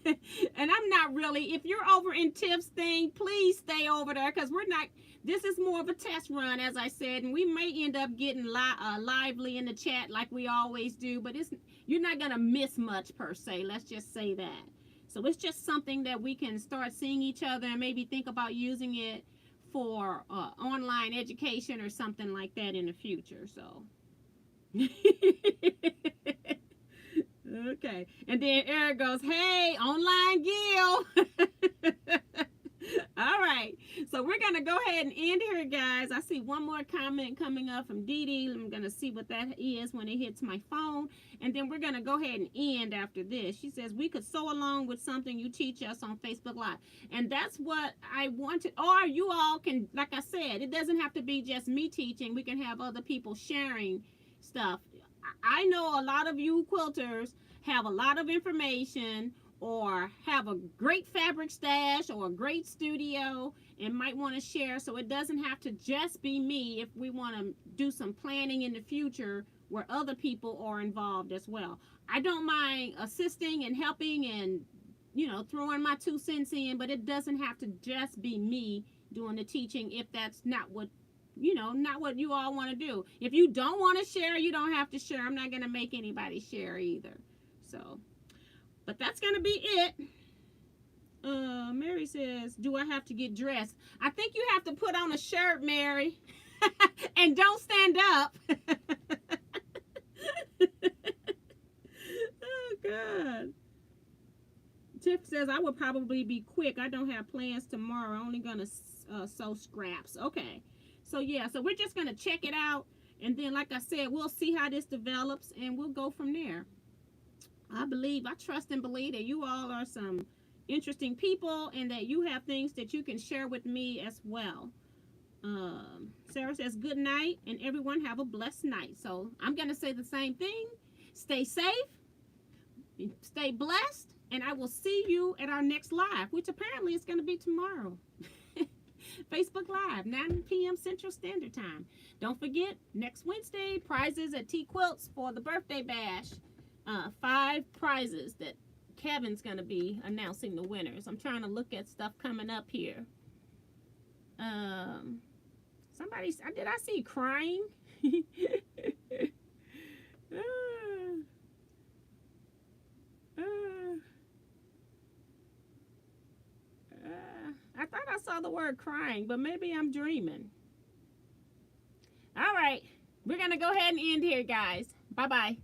And I'm not really, if you're over in Tiff's thing, please stay over there, because we're not, this is more of a test run, as I said, and we may end up getting lively in the chat like we always do, but you're not going to miss much per se, let's just say that. So it's just something that we can start seeing each other and maybe think about using it for online education or something like that in the future. So okay, and then Eric goes, hey, online Gil. All right, so we're gonna go ahead and end here, guys. I see one more comment coming up from Dee Dee. I'm gonna see what that is when it hits my phone, and then we're gonna go ahead and end after this. She says we could sew along with something you teach us on Facebook Live, and that's what I wanted. Or you all can, like I said, it doesn't have to be just me teaching. We can have other people sharing stuff. I know a lot of you quilters have a lot of information, or have a great fabric stash, or a great studio, and might want to share. So it doesn't have to just be me if we want to do some planning in the future where other people are involved as well. I don't mind assisting and helping and, you know, throwing my 2 cents in, but it doesn't have to just be me doing the teaching if that's not what, you know, not what you all want to do. If you don't want to share, you don't have to share. I'm not going to make anybody share either. So, but that's going to be it. Mary says, do I have to get dressed? I think you have to put on a shirt, Mary. And don't stand up. Oh, God. Tiff says, I would probably be quick. I don't have plans tomorrow. I'm only going to sew scraps. Okay. So, yeah. So, we're just going to check it out. And then, like I said, we'll see how this develops. And we'll go from there. I trust and believe that you all are some interesting people and that you have things that you can share with me as well. Sarah says, good night, and everyone have a blessed night. So I'm going to say the same thing. Stay safe, stay blessed, and I will see you at our next live, which apparently is going to be tomorrow. Facebook Live, 9 p.m. Central Standard Time. Don't forget, next Wednesday, prizes at Teaquilts for the birthday bash. 5 prizes that Kevin's going to be announcing the winners. I'm trying to look at stuff coming up here. Somebody, did I see crying? I thought I saw the word crying, but maybe I'm dreaming. All right. We're going to go ahead and end here, guys. Bye-bye.